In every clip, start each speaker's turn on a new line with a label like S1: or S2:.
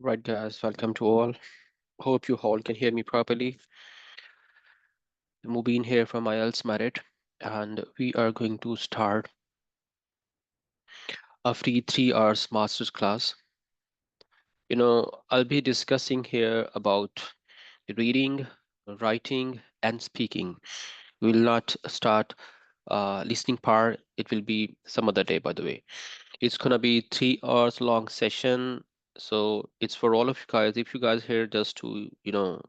S1: Right, guys, welcome to all. Hope you all can hear me properly. Mubin here from IELTS Merit, and we are going to start a free 3 hours master's class. I'll be discussing here about reading, writing, and speaking. We will not start listening part. It will be some other day, by the way. It's gonna be 3 hours long session, so it's for all of you guys. If you guys here just to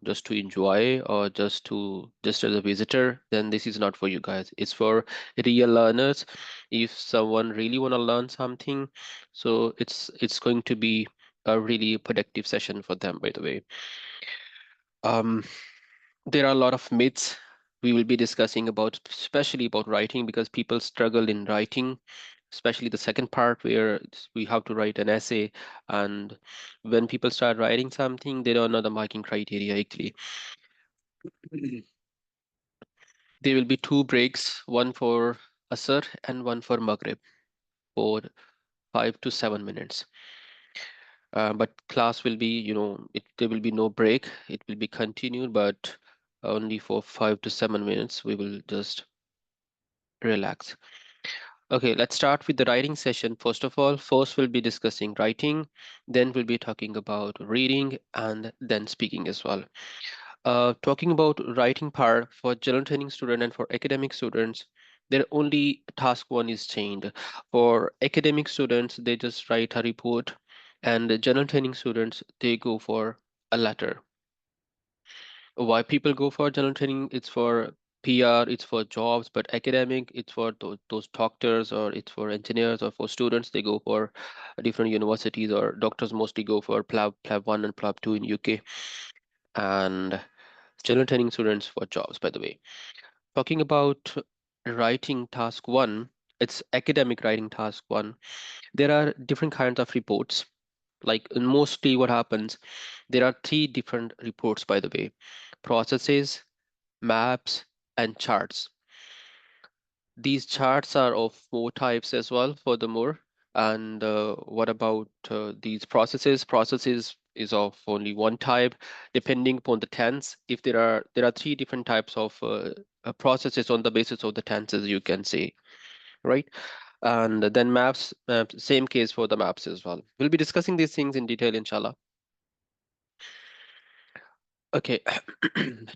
S1: just to enjoy or just as a visitor, then this is not for you guys. It's for real learners. If someone really want to learn something, so it's going to be a really productive session for them, by the way. um there are a lot of myths we will be discussing about, especially about writing, because people struggle in writing, especially the second part where we have to write an essay. And when people start writing something, they don't know the marking criteria actually. There will be two breaks, one for Asr and one for Maghrib, for 5 to 7 minutes. But class will be, there will be no break. It will be continued, but only for 5 to 7 minutes. We will just relax. Okay, let's start with the writing session. First of all, first we'll be discussing writing, then we'll be talking about reading, and then speaking as well. Talking about writing part for general training student and for academic students, their only task one is changed. For academic students, they just write a report, and the general training students, they go for a letter. Why people go for general training? It's for PR, it's for jobs, but academic, it's for those doctors, or it's for engineers, or for students. They go for different universities, or doctors mostly go for PLAB 1 and PLAB 2 in UK, and general training students for jobs, by the way. Talking about writing task one, it's academic writing task one. There are different kinds of reports. Like mostly what happens, there are three different reports, by the way: processes, maps, and charts. These charts are of more types as well, furthermore. And what about these processes? Processes is of only one type, depending upon the tense. If there are three different types of processes on the basis of the tenses, you can say, right? And then maps, same case for the maps as well. We'll be discussing these things in detail, inshallah. Okay,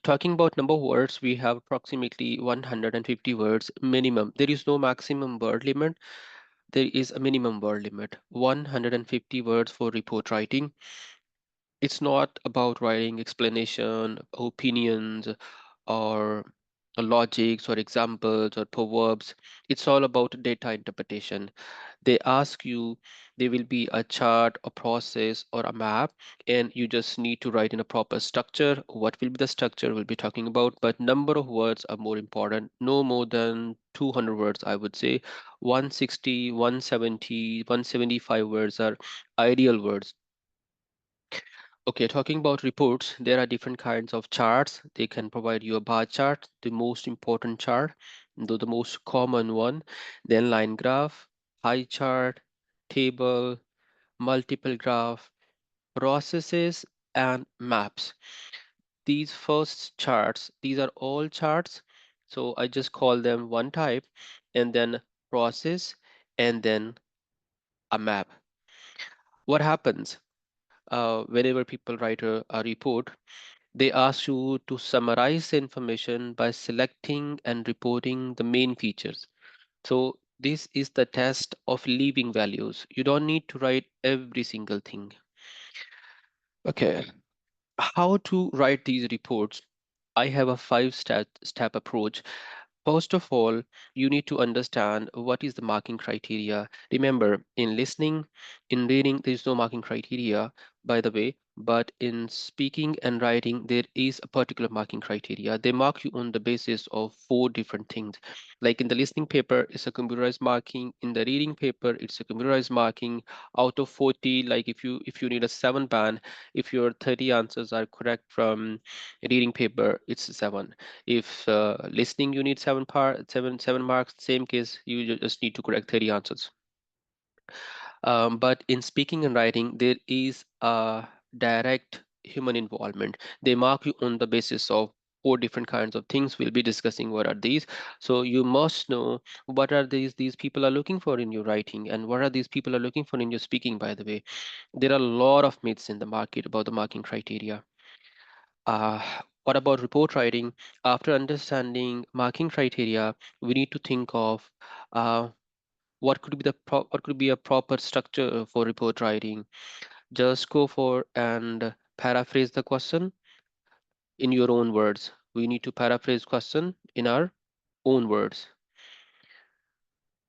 S1: talking about number of words, we have approximately 150 words minimum. There is no maximum word limit. There is a minimum word limit, 150 words for report writing. It's not about writing explanation, opinions, or logics, or examples, or proverbs. It's all about data interpretation. They ask you, there will be a chart, a process, or a map, and you just need to write in a proper structure. What will be the structure we'll be talking about, but number of words are more important. No more than 200 words, I would say. 160, 170, 175 words are ideal words. Okay, talking about reports, there are different kinds of charts. They can provide you a bar chart, the most important chart, though the most common one, then line graph, pie chart, table, multiple graph, processes, and maps. These first charts, these are all charts. So I just call them one type, and then process, and then a map. What happens whenever people write a report? They ask you to summarize the information by selecting and reporting the main features. So this is the test of leaving values. You don't need to write every single thing. Okay, how to write these reports? I have a five step approach. First of all, you need to understand what is the marking criteria. Remember, in listening, in reading, there is no marking criteria, by the way, but in speaking and writing, there is a particular marking criteria. They mark you on the basis of four different things. Like in the listening paper, it's a computerized marking. In the reading paper, it's a computerized marking. Out of 40, like if you need a 7 band, if your 30 answers are correct from reading paper, it's a 7. If listening, you need 7 marks. Same case, you just need to correct 30 answers. But in speaking and writing, there is a direct human involvement. They mark you on the basis of four different kinds of things. We'll be discussing what are these. So you must know what are these people are looking for in your writing, and what are these people are looking for in your speaking, by the way. There are a lot of myths in the market about the marking criteria. uh, what about report writing? After understanding marking criteria, we need to think of uh, what could be a proper structure for report writing. Just go for and paraphrase the question in your own words. We need to paraphrase question in our own words.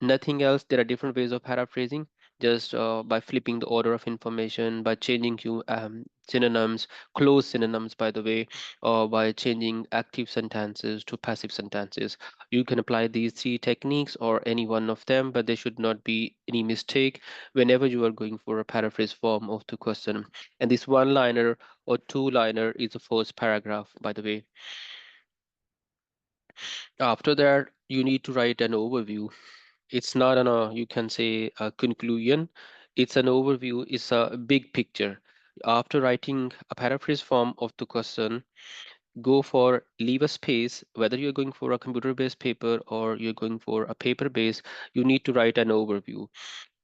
S1: Nothing else. There are different ways of paraphrasing, just by flipping the order of information, by changing you synonyms, close synonyms, by the way, or by changing active sentences to passive sentences. You can apply these three techniques or any one of them, but there should not be any mistake whenever you are going for a paraphrase form of the question. And this one liner or two liner is the first paragraph, by the way. After that, you need to write an overview. It's not you can say a conclusion. It's an overview. It's a big picture. After writing a paraphrase form of the question, go for leave a space. Whether you're going for a computer-based paper or you're going for a paper-based, you need to write an overview.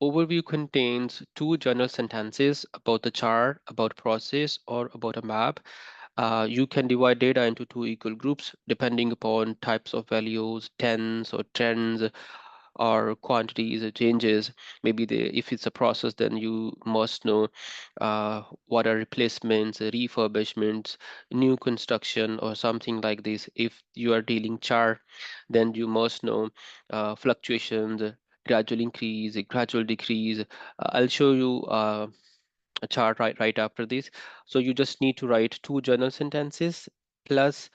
S1: Overview contains two general sentences about the chart, about process, or about a map. You can divide data into two equal groups depending upon types of values, tens or trends, or quantities or changes. Maybe if it's a process, then you must know what are replacements, refurbishments, new construction, or something like this. If you are dealing chart, then you must know fluctuations, gradual increase, gradual decrease. I'll show you a chart right after this. So you just need to write two journal sentences, plus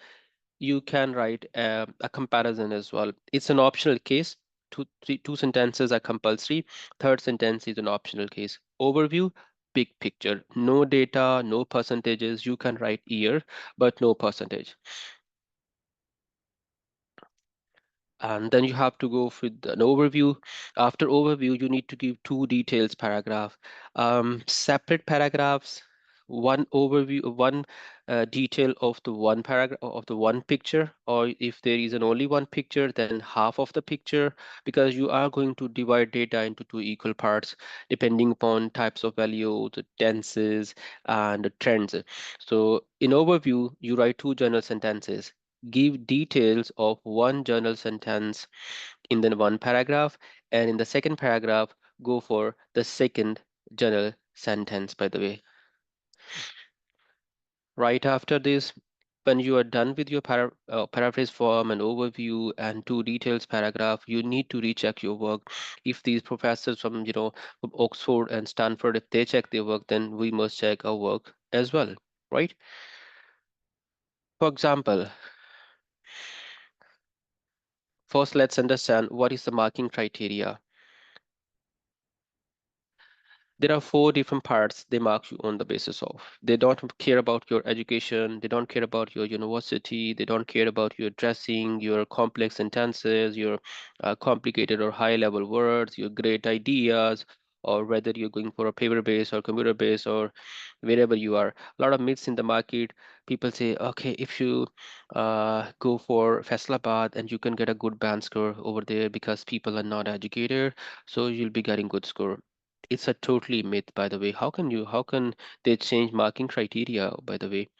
S1: you can write a comparison as well. It's an optional case. Two sentences are compulsory. Third sentence is an optional case. Overview, big picture. No data, no percentages. You can write year, but no percentage. And then you have to go with an overview. After overview, you need to give two details paragraph, separate paragraphs, one overview, one detail of the one paragraph of the one picture, or if there is an only one picture, then half of the picture, because you are going to divide data into two equal parts depending upon types of values, tenses, and trends. So in overview, you write two general sentences. Give details of one journal sentence in the one paragraph, and in the second paragraph, go for the second journal sentence, by the way. Right after this, when you are done with your paraphrase form and overview and two details paragraph, you need to recheck your work. If these professors from Oxford and Stanford, if they check their work, then we must check our work as well, right? For example, first let's understand what is the marking criteria. There are four different parts they mark you on the basis of. They don't care about your education, they don't care about your university, they don't care about your dressing, your complex sentences, your complicated or high level words, your great ideas, or whether you're going for a paper base or computer base or wherever you are. A lot of myths in the market. People say, okay, if you go for Faisalabad and you can get a good band score over there because people are not educated, so you'll be getting good score. It's a totally myth, by the way. How can they change marking criteria, by the way?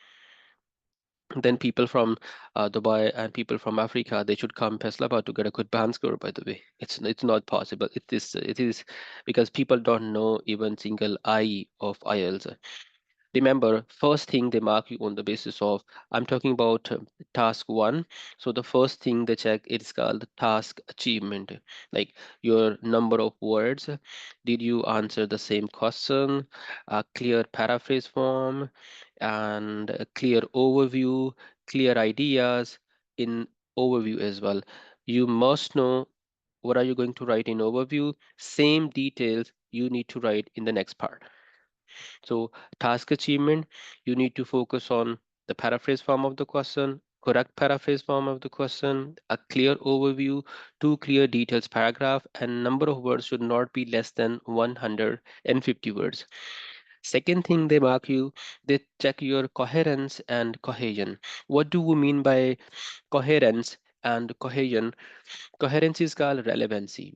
S1: Then people from Dubai and people from Africa, they should come Faisalabad to get a good band score, by the way. It's not possible. It is because people don't know even single I of IELTS. Remember, first thing they mark you on the basis of, I'm talking about task one. So the first thing they check, it's called task achievement, like your number of words. Did you answer the same question? A clear paraphrase form and a clear overview, clear ideas in overview as well. You must know what are you going to write in overview. Same details you need to write in the next part. So task achievement, you need to focus on the paraphrase form of the question, correct paraphrase form of the question, a clear overview, two clear details paragraph, and number of words should not be less than 150 words. Second thing they mark you, they check your coherence and cohesion. What do we mean by coherence and cohesion? Coherence is called relevancy,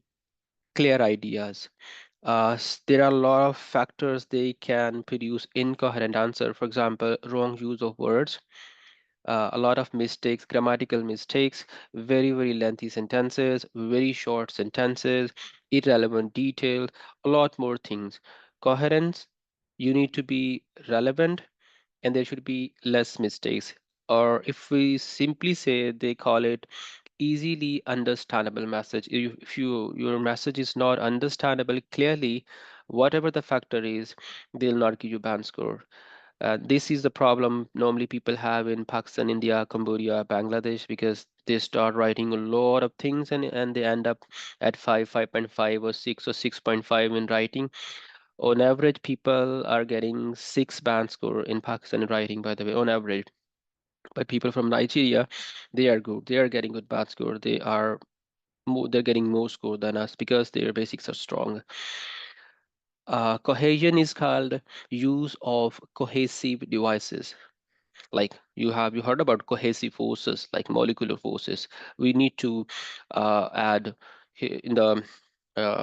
S1: clear ideas. There are a lot of factors they can produce incoherent answer. For example, wrong use of words, a lot of mistakes, grammatical mistakes, very lengthy sentences, very short sentences, irrelevant detail, a lot more things. Coherence, you need to be relevant and there should be less mistakes. Or if we simply say, they call it easily understandable message. If your message is not understandable clearly, whatever the factor is, they'll not give you band score. This is the problem normally people have in Pakistan, India, Cambodia, Bangladesh, because they start writing a lot of things and they end up at 5, 5.5 or 6 or 6.5 in writing. On average, people are getting 6 band score in Pakistan in writing, by the way, on average. But people from Nigeria, they are good. They are getting good band score. They're getting more score than us because their basics are strong. Cohesion is called use of cohesive devices. Like you heard about cohesive forces like molecular forces. We need to add in the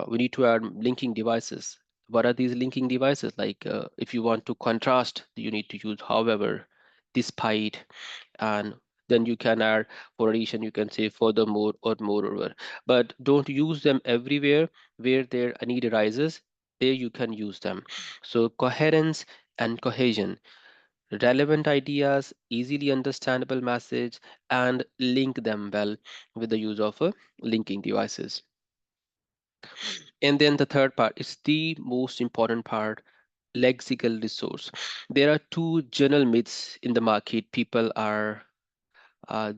S1: we need to add linking devices. What are these linking devices? Like if you want to contrast, you need to use however, despite, and then you can add for addition, you can say furthermore or moreover. But don't use them everywhere. Where their a need arises, there you can use them. So coherence and cohesion, relevant ideas, easily understandable message, and link them well with the use of linking devices. And then the third part is the most important part, lexical resource. There are two general myths in the market. People are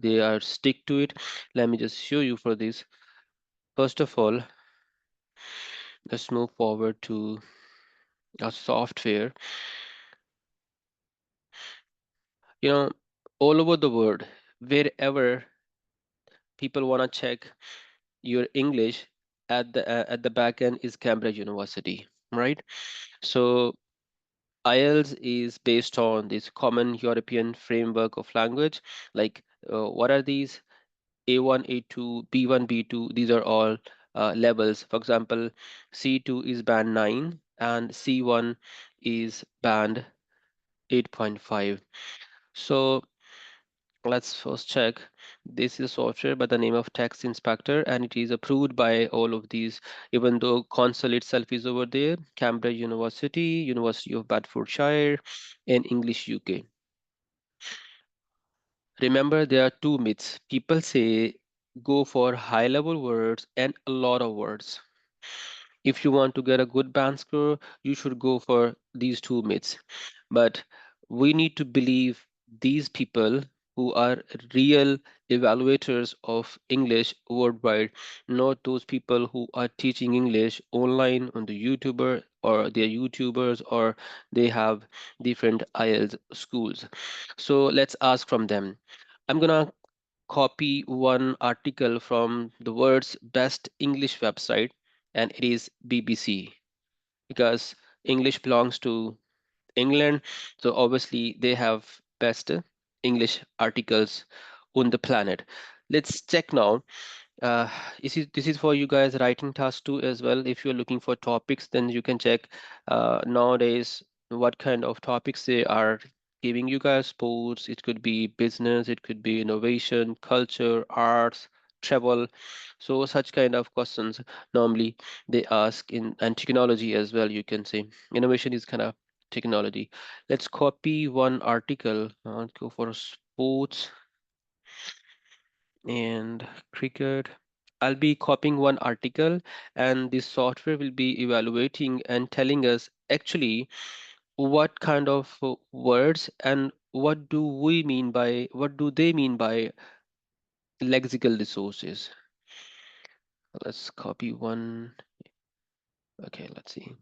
S1: they are stick to it. Let me just show you for this. First of all, let's move forward to a software. You know, all over the world, wherever people want to check your English, at the back end is Cambridge University, right? So IELTS is based on this common European framework of language. Like, what are these? A1, A2, B1, B2. These are all levels. For example, C2 is band 9 and C1 is band 8.5. So let's first check. This is software by the name of Text Inspector, and it is approved by all of these, even though console itself is over there, Cambridge University, University of Bedfordshire, and English UK. Remember, there are two myths. People say go for high level words and a lot of words. If you want to get a good band score, you should go for these two myths. But we need to believe these people who are real evaluators of English worldwide, not those people who are teaching English online on the YouTuber or they're YouTubers or they have different IELTS schools. So let's ask from them. I'm gonna copy one article from the world's best English website, and it is BBC, because English belongs to England, so obviously they have best English articles on the planet. Let's check now. uh, this is for you guys writing task too as well. If you're looking for topics, then you can check nowadays what kind of topics they are giving you guys. Sports, it could be business, it could be innovation, culture, arts, travel. So such kind of questions normally they ask in, and technology as well, you can say. Innovation is kind of technology. Let's copy one article. I'll go for sports and cricket. I'll be copying one article, and this software will be evaluating and telling us actually what kind of words and what do they mean by lexical resources. Let's copy one. Okay, let's see.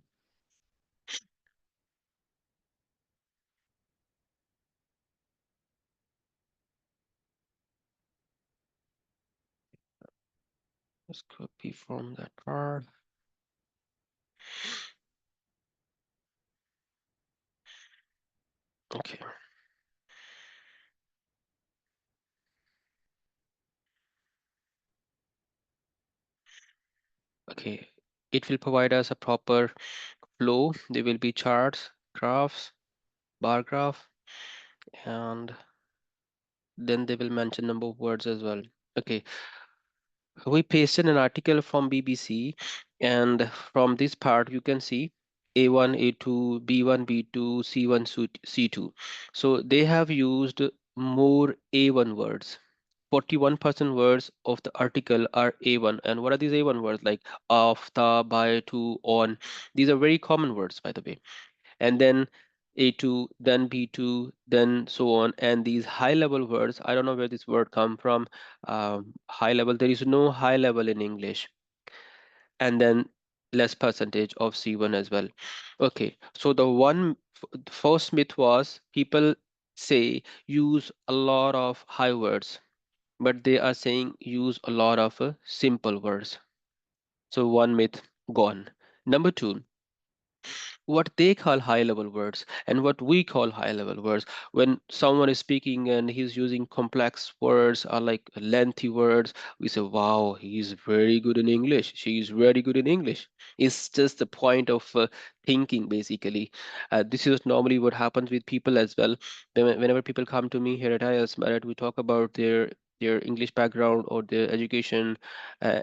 S1: Let's copy from that part. Okay. Okay. It will provide us a proper flow. There will be charts, graphs, bar graph, and then they will mention number of words as well. Okay. We pasted an article from BBC, and from this part you can see A1, A2, B1, B2, C1, C2. So they have used more A1 words. 41% words of the article are A1. And what are these A1 words? Like of, the, by, to, on. These are very common words, by the way. And then A2, then B2, then so on. And these high level words, I don't know where this word come from. High level, there is no high level in English. And then less percentage of C1 as well. Okay, so the first myth was people say use a lot of high words, but they are saying use a lot of simple words. So one myth gone. Number two, what they call high level words and what we call high level words. When someone is speaking and he's using complex words or like lengthy words, we say, wow, he's very good in English. She's very good in English. It's just the point of thinking, basically. This is normally what happens with people as well. Whenever people come to me here at IELTS Merit, we talk about their English background or their education.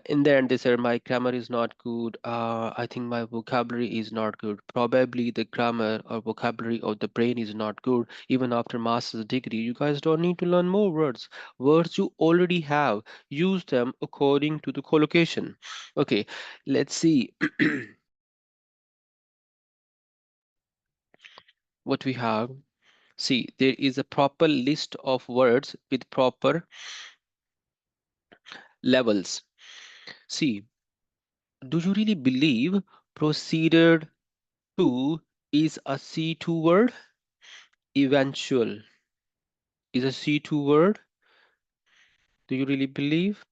S1: In the end, they said, my grammar is not good. I think my vocabulary is not good. Probably the grammar or vocabulary of the brain is not good. Even after master's degree, you guys don't need to learn more words. Words you already have, use them according to the collocation. Okay, let's see what we have. See, there is a proper list of words with proper levels. See, do you really believe proceeded to is a C2 word? Eventual is a C2 word? Do you really believe?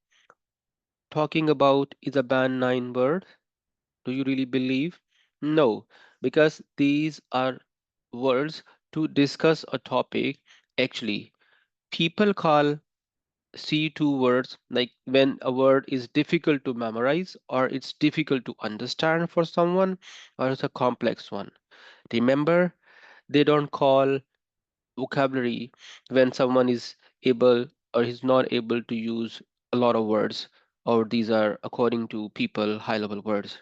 S1: Talking about is a band 9 word? Do you really believe? No, because these are words to discuss a topic. Actually, people call C2 words like when a word is difficult to memorize or it's difficult to understand for someone or it's a complex one. Remember, they don't call vocabulary when someone is able or is not able to use a lot of words, or these are according to people high level words,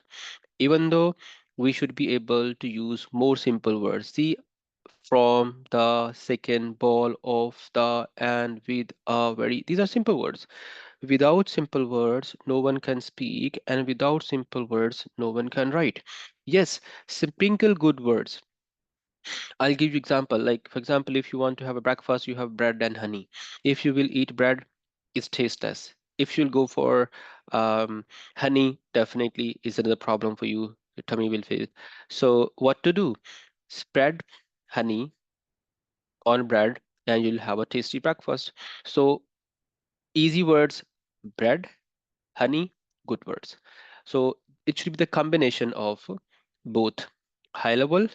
S1: even though we should be able to use more simple words. See, from, the, second, ball, of, the, and, with, very, these are simple words. Without simple words no one can speak, and without simple words no one can write. Yes, sprinkle good words. I'll give you example. Like for example, if you want to have a breakfast, you have bread and honey. If you will eat bread, it's tasteless. If you'll go for honey, definitely is another problem for you. Your tummy will fail. So what to do? Spread honey on bread, and you'll have a tasty breakfast. So easy words, bread, honey, good words. So it should be the combination of both high level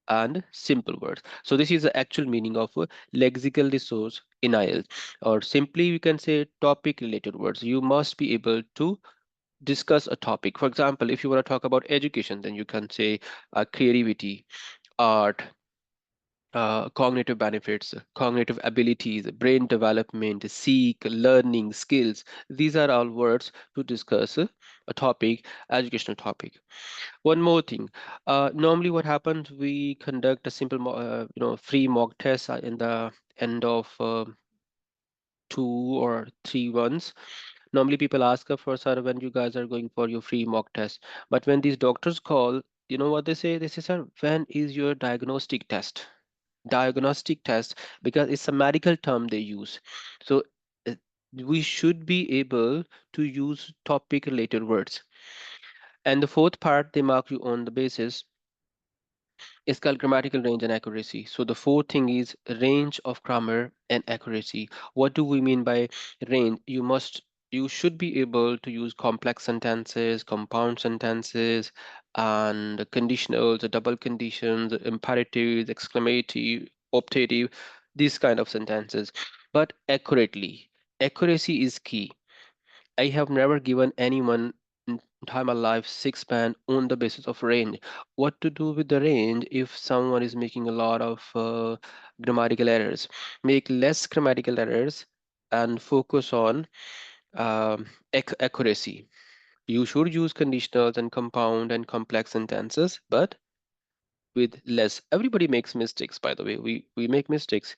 S1: and simple words. So this is the actual meaning of a lexical resource in IELTS, or simply you can say topic related words. You must be able to discuss a topic. For example, if you want to talk about education, then you can say creativity, art, cognitive benefits, cognitive abilities, brain development, seek, learning, skills. These are all words to discuss a topic, educational topic. One more thing. Normally, what happens? We conduct a simple, free mock test in the end of 2 or 3 months. Normally, people ask us for, sir, when you guys are going for your free mock test. But when these doctors call, you know what they say? They say, sir, when is your diagnostic test? Diagnostic test, because it's a medical term they use. So uh, we should be able to use topic related words. And the fourth part, they mark you on the basis is called grammatical range and accuracy. So the fourth thing is range of grammar and accuracy. What do we mean by range? You should be able to use complex sentences, compound sentences, and conditionals, double conditions, imperatives, exclamatory, optative, these kind of sentences, but accurately. Accuracy is key. I have never given anyone in time my life six band on the basis of range. What to do with the range if someone is making a lot of grammatical errors? Make less grammatical errors and focus on accuracy. You should use conditionals and compound and complex sentences, but with less. Everybody makes mistakes, by the way. We make mistakes,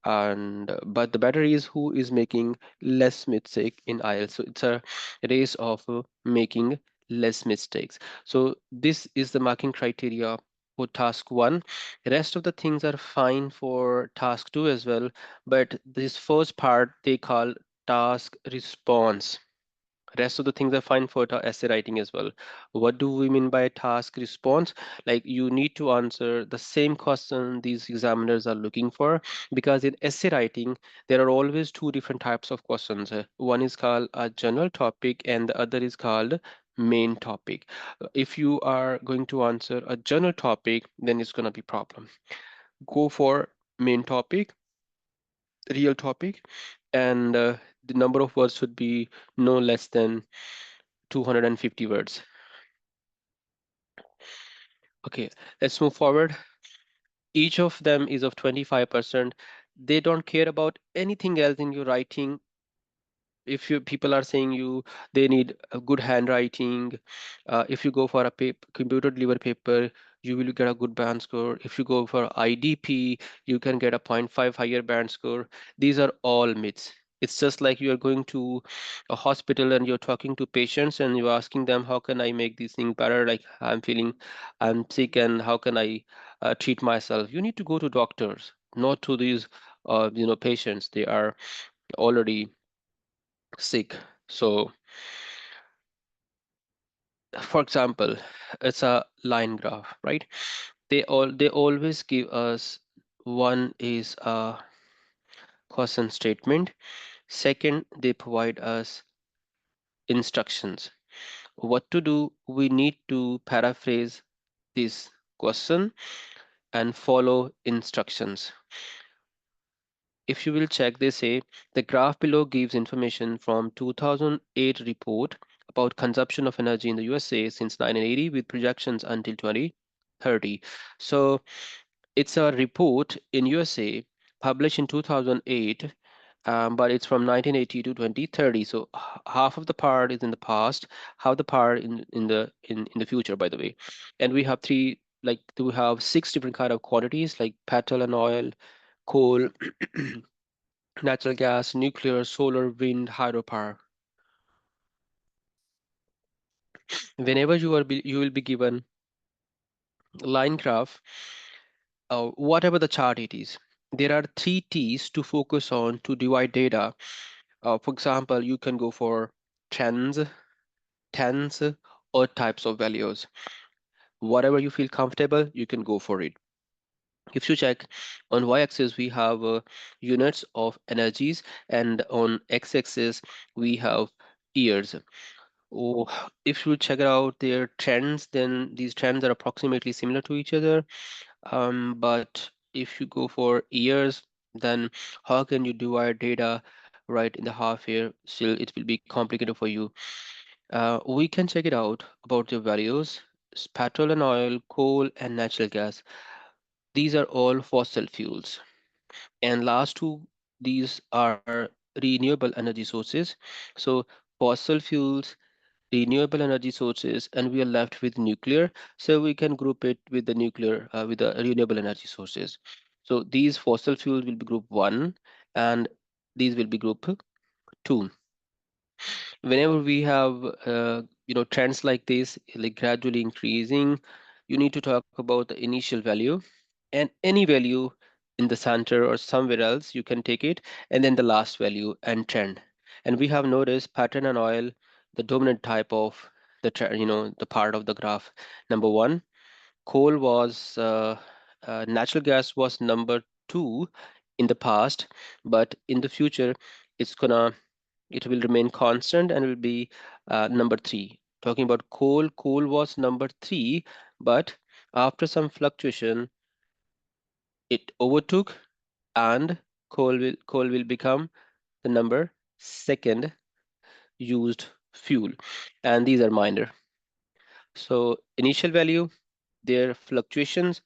S1: and but the better is who is making less mistake in IELTS. So it's a race of making less mistakes. So this is the marking criteria for task one. Rest of the things are fine for task two as well, but this first part they call task response. Rest of the things are fine for essay writing as well. What do we mean by task response? Like you need to answer the same question these examiners are looking for, because in essay writing there are always two different types of questions. One is called a general topic and the other is called main topic. If you are going to answer a general topic, then it's going to be problem. Go for main topic, real topic, and the number of words should be no less than 250 words. Okay, let's move forward. Each of them is of 25%. They don't care about anything else in your writing. If you people are saying you they need a good handwriting, if you go for a computer delivered paper, you will get a good band score. If you go for IDP, you can get a zero point 0.5 higher band score. These are all myths. It's just like you are going to a hospital and you're talking to patients and you're asking them, how can I make these things better? Like I'm sick and how can I treat myself? You need to go to doctors, not to these patients. They are already sick. So, for example, it's a line graph, right? They always give us one is a question statement. Second, they provide us instructions. What to do? We need to paraphrase this question and follow instructions. If you will check, they say the graph below gives information from 2008 report about consumption of energy in the USA since 1980 with projections until 2030. So it's a report in USA published in 2008, but it's from 1980 to 2030. So half of the part is in the past, half the part in the future, by the way. And we have we have six different kind of quantities like petrol and oil, coal, natural gas, nuclear, solar, wind, hydropower. Whenever you will be given line graph, whatever the chart it is, there are three T's to focus on to divide data. For example, you can go for trends, tens, or types of values. Whatever you feel comfortable, you can go for it. If you check on y-axis, we have units of energies, and on x-axis, we have years. Oh, if you check it out their trends, then these trends are approximately similar to each other. But if you go for years, then how can you divide data right in the half year? Still, it will be complicated for you. We can check it out about the values. Petrol and oil, coal and natural gas. These are all fossil fuels. And last two, these are renewable energy sources. So fossil fuels, renewable energy sources, and we are left with nuclear. So we can group it with the nuclear, with the renewable energy sources. So these fossil fuels will be group one, and these will be group two. Whenever we have, trends like this, like gradually increasing, you need to talk about the initial value and any value in the center or somewhere else, you can take it, and then the last value and trend. And we have noticed pattern and oil, the dominant type of the part of the graph. Number one, coal was natural gas was number two in the past, but in the future, it's gonna it will remain constant and will be number three. Talking about coal was number three, but after some fluctuation, it overtook, and coal will become the number second used fuel, and these are minor. So initial value, their fluctuations,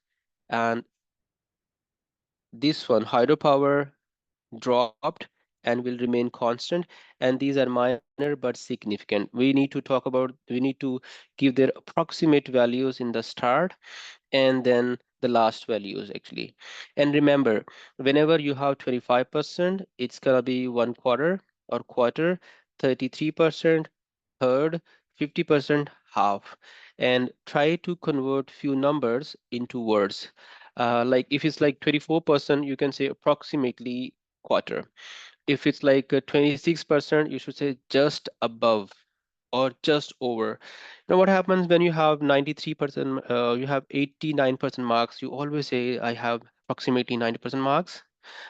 S1: and this one hydropower dropped and will remain constant, and these are minor but significant. We need to give their approximate values in the start and then the last values actually. And remember, whenever you have 25%, it's gonna be one quarter or quarter, 33% third, 50% half, and try to convert few numbers into words. Like if it's like 24%, you can say approximately quarter. If it's like 26%, you should say just above or just over. Now, what happens when you have 93%, you have 89% marks, you always say, I have approximately 90% marks.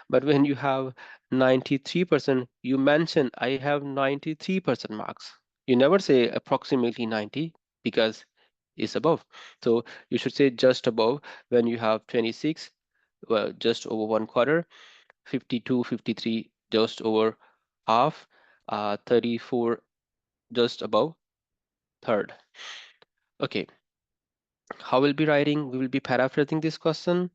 S1: But when you have 93%, you mention, I have 93% marks. You never say approximately 90 because it's above. So you should say just above when you have 26, well, just over one quarter, 52, 53, just over half, 34, just above third. Okay, how we'll be writing? We will be paraphrasing this question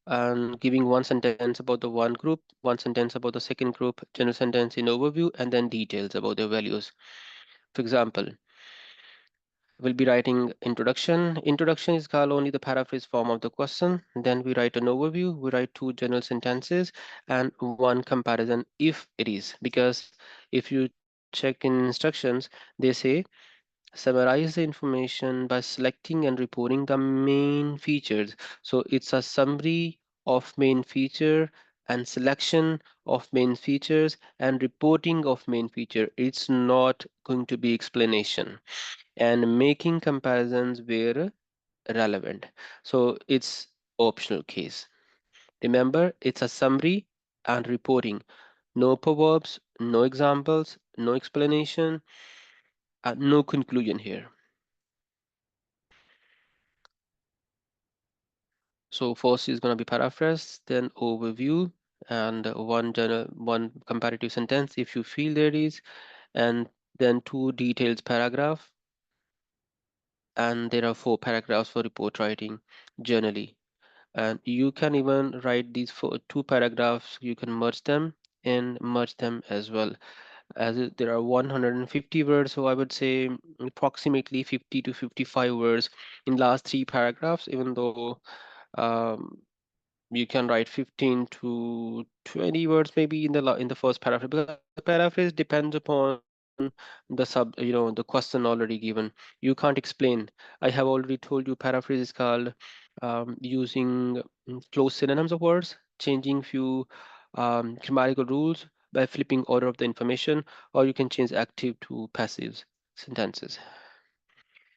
S1: and giving one sentence about the one group, one sentence about the second group, general sentence in overview, and then details about their values. For example, we'll be writing introduction. Introduction is called only the paraphrase form of the question. Then we write an overview, we write two general sentences and one comparison if it is. Because if you check in instructions, they say summarize the information by selecting and reporting the main features. So it's a summary of main feature and selection of main features and reporting of main feature. It's not going to be explanation and making comparisons where relevant. So it's optional case. Remember, it's a summary and reporting. No proverbs, no examples, no explanation, no conclusion here. So first is going to be paraphrase, then overview, and one comparative sentence if you feel there is, and then two details paragraph, and there are four paragraphs for report writing generally. And you can even write these two paragraphs, you can merge them and merge them as well. There are 150 words, so I would say approximately 50 to 55 words in last three paragraphs, even though um, you can write 15 to 20 words maybe in the first paragraph, because the paraphrase depends upon the question already given. You can't explain. I have already told you paraphrase is called using close synonyms of words, changing few grammatical rules by flipping order of the information, or you can change active to passive sentences.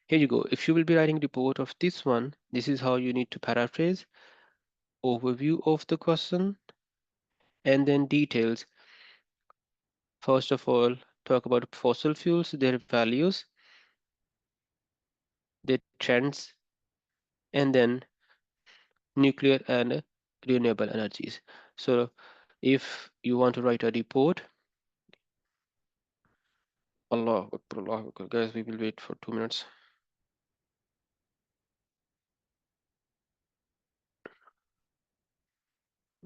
S1: Here you go. If you will be writing report of this one, this is how you need to paraphrase: overview of the question, and then details. First of all, talk about fossil fuels, their values, their trends, and then nuclear and renewable energies. So if you want to write a report, Allah Akbar, Allah Akbar. Guys, we will wait for 2 minutes.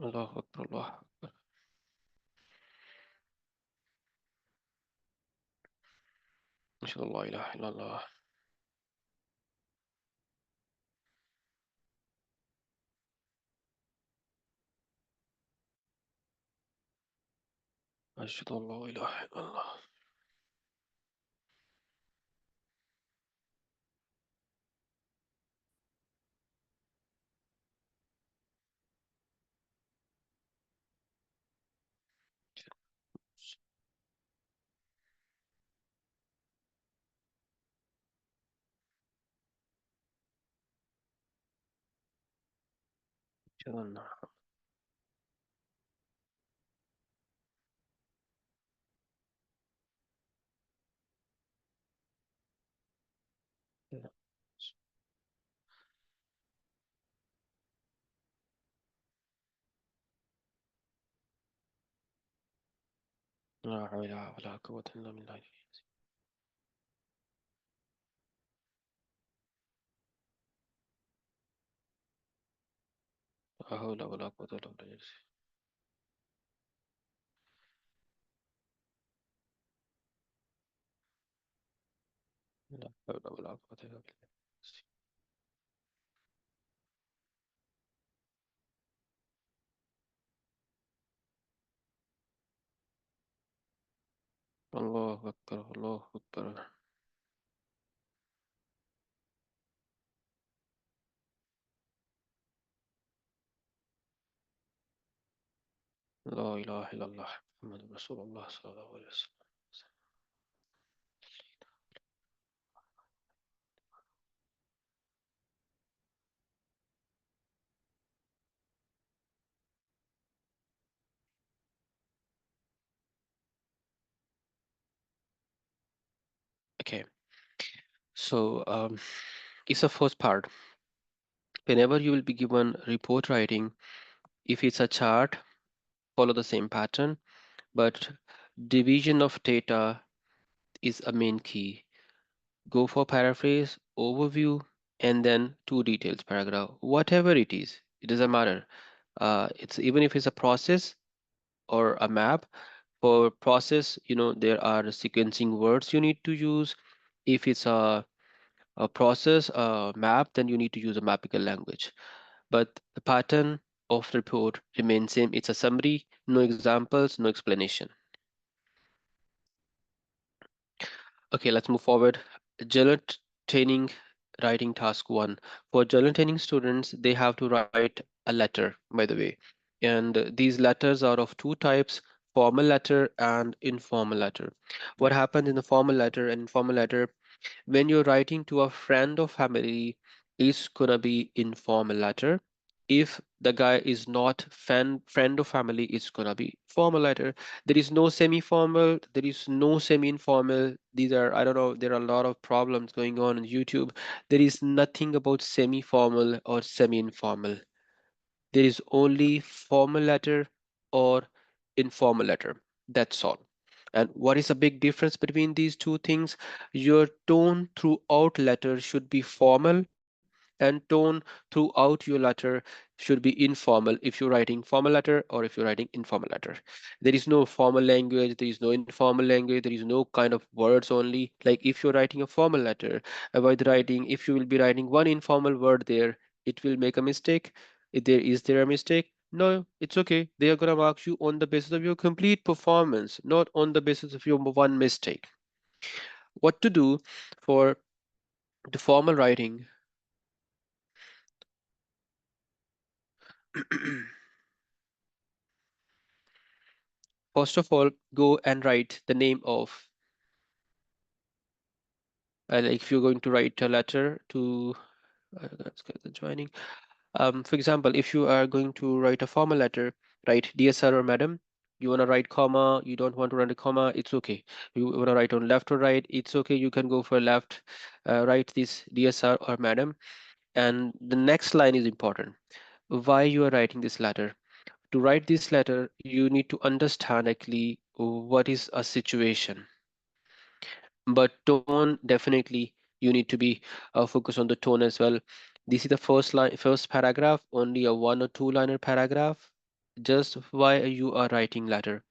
S1: Allah Akbar, Allah Akbar. Ashhadu an la ilaha illallah. Ashhadu an la ilaha illallah. Ashhadu anna Muhammadan. لا حول ولا قوة إلا بالله. لا حول ولا قوة إلا بالله. لا حول ولا قوة إلا بالله. الله أكبر الله أكبر. لا إله إلا الله محمد رسول الله صلى الله عليه وسلم. Okay, so it's the first part. Whenever you will be given report writing, if it's a chart, follow the same pattern, but division of data is a main key. Go for paraphrase, overview, and then two details paragraph. Whatever it doesn't matter. It's even if it's a process or a map. For process, there are sequencing words you need to use. If it's a process, a map, then you need to use a mapical language. But the pattern of the report remains same. It's a summary, no examples, no explanation. Okay, let's move forward. Journal training writing task one. For journal training students, they have to write a letter, by the way. And these letters are of two types, formal letter and informal letter. What happens in the formal letter and informal letter, when you're writing to a friend or family, it's gonna be informal letter. If the guy is not friend or family, it's gonna be formal letter. There is no semi-formal, there is no semi-informal. These are, I don't know, there are a lot of problems going on YouTube. There is nothing about semi-formal or semi-informal. There is only formal letter or informal letter. That's all. And what is the big difference between these two things? Your tone throughout letter should be formal, and tone throughout your letter should be informal if you're writing formal letter or if you're writing informal letter. There is no formal language, there is no informal language, there is no kind of words only. Like if you're writing a formal letter, avoid writing, if you will be writing one informal word there, it will make a mistake. Is there a mistake? No, it's okay. They are gonna mark you on the basis of your complete performance, not on the basis of your one mistake. What to do for the formal writing? First of all, go and write the name of, like if you're going to write a letter to, let's get the joining. For example, if you are going to write a formal letter, write dear sir or madam. You want to write comma, you don't want to write a comma, it's okay. You want to write on left or right, it's okay. You can go for left. Write this dear sir or madam. And the next line is important. Why you are writing this letter? To write this letter, you need to understand actually what is a situation. But tone, definitely you need to be focused on the tone as well. This is the first line, first paragraph, only a one or two liner paragraph, just why you are writing letter.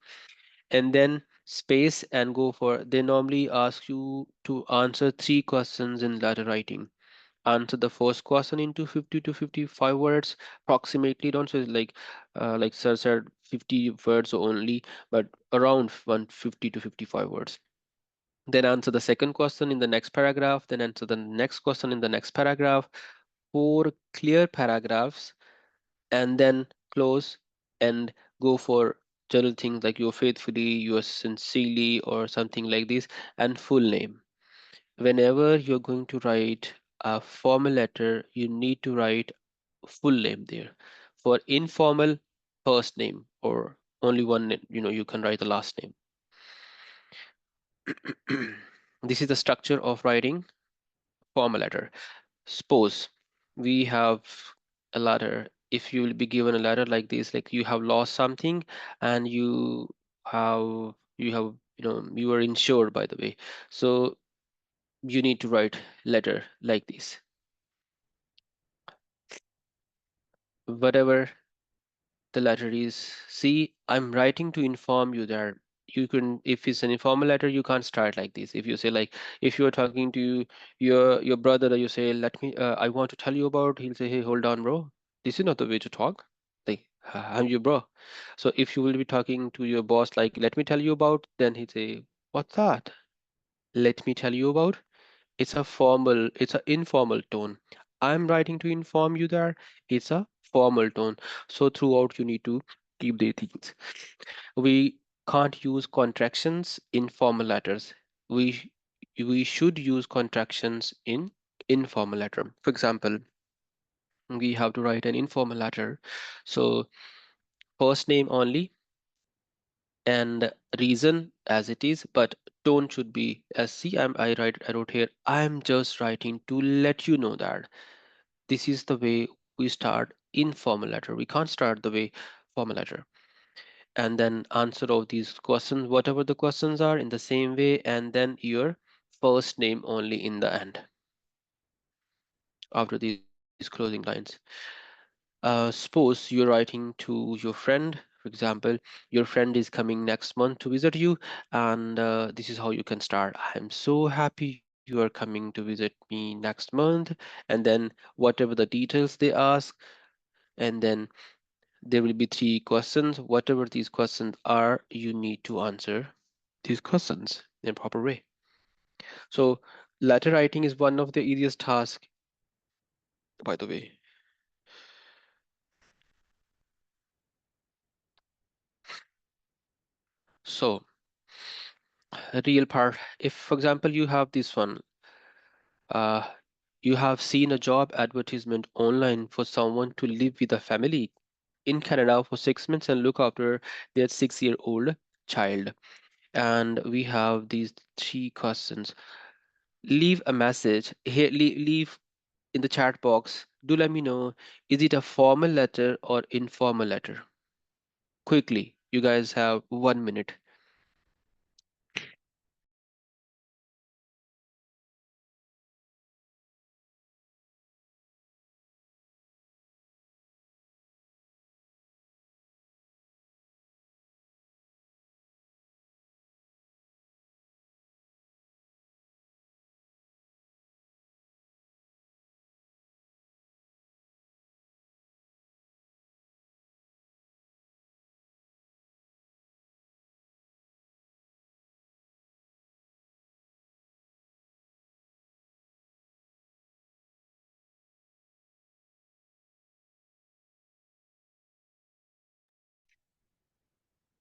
S1: And then space and go for, they normally ask you to answer three questions in letter writing. Answer the first question into 50 to 55 words approximately. Don't say like sir said 50 words only, but around 150 to 55 words. Then answer the second question in the next paragraph, then answer the next question in the next paragraph. Four clear paragraphs, and then close and go for general things like you're faithfully, you're sincerely, or something like this, and full name. Whenever you're going to write a formal letter, you need to write full name there. For informal, first name, or only one name, you can write the last name. This is the structure of writing formal letter. Suppose we have a letter. If you will be given a letter like this, like you have lost something and you have You have, you are insured, by the way. So you need to write letter like this. Whatever the letter is. See, I'm writing to inform you that you can, if it's an informal letter, you can't start like this. If you say, like, if you're talking to your brother, you say, let me, I want to tell you about, he'll say, hey, hold on, bro. This is not the way to talk. Like, I'm your bro. So if you will be talking to your boss, like, let me tell you about, then he'd say, what's that? Let me tell you about. It's an informal tone. I'm writing to inform you that it's a formal tone. So throughout you need to keep the things. We can't use contractions in formal letters. We we should use contractions in informal letter. For example, we have to write an informal letter. So first name only and reason as it is, but tone should be as, see, I wrote here, I'm just writing to let you know that this is the way we start informal letter. We can't start the way formal letter. And then answer of these questions, whatever the questions are, in the same way, and then your first name only in the end after these closing lines. Suppose you're writing to your friend, for example, your friend is coming next month to visit you, and this is how you can start. I'm so happy you are coming to visit me next month, and then whatever the details they ask, and then there will be three questions. Whatever these questions are, you need to answer these questions in a proper way. So letter writing is one of the easiest tasks, by the way. So real part, if for example you have this one, uh, you have seen a job advertisement online for someone to live with a family in Canada for 6 months and look after their 6-year-old child. And we have these three questions. Leave a message here, leave in the chat box. Do let me know, is it a formal letter or informal letter? Quickly, you guys have 1 minute.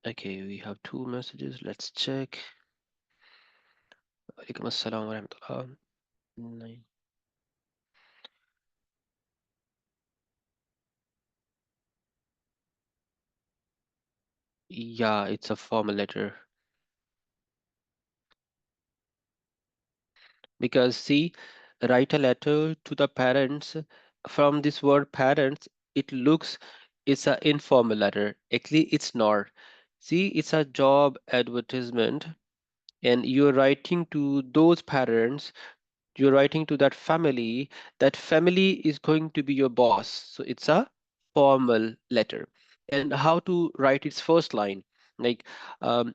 S1: Okay, we have two messages. Let's check. Alaikum assalam wa rahmatullah. Nine. Yeah, it's a formal letter. Because see, write a letter to the parents. From this word parents, it looks, it's an informal letter. Actually, it's not. See, it's a job advertisement, and you're writing to those parents, you're writing to that family is going to be your boss, so it's a formal letter. And how to write its first line, like, um,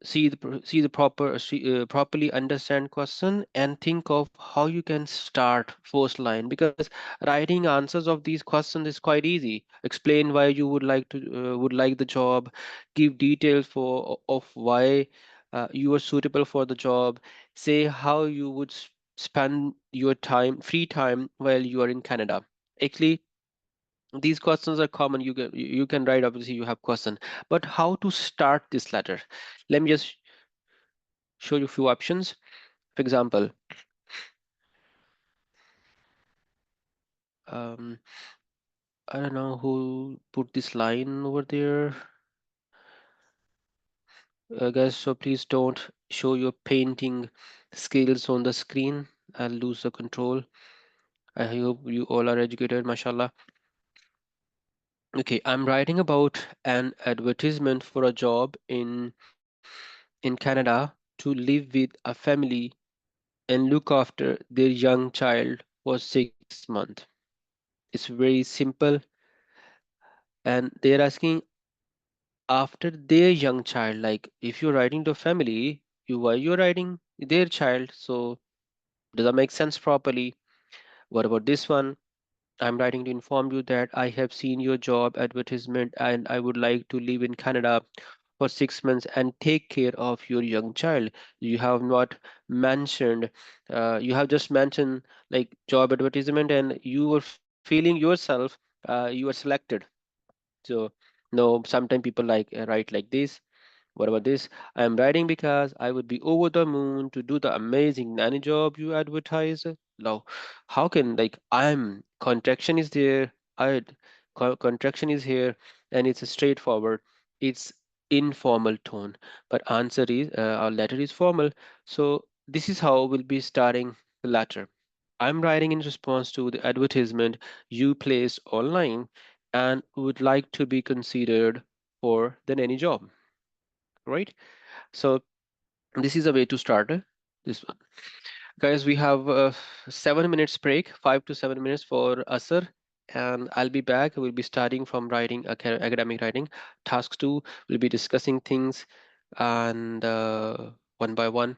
S1: see the properly understand question and think of how you can start first line, because writing answers of these questions is quite easy. Explain why you would like the job, give details for of why you are suitable for the job, say how you would spend your time, free time, while you are in Canada. Actually, these questions are common. You can write, obviously you have question, but how to start this letter? Let me just show you a few options. For example, um, I don't know who put this line over there, guys. So please don't show your painting skills on the screen. I'll lose the control. I hope you all are educated, mashallah. Okay, I'm writing about an advertisement for a job in in Canada to live with a family and look after their young child for 6 months. It's very simple, and they're asking after their young child, like if you're writing to family, why you're writing their child? So does that make sense properly? What about this one? I'm writing to inform you that I have seen your job advertisement and I would like to live in Canada for 6 months and take care of your young child. You have not mentioned, you have just mentioned like job advertisement and you were feeling yourself, you are selected. So no, sometimes people like write like this. What about this? I am writing because I would be over the moon to do the amazing nanny job you advertise. Now, how can like I'm contraction is there, I contraction is here, and it's a straightforward. It's informal tone, but answer is our letter is formal. So this is how we'll be starting the letter. I'm writing in response to the advertisement you placed online and would like to be considered for the nanny job, right? So this is a way to start this one. Guys, we have 7 minutes break, 5 to 7 minutes for Asr, and I'll be back. We'll be starting from writing academic writing. Task 2, we'll be discussing things and one by one.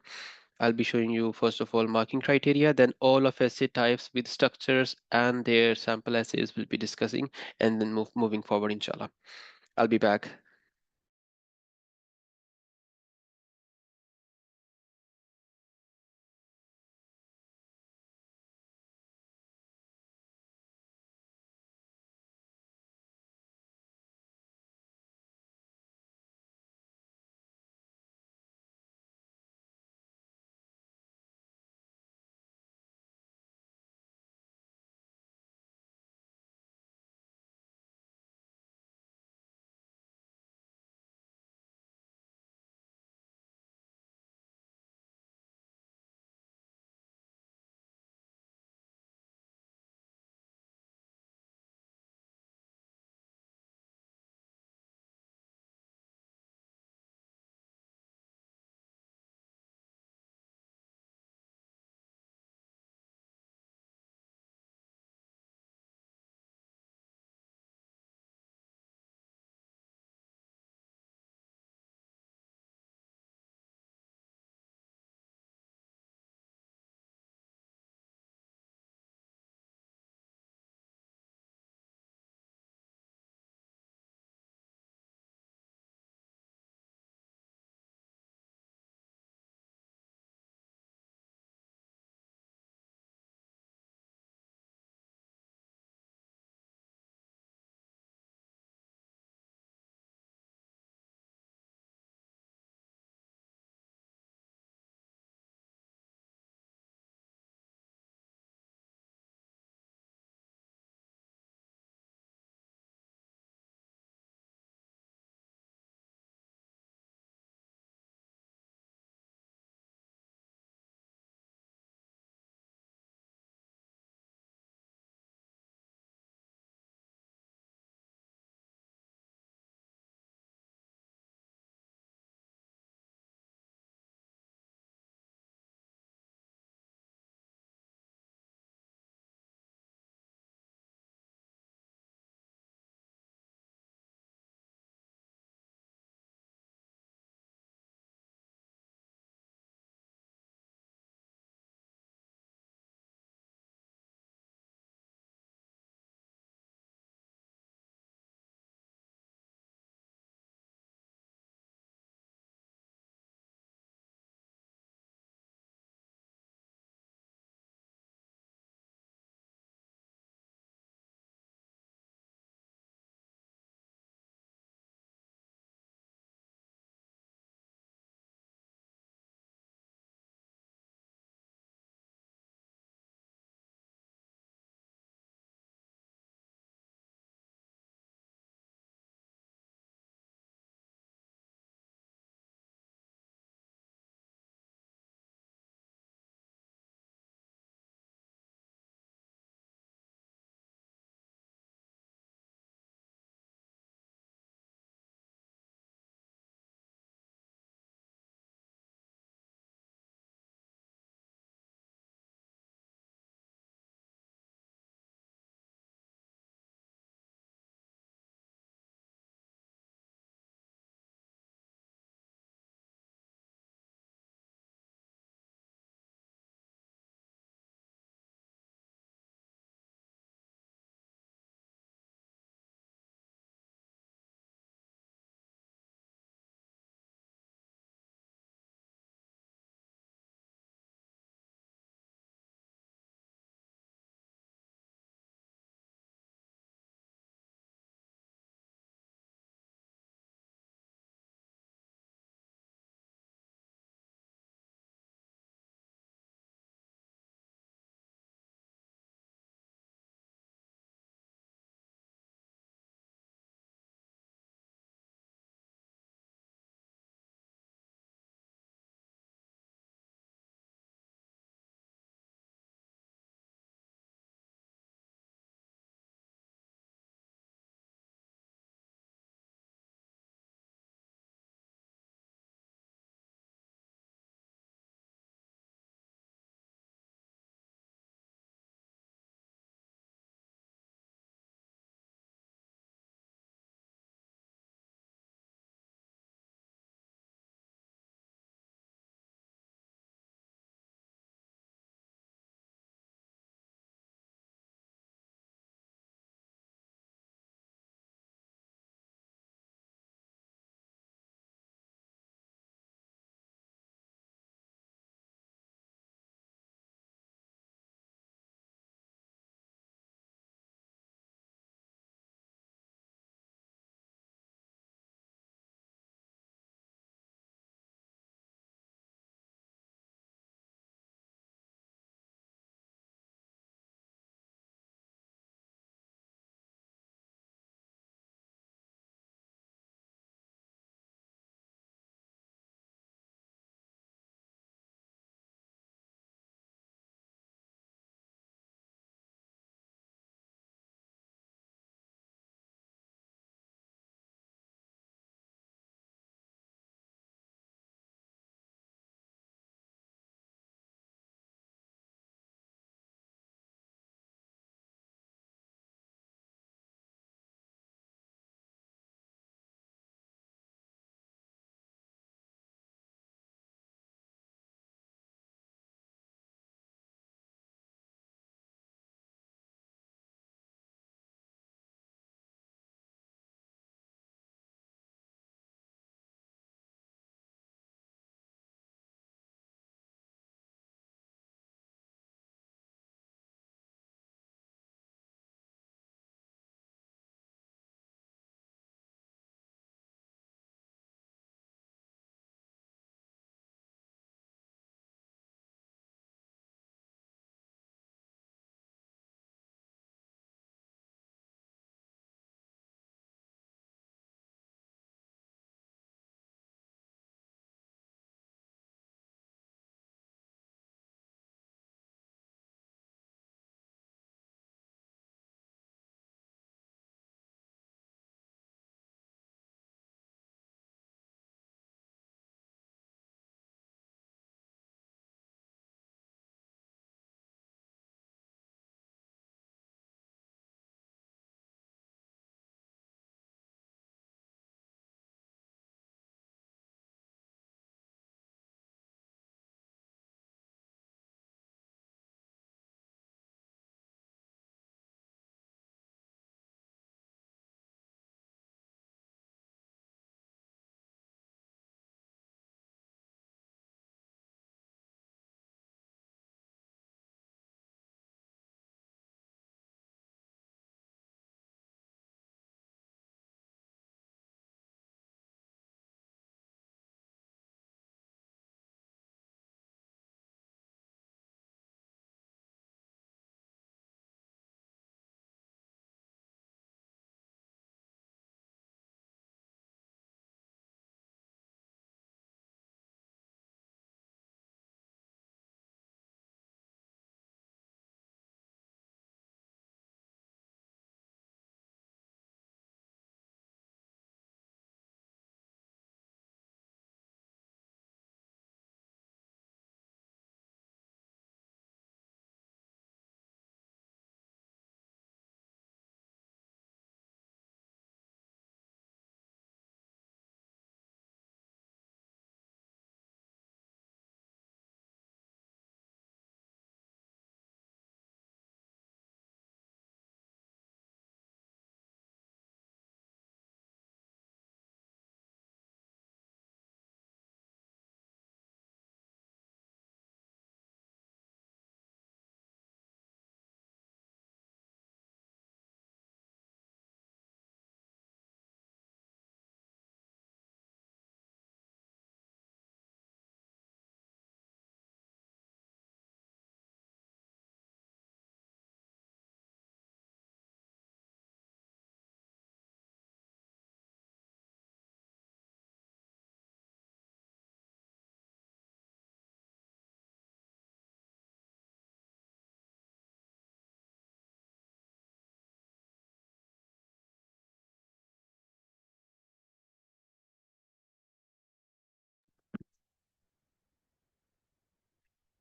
S1: I'll be showing you first of all marking criteria, then all of essay types with structures and their sample essays we'll be discussing, and then moving forward, inshallah. I'll be back.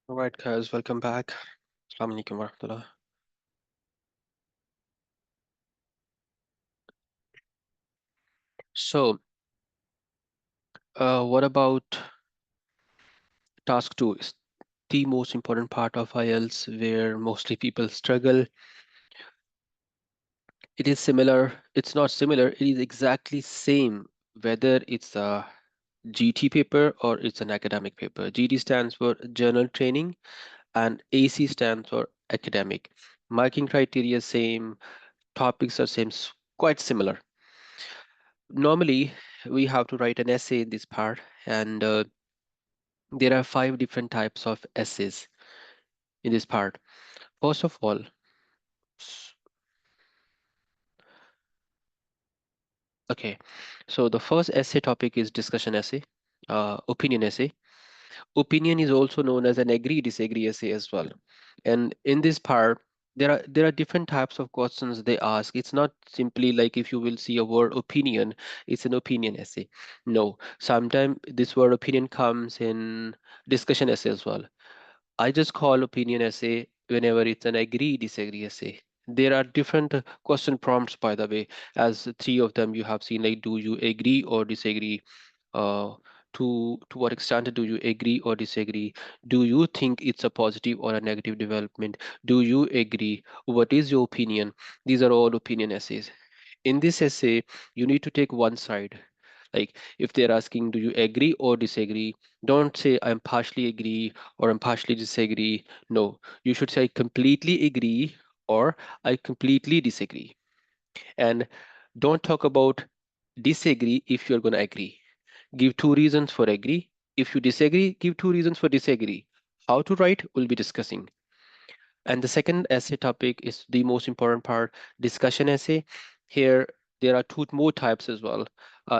S1: All right, guys, welcome back. Assalamu alaikum warahmatullah. So, what about task two? Is the most important part of IELTS where mostly people struggle. It is similar. It's not similar. It is exactly same whether it's a GT paper or it's an academic paper. GT stands for Journal Training and AC stands for Academic. Marking criteria same, topics are same, quite similar. Normally, we have to write an essay in this part, and there are 5 different types of essays in this part. First of all, s- okay, so the first essay topic is discussion essay, opinion essay. Opinion is also known as an agree disagree essay as well. And in this part, there are different types of questions they ask. It's not simply like if you will see a word opinion, it's an opinion essay. No, sometimes this word opinion comes in discussion essay as well. I just call opinion essay whenever it's an agree disagree essay. There are different question prompts, by the way, as 3 of them you have seen, like do you agree or disagree? Uh, to what extent do you agree or disagree? Do you think it's a positive or a negative development? Do you agree? What is your opinion? These are all opinion essays. In this essay, you need to take one side. Like if they're asking, do you agree or disagree? Don't say I'm partially agree or I'm partially disagree. No, you should say I completely agree or I completely disagree. And don't talk about disagree if you're going to agree. Give 2 reasons for agree. If you disagree, give 2 reasons for disagree. How to write, we'll be discussing. And the second essay topic is the most important part, discussion essay. Here, there are two more types as well.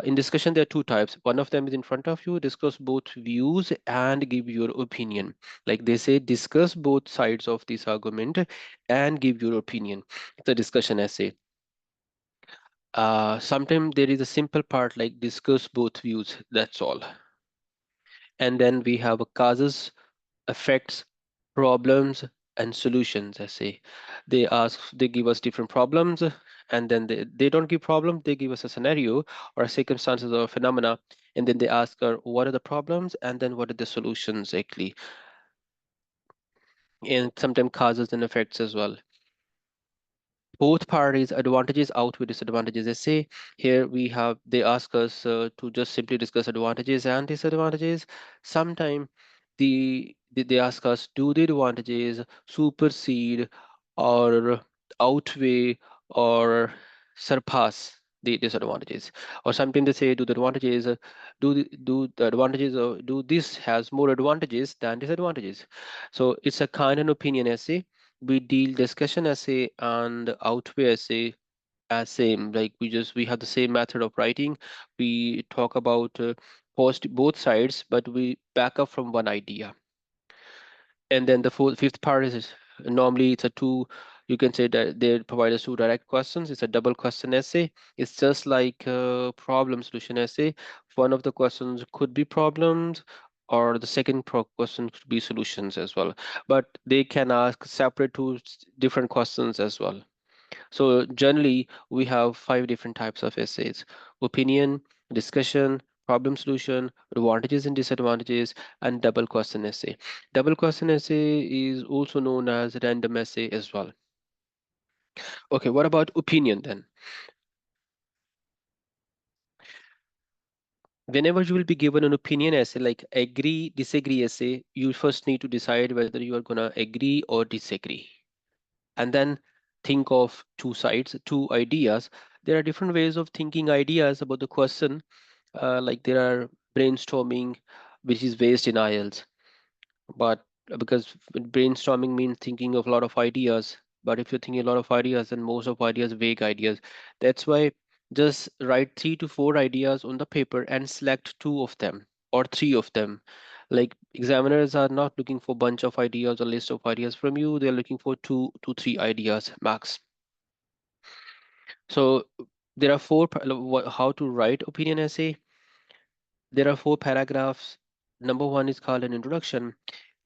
S1: In discussion, there are 2 types. One of them is in front of you, discuss both views and give your opinion. Like they say, discuss both sides of this argument and give your opinion. It's a discussion essay. Sometimes there is a simple part like discuss both views, that's all. And then we have a causes, effects, problems, and solutions essay. They give us different problems, and then they don't give problem, they give us a scenario or a circumstances or a phenomena, and then they ask her what are the problems and then what are the solutions actually, and sometimes causes and effects as well. Both parties advantages outweigh disadvantages. They say here we have they ask us to just simply discuss advantages and disadvantages. Sometime they ask us, do the advantages supersede or outweigh or surpass the disadvantages? Or sometimes they say, do the advantages do the advantages do this has more advantages than disadvantages? So it's a kind of opinion essay. We deal discussion essay and outweigh essay as same, like we have the same method of writing. We talk about post both sides, but we back up from one idea. And then the fifth part is normally it's a two, you can say that they provide us 2 direct questions. It's a double question essay. It's just like a problem solution essay. One of the questions could be problems, or the second question could be solutions as well, but they can ask separate different questions as well. So generally, we have 5 different types of essays: opinion, discussion, problem solution, advantages and disadvantages, and double question essay. Double question essay is also known as random essay as well. Okay, what about opinion then? Whenever you will be given an opinion essay, like agree, disagree essay, you first need to decide whether you are gonna agree or disagree. And then think of 2 sides, 2 ideas. There are different ways of thinking ideas about the question. Like there are brainstorming, which is based in IELTS, but because brainstorming means thinking of a lot of ideas. But if you're thinking a lot of ideas, then most of ideas vague ideas. That's why just write 3 to 4 ideas on the paper and select 2 of them or 3 of them. Like examiners are not looking for bunch of ideas or list of ideas from you. They're looking for 2 to 3 ideas max. So there are how to write opinion essay. There are 4 paragraphs. Number 1 is called an introduction.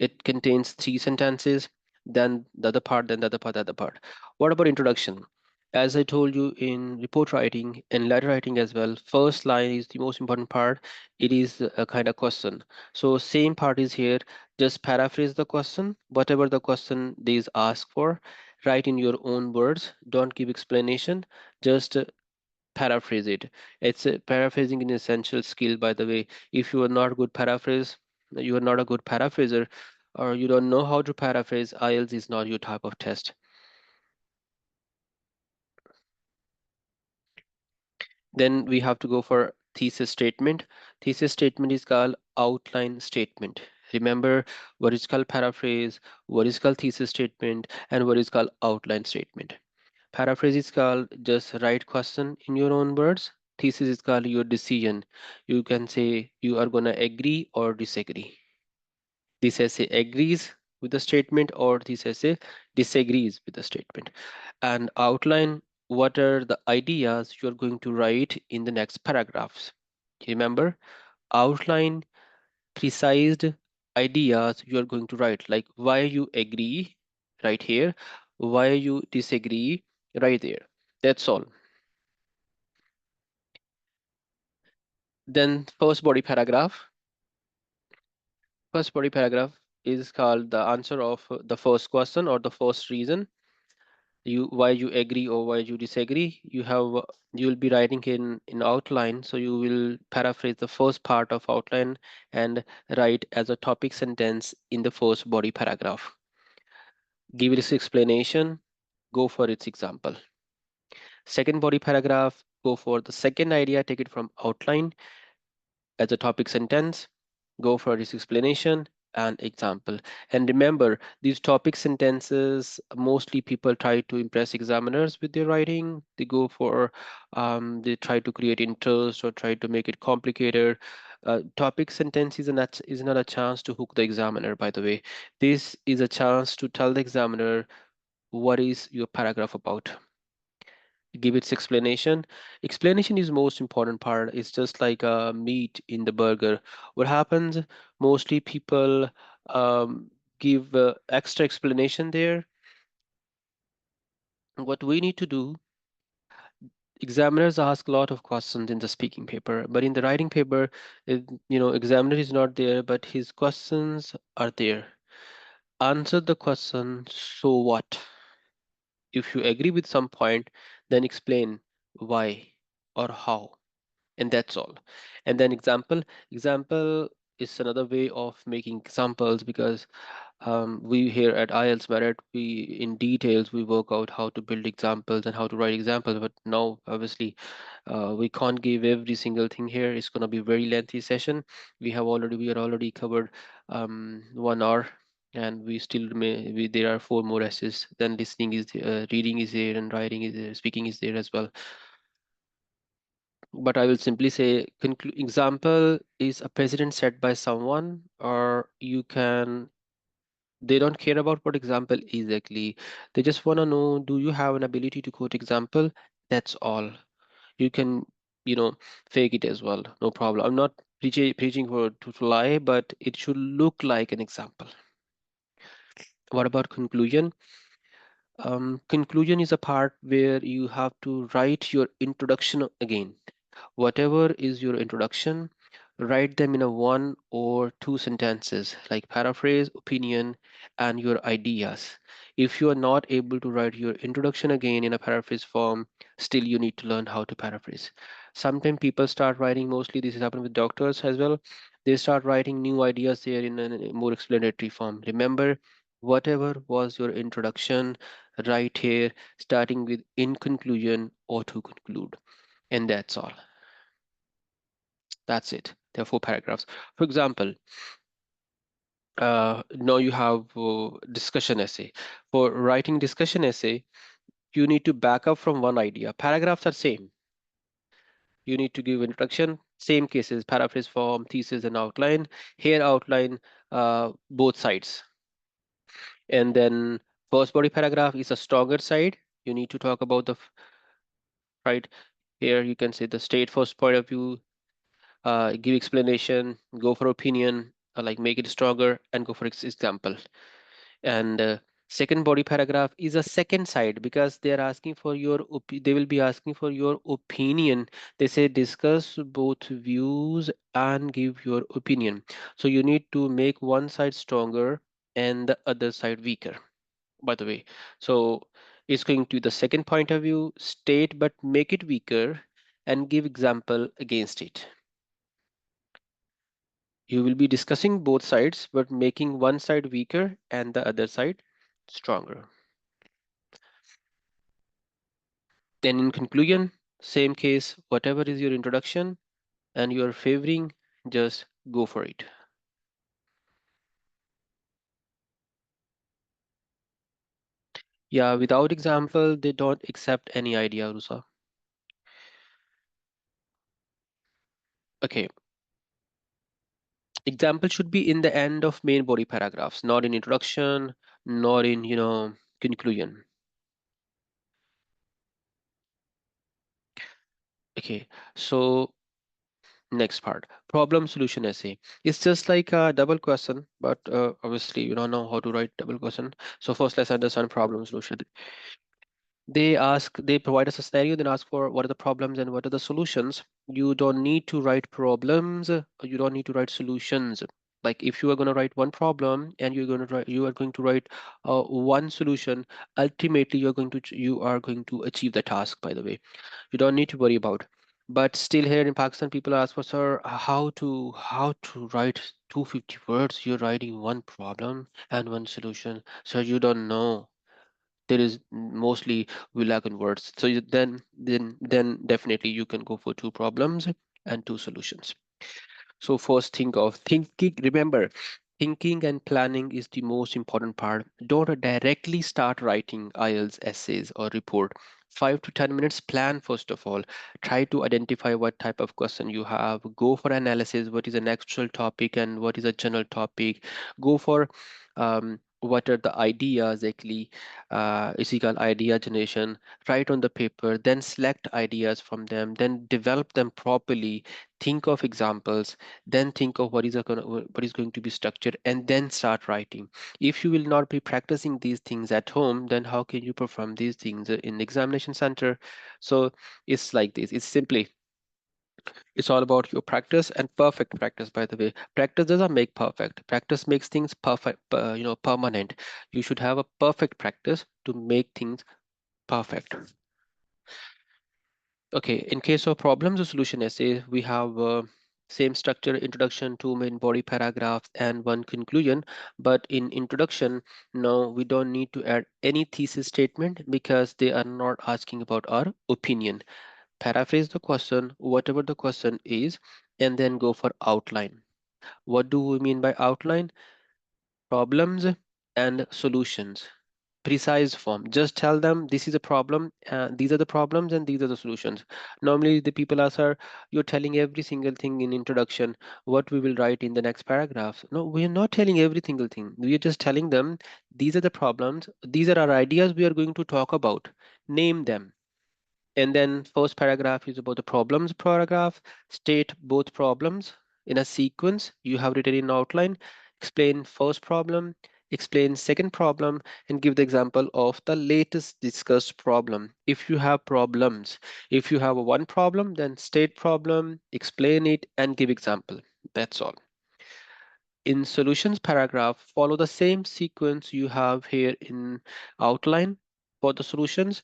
S1: It contains 3 sentences, then the other part, then the other part, the other part. What about introduction? As I told you in report writing and letter writing as well, first line is the most important part. It is a kind of question. So same part is here. Just paraphrase the question, whatever the question they is asked for, write in your own words. Don't give explanation. Just paraphrase it. It's paraphrasing an essential skill, by the way. If you are not good paraphrase, you are not a good paraphraser, or you don't know how to paraphrase, IELTS is not your type of test. Then we have to go for thesis statement. Thesis statement is called outline statement. Remember what is called paraphrase, what is called thesis statement, and what is called outline statement. Paraphrase is called just write question in your own words. Thesis is called your decision. You can say you are gonna agree or disagree. This essay agrees with the statement, or this essay disagrees with the statement. And outline what are the ideas you're going to write in the next paragraphs. Remember, outline precised ideas you're going to write, like why you agree right here, why you disagree right there. That's all. Then first body paragraph is called the answer of the first question or the first reason you why you agree or why you disagree. You'll be writing in outline, so you will paraphrase the first part of outline and write as a topic sentence in the first body paragraph. Give its explanation, go for its example. Second body paragraph, go for the second idea, take it from outline as a topic sentence, go for its explanation and example. And remember, these topic sentences, mostly people try to impress examiners with their writing. They go for, they try to create interest or try to make it complicated. Topic sentence is not a chance to hook the examiner, by the way. This is a chance to tell the examiner what is your paragraph about. Give its explanation. Explanation is most important part. It's just like meat in the burger. What happens? Mostly people give extra explanation there. What we need to do, examiners ask a lot of questions in the speaking paper, but in the writing paper, examiner is not there, but his questions are there. Answer the question, so what? If you agree with some point, then explain why or how, and that's all. And then example is another way of making examples, because we here at IELTS Merit, we in details we work out how to build examples and how to write examples. But now obviously we can't give every single thing here. It's going to be a very lengthy session. We are already covered 1 hour, and we still there are 4 more essays. Then listening is reading is there, and writing is there, speaking is there as well. But I will simply say example is a precedent set by someone, or you can, they don't care about what example is exactly. They just want to know, do you have an ability to quote example? That's all. You can, you know, fake it as well. No problem. I'm not preaching for to lie, but it should look like an example. What about conclusion? Conclusion is a part where you have to write your introduction again. Whatever is your introduction, write them in a 1 or 2 sentences, like paraphrase, opinion, and your ideas. If you are not able to write your introduction again in a paraphrase form, still you need to learn how to paraphrase. Sometimes people start writing, mostly this has happened with doctors as well. They start writing new ideas there in a more explanatory form. Remember, whatever was your introduction, right here, starting with in conclusion or to conclude. And that's all. That's it. There are 4 paragraphs. For example, now you have discussion essay. For writing discussion essay, you need to back up from one idea. Paragraphs are same. You need to give introduction, same cases, paraphrase form, thesis, and outline. Here outline both sides. And then first body paragraph is a stronger side. You need to talk about the right here. You can say the state first point of view, give explanation, go for opinion, like make it stronger and go for example. And second body paragraph is a second side because they are asking for your they will be asking for your opinion. They say discuss both views and give your opinion. So you need to make one side stronger and the other side weaker, by the way. So it's going to the second point of view, state but make it weaker and give example against it. You will be discussing both sides but making one side weaker and the other side stronger. Then in conclusion, same case, whatever is your introduction and you're favoring, just go for it. Yeah, without example, they don't accept any idea, Rusa. Okay, example should be in the end of main body paragraphs, not in introduction, not in, conclusion. Okay, so next part, problem solution essay. It's just like a double question, but obviously you don't know how to write double question. So first let's understand problem solution. They provide us a scenario, then ask for what are the problems and what are the solutions. You don't need to write problems, you don't need to write solutions. Like if you are going to write one problem and you are going to write one solution, ultimately you are going to achieve the task, by the way. You don't need to worry about. But still here in Pakistan, people ask for, sir, how to write 250 words. You're writing one problem and one solution. Sir, you don't know. There is mostly we lack in words. So then definitely you can go for two problems and two solutions. So first think of thinking. Remember, thinking and planning is the most important part. Don't directly start writing IELTS essays or report. 5 to 10 minutes plan first of all. Try to identify what type of question you have. Go for analysis. What is an actual topic and what is a general topic? Go for what are the ideas actually? Is equal idea generation. Write on the paper. Then select ideas from them. Then develop them properly. Think of examples, then think of what is going to be structured, and then start writing. If you will not be practicing these things at home, then how can you perform these things in the examination center? So it's like this. It's all about your practice and perfect practice, by the way. Practice doesn't make perfect. Practice makes things perfect, permanent. You should have a perfect practice to make things perfect. Okay, in case of problems or solution essay, we have same structure, introduction, two main body paragraphs, and one conclusion. But in introduction, no, we don't need to add any thesis statement because they are not asking about our opinion. Paraphrase the question, whatever the question is, and then go for outline. What do we mean by outline? Problems and solutions, precise form. Just tell them this is a problem, these are the problems and these are the solutions. Normally the people ask her, you're telling every single thing in introduction, what we will write in the next paragraph. No, we are not telling every single thing. We are just telling them these are the problems, these are our ideas we are going to talk about. Name them. And then first paragraph is about the problems paragraph. State both problems in a sequence you have written in outline. Explain first problem, explain second problem, and give the example of the latest discussed problem. If you have problems, if you have one problem, then state problem, explain it, and give example. That's all. In solutions paragraph, follow the same sequence you have here in outline for the solutions.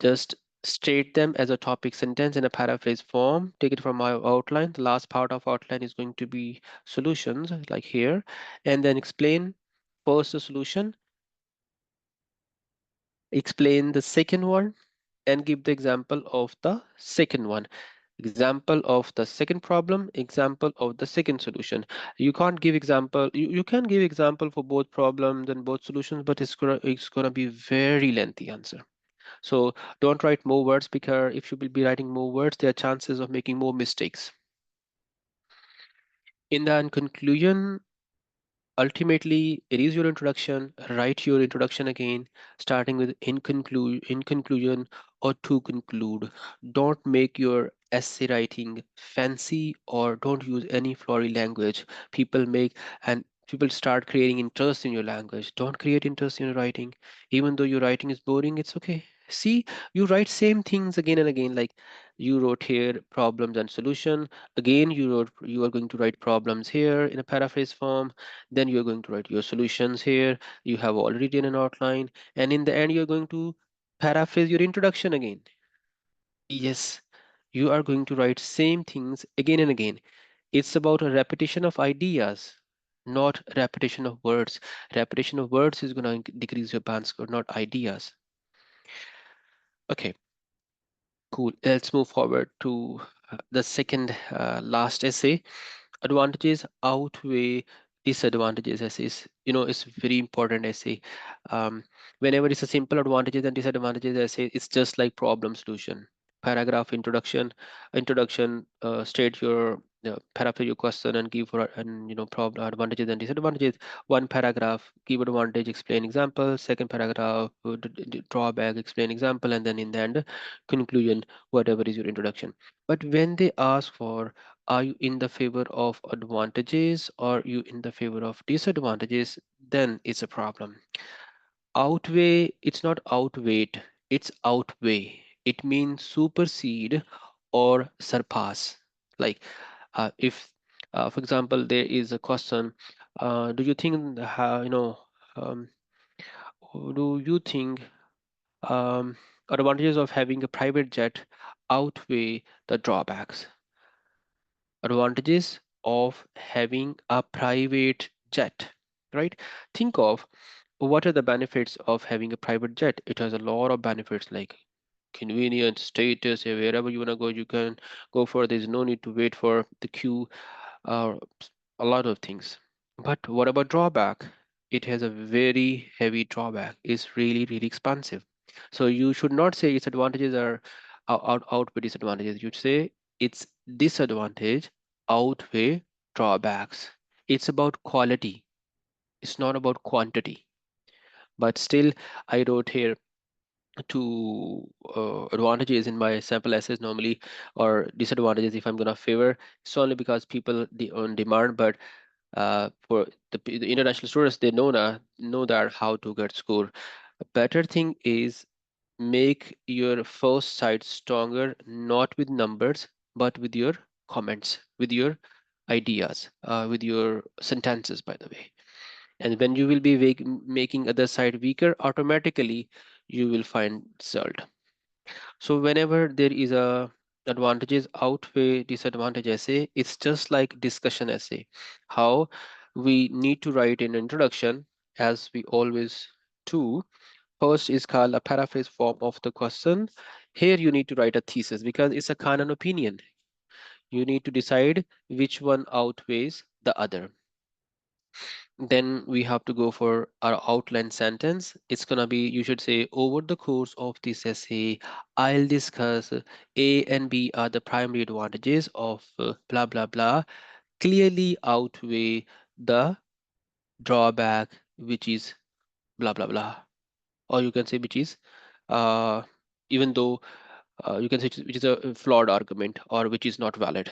S1: Just state them as a topic sentence in a paraphrase form. Take it from my outline. The last part of outline is going to be solutions, like here, and then explain first the solution, explain the second one, and give the example of the second one. Example of the second problem, example of the second solution. You can't give example, you can give example for both problems and both solutions, but it's gonna be very lengthy answer. So don't write more words because if you will be writing more words, there are chances of making more mistakes. In the conclusion, ultimately, it is your introduction. Write your introduction again, starting with in conclusion, or to conclude. Don't make your essay writing fancy or don't use any flowery language. People make and people start creating interest in your language. Don't create interest in your writing. Even though your writing is boring, it's okay. See, you write same things again and again, like you wrote here problems and solution. Again, you are going to write problems here in a paraphrase form. Then you're going to write your solutions here. You have already written an outline, and in the end, you're going to paraphrase your introduction again. Yes, you are going to write same things again and again. It's about a repetition of ideas, not repetition of words. Repetition of words is going to decrease your band score, not ideas. Okay, cool. Let's move forward to the second last essay. Advantages outweigh disadvantages essays. It's very important essay. um, Whenever it's a simple advantages and disadvantages essay, it's just like problem solution. Paragraph introduction, state your paraphrase your question and give and problem advantages and disadvantages. One paragraph, give advantage, explain example. Second paragraph, drawback, explain example, and then in the end conclusion, whatever is your introduction. But when they ask for, are you in the favor of advantages or you in the favor of disadvantages, then it's a problem. Outweigh, it's not outweight, it's outweigh. It means supersede or surpass. Like if for example there is a question, do you think how um, do you think um, advantages of having a private jet outweigh the drawbacks? Advantages of having a private jet, right? Think of what are the benefits of having a private jet. It has a lot of benefits like convenience, status. Wherever you want to go, you can go for. There's no need to wait for the queue, uh, a lot of things. But what about drawback? It has a very heavy drawback. It's really, really expensive. So you should not say its advantages are outweigh disadvantages. You'd say its disadvantage outweigh drawbacks. It's about quality. It's not about quantity. But still, I wrote here two advantages in my sample essays normally, or disadvantages if I'm gonna favor. It's only because people on demand, but for the international students, they know that how to get score. A better thing is make your first side stronger, not with numbers, but with your comments, with your ideas, with your sentences, by the way. And when you will be making other side weaker, automatically you will find result. So whenever there is a advantages outweigh disadvantage essay, it's just like discussion essay. How we need to write an introduction, as we always do. First is called a paraphrase form of the question. Here you need to write a thesis because it's a kind of opinion. You need to decide which one outweighs the other. Then we have to go for our outline sentence. It's gonna be, you should say, over the course of this essay, I'll discuss A and B are the primary advantages of blah, blah, blah, clearly outweigh the drawback, which is blah, blah, blah. Or you can say, which is, uh, even though you can say which is a flawed argument or which is not valid.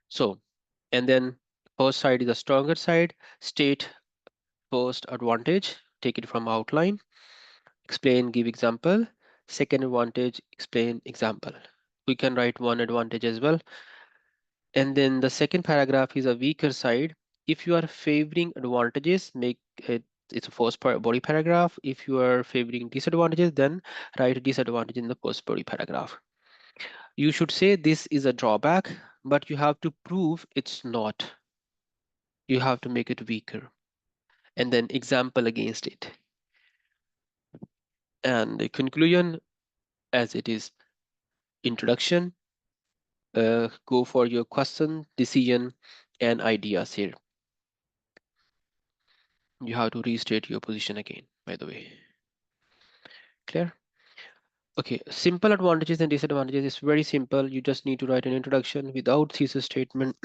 S1: So, and then first side is a stronger side, state first advantage, take it from outline, explain, give example. Second advantage, explain example. We can write one advantage as well. And then the second paragraph is a weaker side. If you are favoring advantages, make it, it's a first body paragraph. If you are favoring disadvantages, then write a disadvantage in the first body paragraph. You should say this is a drawback, but you have to prove it's not. You have to make it weaker. And then example against it. And the conclusion, as it is introduction, go for your question, decision, and ideas here. You have to restate your position again, by the way. Clear? Okay, simple advantages and disadvantages is very simple. You just need to write an introduction without thesis statement.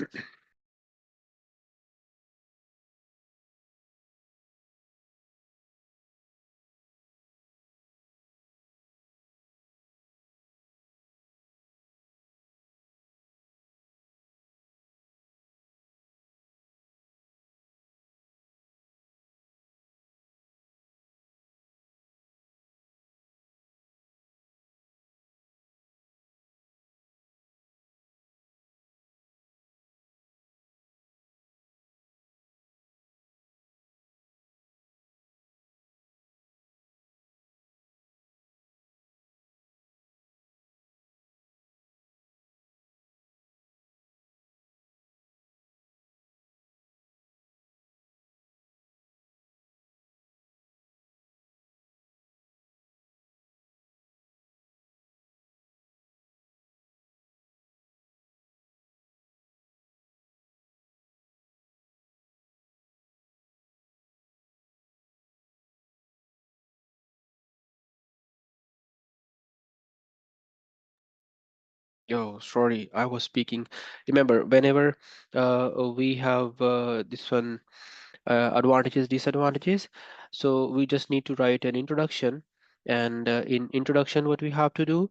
S1: Oh, sorry, I was speaking. Remember, whenever we have this one advantages, disadvantages, so we just need to write an introduction. And in introduction, what we have to do,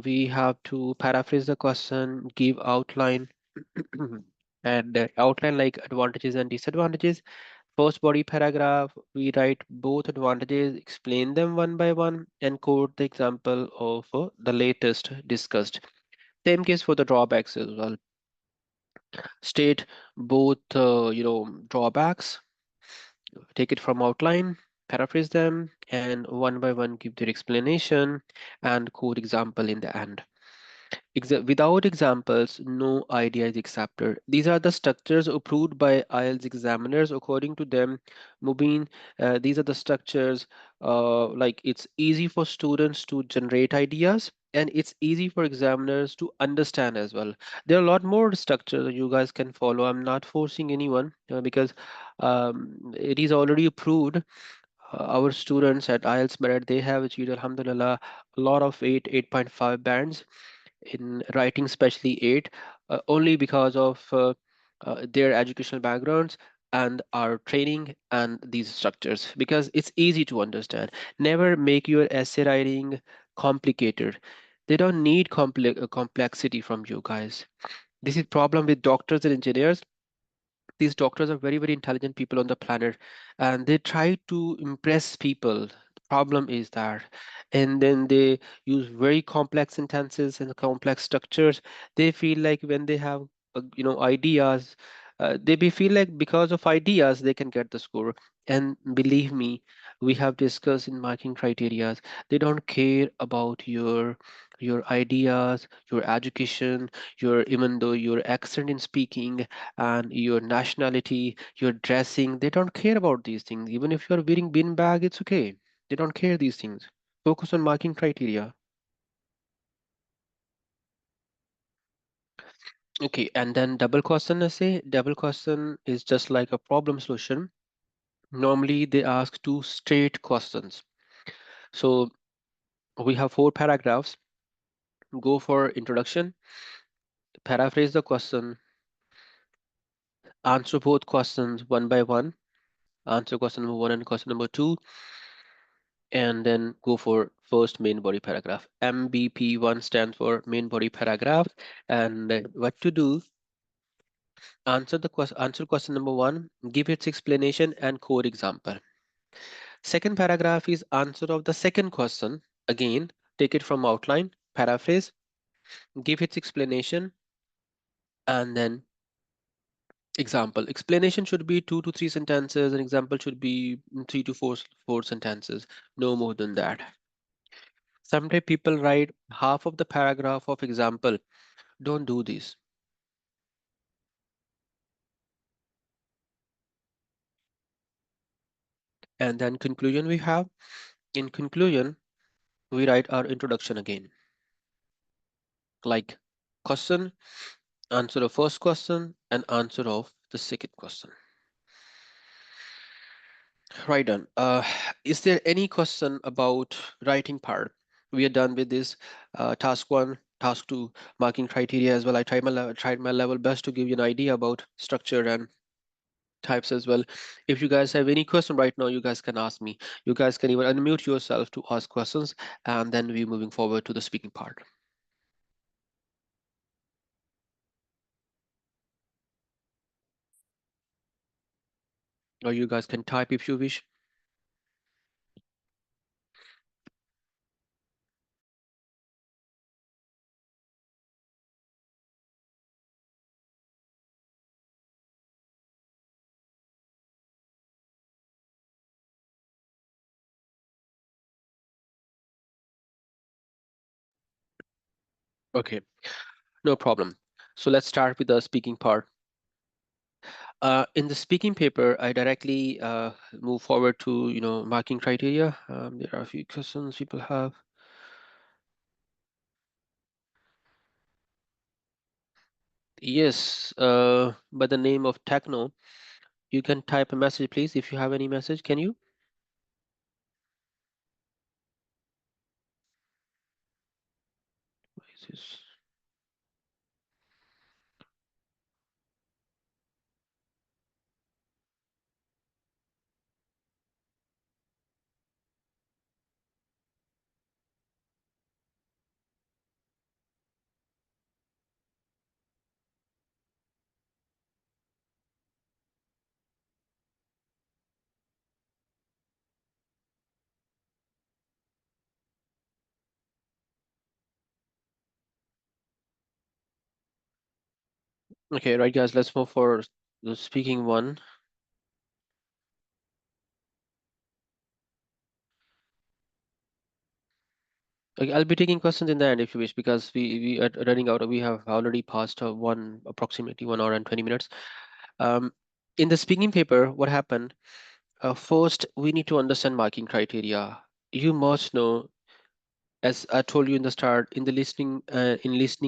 S1: we have to paraphrase the question, give outline, and outline like advantages and disadvantages. First body paragraph, we write both advantages, explain them one by one, and quote the example of the latest discussed. Same case for the drawbacks as well. State both, drawbacks, take it from outline, paraphrase them, and one by one give their explanation and quote example in the end. Without examples, no idea is accepted. These are the structures approved by IELTS examiners. According to them, Mubin, these are the structures, like it's easy for students to generate ideas and it's easy for examiners to understand as well. There are a lot more structures that you guys can follow. I'm not forcing anyone because it is already approved. Our students at IELTS Merit, they have achieved, alhamdulillah, a lot of 8.5 bands in writing, especially 8, only because of their educational backgrounds and our training and these structures, because it's easy to understand. Never make your essay writing complicated. They don't need complexity from you guys. This is problem with doctors and engineers. These doctors are very, very intelligent people on the planet, and they try to impress people. The problem is that, and then they use very complex sentences and complex structures. They feel like when they have ideas, feel like because of ideas they can get the score. And believe me, we have discussed in marking criterias, they don't care about your ideas, your education, your, even though your accent in speaking and your nationality, your dressing. They don't care about these things. Even if you're wearing bin bag, it's okay. They don't care these things. Focus on marking criteria. Okay, and then double question essay. Double question is just like a problem solution. Normally they ask two straight questions. So we have 4 paragraphs. Go for introduction, paraphrase the question, answer both questions one by one, answer question number one and question number two, and then go for first main body paragraph. MBP1 stands for main body paragraph. And what to do, answer question number one, give its explanation and code example. Second paragraph is answer of the second question. Again, take it from outline, paraphrase, give its explanation, and then example. Explanation should be 2 to 3 sentences, and example should be 3 to 4 sentences, no more than that. Sometimes people write half of the paragraph of example. Don't do this. And then conclusion we have. In conclusion, we write our introduction again. Like question, answer of first question, and answer of the second question. Right done. Is there any question about writing part? We are done with this task one, task two, marking criteria as well. I tried my level best to give you an idea about structure and types as well. If you guys have any question right now, you guys can ask me. You guys can even unmute yourself to ask questions, and then we're moving forward to the speaking part. Or you guys can type if you wish. Okay, no problem. So let's start with the speaking part. In the speaking paper, I directly move forward to marking criteria. There are a few questions people have. Yes, by the name of Techno. You can type a message, please, if you have any message. Can you? What is this? Okay, right, guys, let's move for the speaking one. Okay, I'll be taking questions in the end if you wish, because we are running out. We have already passed approximately 1 hour and 20 minutes. Um, in the speaking paper, what happened? First, we need to understand marking criteria. You must know, as I told you in the start, in listening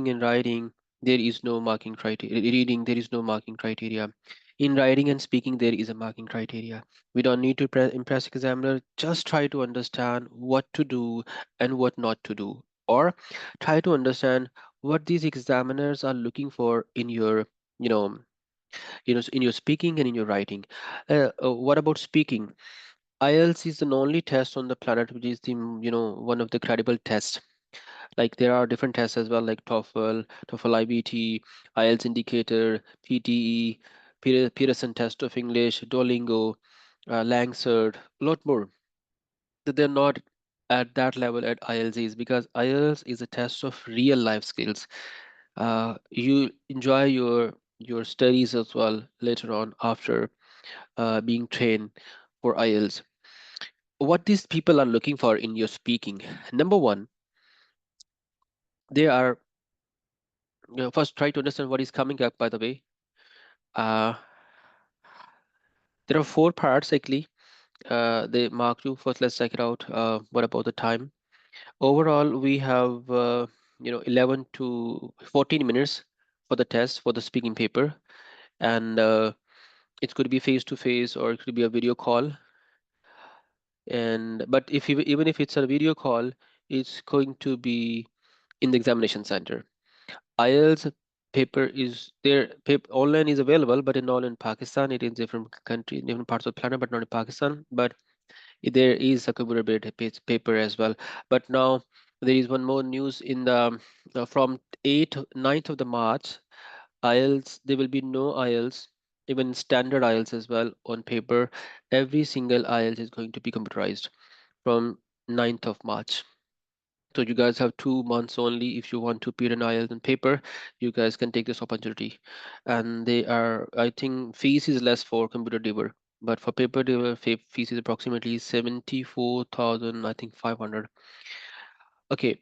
S1: and writing, there is no marking criteria. Reading, there is no marking criteria. In writing and speaking, there is a marking criteria. We don't need to impress examiner. Just try to understand what to do and what not to do, or try to understand what these examiners are looking for in your, you know, in your speaking and in your writing. What about speaking? IELTS is the only test on the planet which is the, one of the credible tests. Like there are different tests as well, like TOEFL IBT, IELTS indicator, PTE, Pearson test of English, Duolingo, Langsert, a lot more. That they're not at that level at IELTS is, because IELTS is a test of real life skills. You enjoy your studies as well later on after being trained for IELTS. What these people are looking for in your speaking: number one, they are, first try to understand what is coming up, by the way. uh, there are four parts actually. They mark you first. Let's check it out. What about the time? Overall we have 11 to 14 minutes for the test, for the speaking paper. And it could be face to face, or it could be a video call. And but if you, even if it's a video call, it's going to be in the examination center. IELTS paper is there. Paper, online is available, but in all in Pakistan, it is different country, different parts of the planet, but not in Pakistan. But there is a computer-based paper as well. But now there is one more news in the from 8th, 9th of the March. IELTS, there will be no IELTS, even standard IELTS as well on paper. Every single IELTS is going to be computerized from 9th of March. So you guys have 2 months only. If you want to appear an IELTS on paper, you guys can take this opportunity. And they are, I think, fees is less for computer deliver, but for paper deliver, fees is approximately 74,000, I think 500. Okay,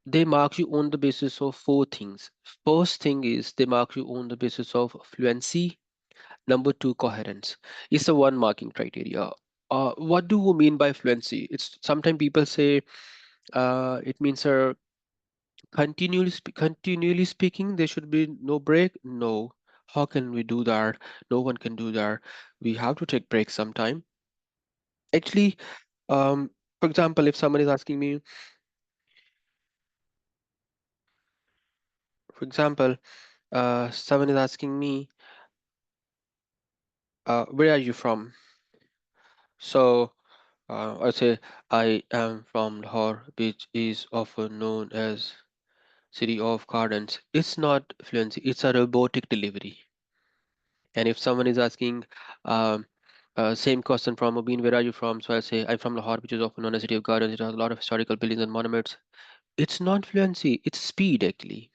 S1: they mark you on the basis of four things. First thing is they mark you on the basis of fluency. Number two, coherence. It's the one marking criteria. What do we mean by fluency? It's sometimes people say it means continually speaking, there should be no break. No. How can we do that? No one can do that. We have to take breaks sometime. Actually, um, for example, if someone is asking me, for example, someone is asking me, where are you from? So I say, I am from Lahore, which is often known as City of Gardens. It's not fluency, it's a robotic delivery. And if someone is asking, um, same question from Mubin, where are you from? So I say, I'm from Lahore, which is often known as City of Gardens. It has a lot of historical buildings and monuments. It's not fluency, it's speed actually.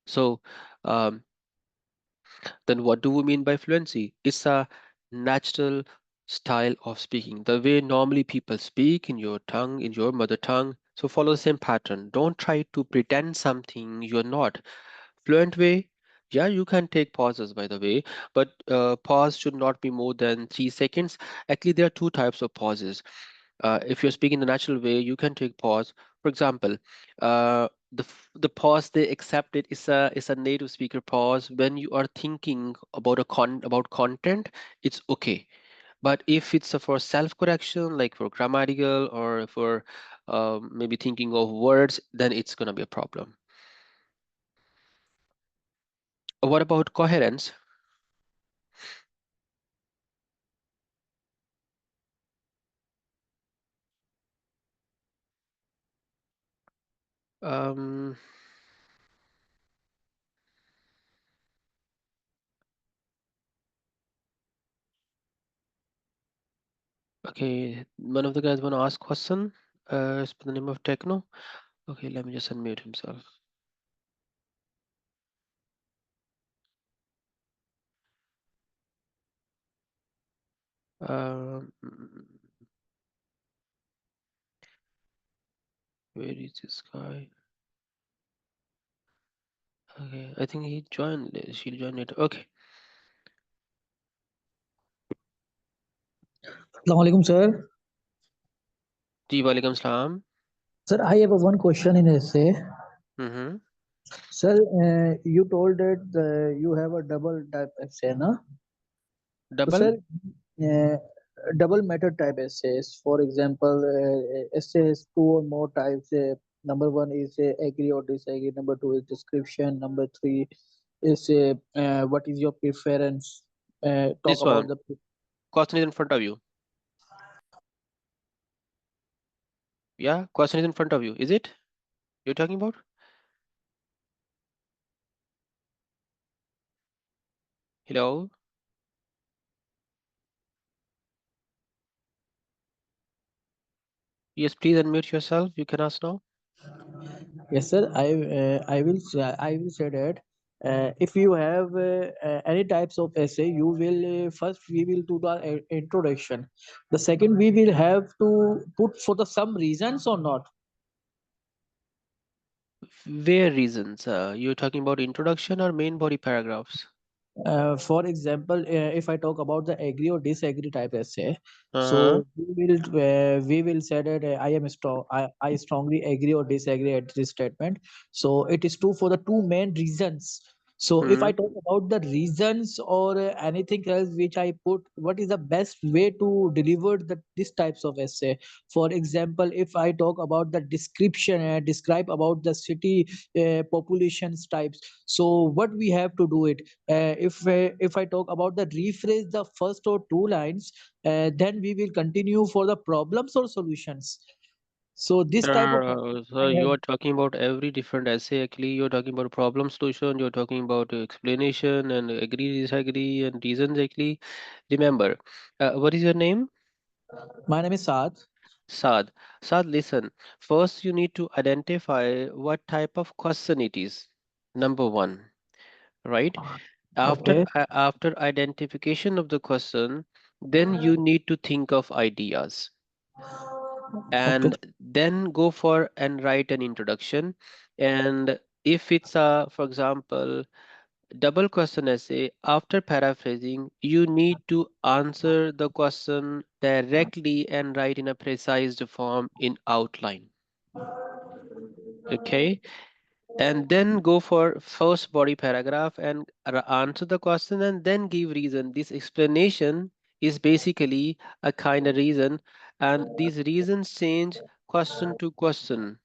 S1: So um, then what do we mean by fluency? It's a natural style of speaking, the way normally people speak in your tongue, in your mother tongue. So follow the same pattern. Don't try to pretend something you're not. Fluent way, yeah, you can take pauses, by the way, but pause should not be more than 3 seconds. Actually, there are two types of pauses. If you're speaking the natural way, you can take pause. For example, the pause they accept it is a native speaker pause. When you are thinking about about content, it's okay. But if it's for self correction, like for grammatical or for maybe thinking of words, then it's gonna be a problem. What about coherence? Um, okay, one of the guys want to ask question. It's the name of Techno. Okay, let me just unmute himself. Um, where is this guy? Okay, I think he joined. She'll join it. Okay.
S2: Assalamualaikum, sir.
S1: Ji, walaikum salam.
S2: Sir, I have a one question in essay.
S1: Mm-hmm.
S2: Sir, you told that you have a double type essay, na? So,
S1: Double.
S2: sir, uh, double method type essays. For example, essay has two or more types. Number one is agree or disagree. Number two is description. Number three is what is your preference. Talk
S1: This
S2: about
S1: one.
S2: the.
S1: Question is in front of you. Yeah, question is in front of you. Is it? You're talking about? Hello? Yes, please unmute yourself. You can ask now.
S2: Yes, sir. I will say that if you have any types of essay, you will first we will do the introduction. The second we will have to put for the some reasons or not.
S1: Where reasons? You're talking about introduction or main body paragraphs?
S2: For example, if I talk about the agree or disagree type essay,
S1: Uh-huh.
S2: so we will say that I strongly agree or disagree at this statement. So it is true for the two main reasons. So if
S1: Mm-hmm.
S2: I talk about the reasons or anything else which I put, what is the best way to deliver these types of essay? For example, if I talk about the description, describe about the city populations types. So what we have to do it, if I talk about the rephrase the first or two lines, then we will continue for the problems or solutions. So this type of
S1: So
S2: I have.
S1: you are talking about every different essay. Actually, you're talking about problem solution. You're talking about explanation and agree, disagree, and reasons. Actually, remember, what is your name?
S2: My name is Saad.
S1: Saad. Saad, listen. First, you need to identify what type of question it is. Number one, right?
S2: Okay.
S1: After identification of the question, then you need to think of ideas
S2: Okay.
S1: and then go for and write an introduction. And if it's a, for example, double question essay, after paraphrasing, you need to answer the question directly and write in a precise form in outline. Okay, and then go for first body paragraph and answer the question and then give reason. This explanation is basically a kind of reason, and these reasons change question to question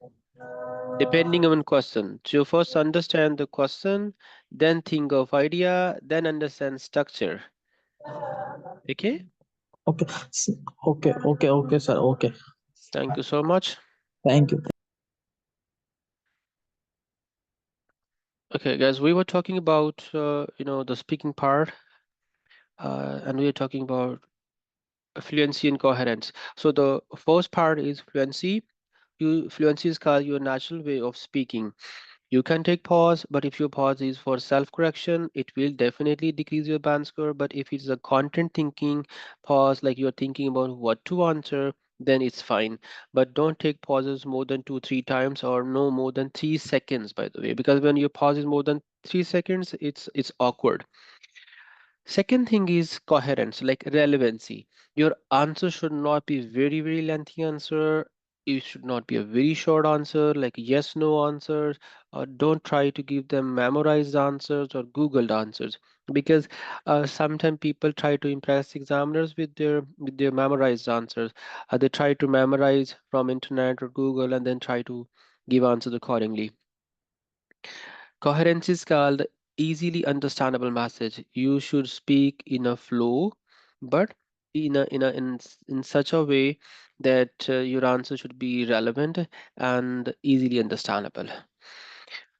S1: depending on question. So first understand the question, then think of idea, then understand structure. Okay,
S2: Okay. Okay, sir. Okay.
S1: thank you so much.
S2: Thank you.
S1: Okay guys, we were talking about the speaking part, and we were talking about fluency and coherence. So the first part is fluency. Fluency is called your natural way of speaking. You can take pause, but if your pause is for self-correction, it will definitely decrease your band score. But if it's a content thinking pause, like you're thinking about what to answer, then it's fine. But don't take pauses more than 2-3 times or no more than 3 seconds, by the way, because when your pause is more than 3 seconds, it's awkward. Second thing is coherence, like relevancy. Your answer should not be very lengthy answer. It should not be a very short answer, like yes, no answers, or don't try to give them memorized answers or Googled answers. Because sometimes people try to impress examiners with their memorized answers. They try to memorize from internet or Google and then try to give answers accordingly. Coherence is called easily understandable message. You should speak in a flow, but in such a way that your answer should be relevant and easily understandable.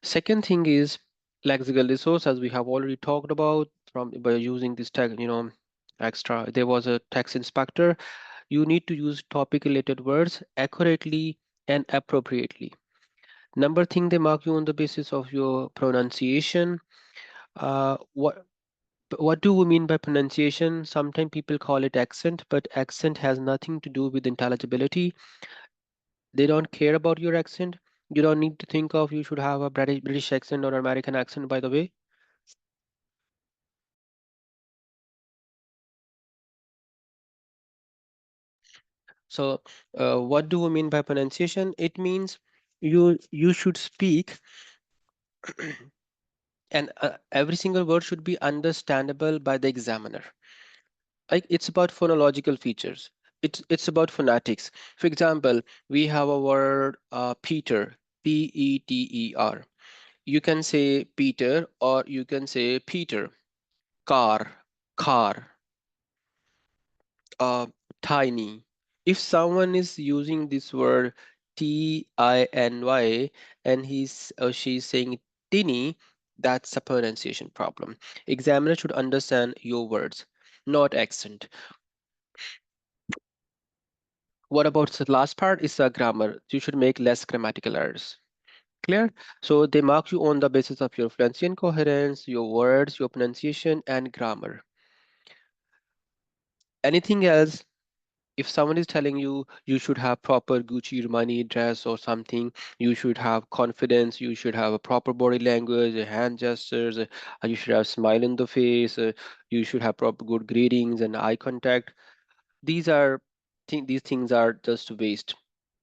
S1: Second thing is lexical resource, as we have already talked about from by using this tag, extra. There was a text inspector. You need to use topic related words accurately and appropriately. Number thing, they mark you on the basis of your pronunciation. What? What do we mean by pronunciation? Sometimes people call it accent, but accent has nothing to do with intelligibility. They don't care about your accent. You don't need to think of you should have a British accent or American accent, by the way. So, what do we mean by pronunciation? It means you should speak, and every single word should be understandable by the examiner. Like it's about phonological features. It's about phonetics. For example, we have a word Peter, Peter. You can say Peter or you can say Peter. Car, car, uh, tiny. If someone is using this word tiny and he's or she's saying tiny, that's a pronunciation problem. Examiner should understand your words, not accent. What about the last part is the grammar. You should make less grammatical errors. Clear? So they mark you on the basis of your fluency and coherence, your words, your pronunciation, and grammar. Anything else, if someone is telling you you should have proper Gucci Armani dress or something, you should have confidence, you should have a proper body language, hand gestures, you should have smile in the face, you should have proper good greetings and eye contact. These are these things are just waste.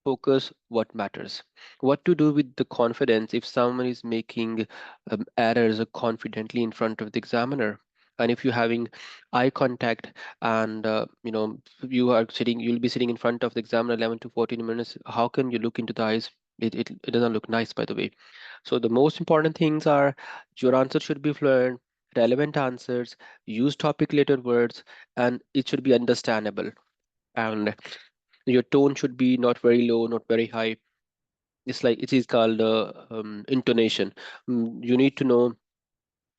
S1: Focus what matters. What to do with the confidence if someone is making errors confidently in front of the examiner, and if you're having eye contact and you'll be sitting in front of the examiner 11 to 14 minutes. How can you look into the eyes? It doesn't look nice, by the way. So the most important things are your answer should be fluent, relevant answers, use topic related words, and it should be understandable. And your tone should be not very low, not very high. It's like it is called intonation. You need to know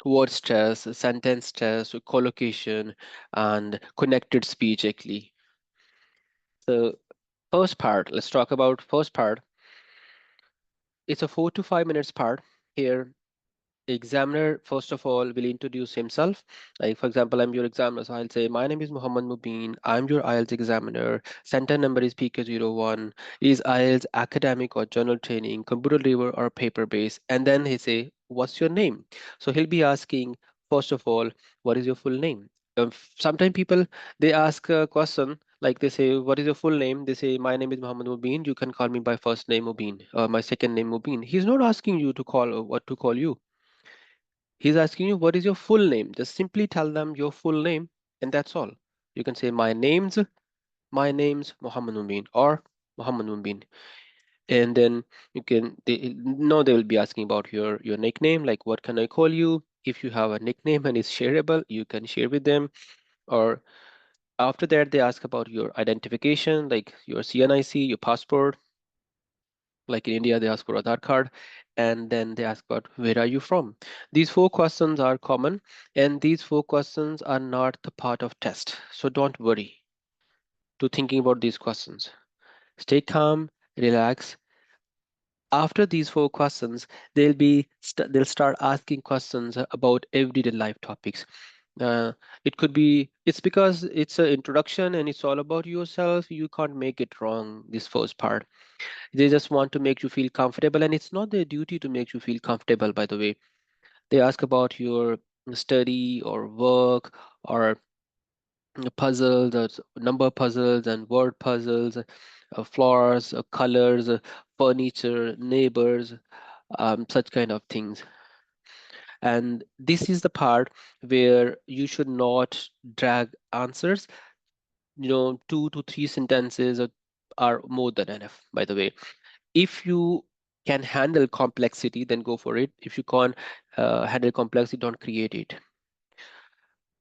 S1: word stress, sentence stress, collocation, and connected speech actually. The first part, let's talk about first part. It's a 4 to 5 minutes part. Here examiner first of all will introduce himself. Like for example, I'm your examiner, so I'll say my name is Muhammad Mubin, I'm your IELTS examiner, center number is PK01, is IELTS academic or journal training, computer level or paper based, and then he say what's your name. So he'll be asking first of all what is your full name. Sometimes people they ask a question like they say what is your full name, they say my name is Muhammad Mubin, you can call me by first name Mubin, my second name Mubin. He's not asking you to call what to call you. He's asking you what is your full name. Just simply tell them your full name, and that's all. You can say my name's Muhammad Mubin or Muhammad Mubin, and then you can they will be asking about your nickname, like what can I call you. If you have a nickname and it's shareable, you can share with them. Or after that, they ask about your identification, like your CNIC, your passport. Like in India, they ask for Aadhaar card, and then they ask about where are you from. These four questions are common, and these four questions are not the part of test. So don't worry to thinking about these questions. Stay calm, relax. After these four questions, they'll start asking questions about everyday life topics. Uh, it's because it's an introduction and it's all about yourself. You can't make it wrong. This first part. They just want to make you feel comfortable, and it's not their duty to make you feel comfortable, by the way. They ask about your study or work or puzzles, number puzzles and word puzzles, floors, colors, furniture, neighbors, such kind of things. And this is the part where you should not drag answers. 2 to 3 sentences are more than enough, by the way. If you can handle complexity, then go for it. If you can't handle complexity, don't create it.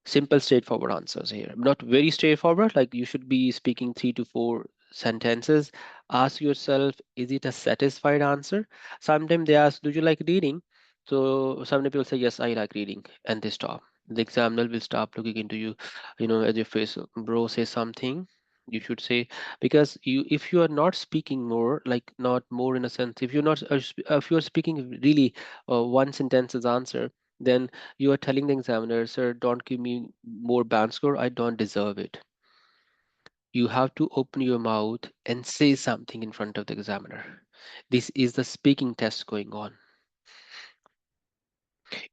S1: Simple, straightforward answers here. Not very straightforward, like you should be speaking 3 to 4 sentences. Ask yourself, is it a satisfied answer? Sometimes they ask, do you like reading? So some people say, yes, I like reading, and they stop. The examiner will stop looking into you, as your face, bro, say something. You should say, because if you are not speaking more, like not more in a sense, if you're not, if you're speaking really one sentence's answer, then you are telling the examiner, sir, don't give me more band score, I don't deserve it. You have to open your mouth and say something in front of the examiner. This is the speaking test going on.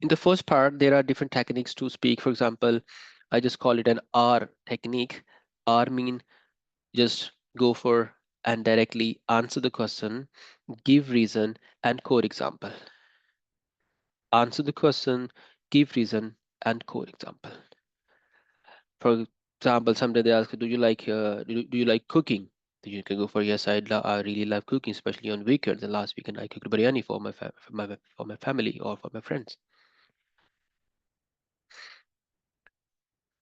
S1: In the first part, there are different techniques to speak. For example, I just call it an R technique. R mean just go for and directly answer the question, give reason and core example. Answer the question, give reason and core example. For example, someday they ask, do you like do you like cooking? Then you can go for yes, I really love cooking, especially on weekends. And last weekend I cooked biryani for for my family or for my friends.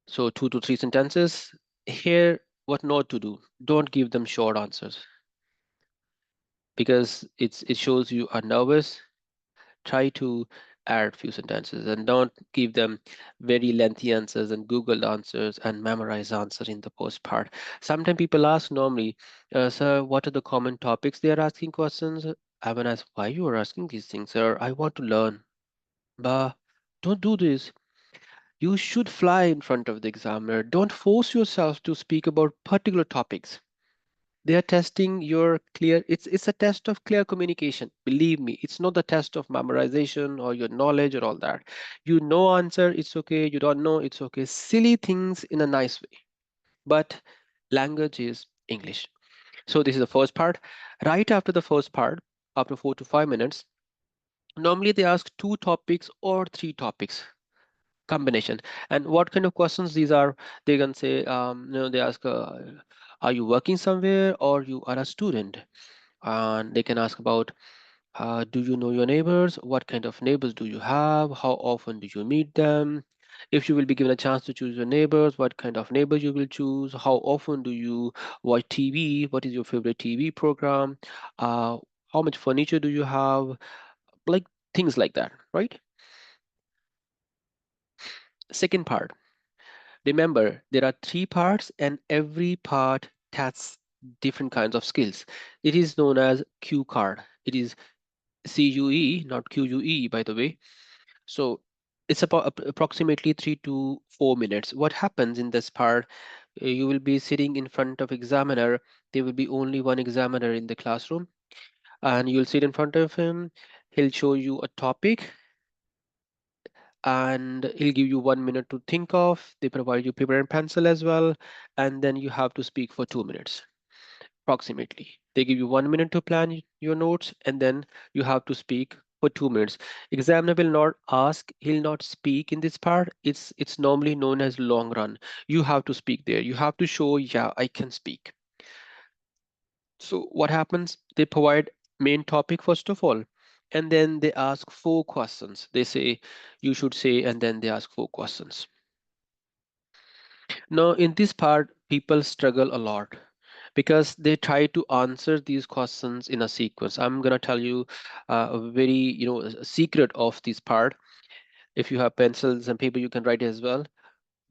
S1: So 2 to 3 sentences. Here, what not to do. Don't give them short answers because it shows you are nervous. Try to add few sentences and don't give them very lengthy answers and Google answers and memorize answer in the post part. Sometimes people ask normally, sir, what are the common topics they are asking questions? I will ask, why you are asking these things, sir? I want to learn. But don't do this. You should fly in front of the examiner. Don't force yourself to speak about particular topics. They are testing your clear, it's a test of clear communication. Believe me, it's not the test of memorization or your knowledge or all that. You know answer, it's okay. You don't know, it's okay. Silly things in a nice way. But language is English. So this is the first part. Right after the first part, after 4 to 5 minutes, normally they ask 2 topics or 3 topics combination. And what kind of questions these are? They can say, they ask, are you working somewhere or you are a student? And they can ask about, do you know your neighbors? What kind of neighbors do you have? How often do you meet them? If you will be given a chance to choose your neighbors, what kind of neighbors you will choose? How often do you watch TV? What is your favorite TV program? Uh, how much furniture do you have? Like things like that, right? Second part. Remember, there are 3 parts and every part tests different kinds of skills. It is known as Q card. It is CUE, not QUE, by the way. So it's about approximately 3 to 4 minutes. What happens in this part? You will be sitting in front of examiner. There will be only one examiner in the classroom, and you'll sit in front of him. He'll show you a topic, and he'll give you 1 minute to think of. They provide you paper and pencil as well, and then you have to speak for 2 minutes approximately. They give you 1 minute to plan your notes, and then you have to speak for 2 minutes. Examiner will not ask, he'll not speak in this part. It's normally known as long run. You have to speak there. You have to show, yeah, I can speak. So what happens? They provide main topic first of all, and then they ask 4 questions. They say you should say, and then they ask 4 questions. Now, in this part, people struggle a lot because they try to answer these questions in a sequence. I'm gonna tell you a very, a secret of this part. If you have pencils and paper, you can write it as well.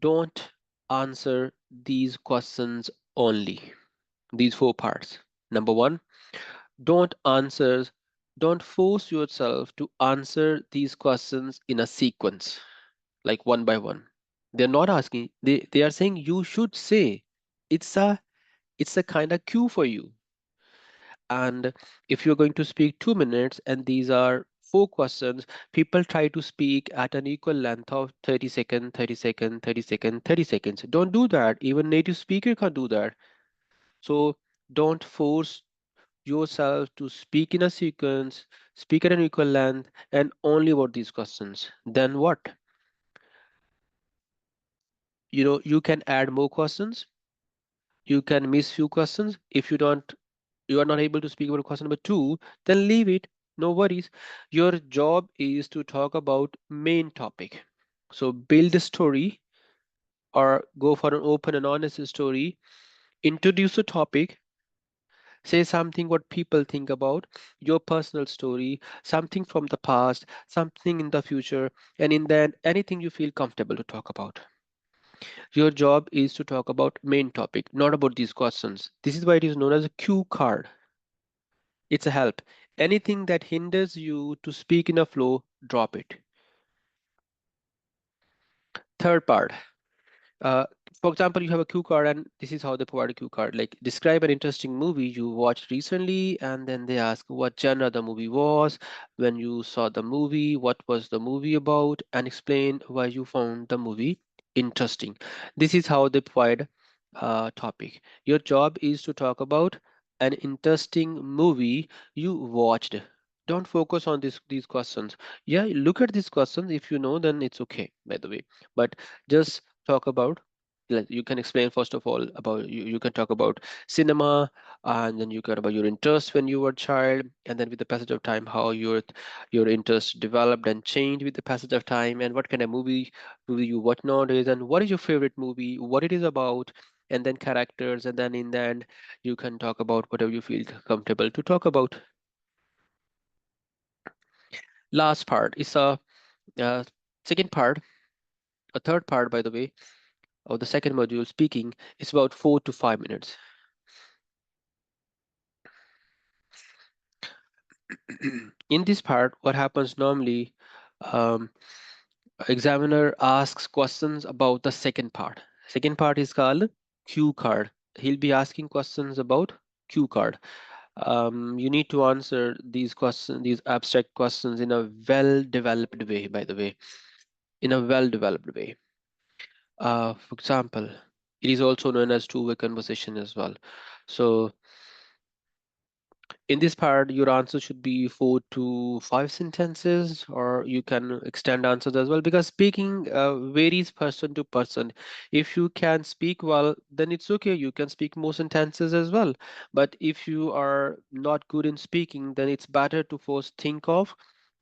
S1: Don't answer these questions only. These 4 parts. Number one, don't answer, don't force yourself to answer these questions in a sequence, like one by one. They're not asking, they are saying you should say. It's a kind of cue for you. And if you're going to speak 2 minutes and these are 4 questions, people try to speak at an equal length of 30 seconds, 30 seconds, 30 seconds, 30 seconds. Don't do that. Even native speaker can't do that. So don't force yourself to speak in a sequence, speak at an equal length, and only about these questions. Then what? You can add more questions. You can miss few questions. If you are not able to speak about question number 2, then leave it. No worries. Your job is to talk about main topic. So build a story or go for an open and honest story. Introduce a topic. Say something what people think about your personal story, something from the past, something in the future, and in that anything you feel comfortable to talk about. Your job is to talk about main topic, not about these questions. This is why it is known as a cue card. It's a help. Anything that hinders you to speak in a flow, drop it. Third part. Uh, for example, you have a cue card, and this is how they provide a cue card. Like, describe an interesting movie you watched recently, and then they ask what genre the movie was, when you saw the movie, what was the movie about, and explain why you found the movie interesting. This is how they provide a topic. Your job is to talk about an interesting movie you watched. Don't focus on these questions. Yeah, look at these questions. If you know, then it's okay, by the way. But just talk about, like, you can explain first of all about, you can talk about cinema, and then you can about your interest when you were a child, and then with the passage of time how your interest developed and changed with the passage of time, and what kind of movie do you watch nowadays, and what is your favorite movie, what it is about, and then characters, and then in the end you can talk about whatever you feel comfortable to talk about. Last part is uh, second part, a third part, by the way, of the second module speaking. Is about 4 to 5 minutes. In this part, what happens normally, um, examiner asks questions about the second part. Second part is called cue card. He'll be asking questions about cue card. You need to answer these questions, these abstract questions, in a well-developed way, by the way, in a well-developed way. For example, it is also known as two-way conversation as well. So in this part, your answer should be 4 to 5 sentences, or you can extend answers as well, because speaking varies person to person. If you can speak well, then it's okay. You can speak more sentences as well. But if you are not good in speaking, then it's better to first think of,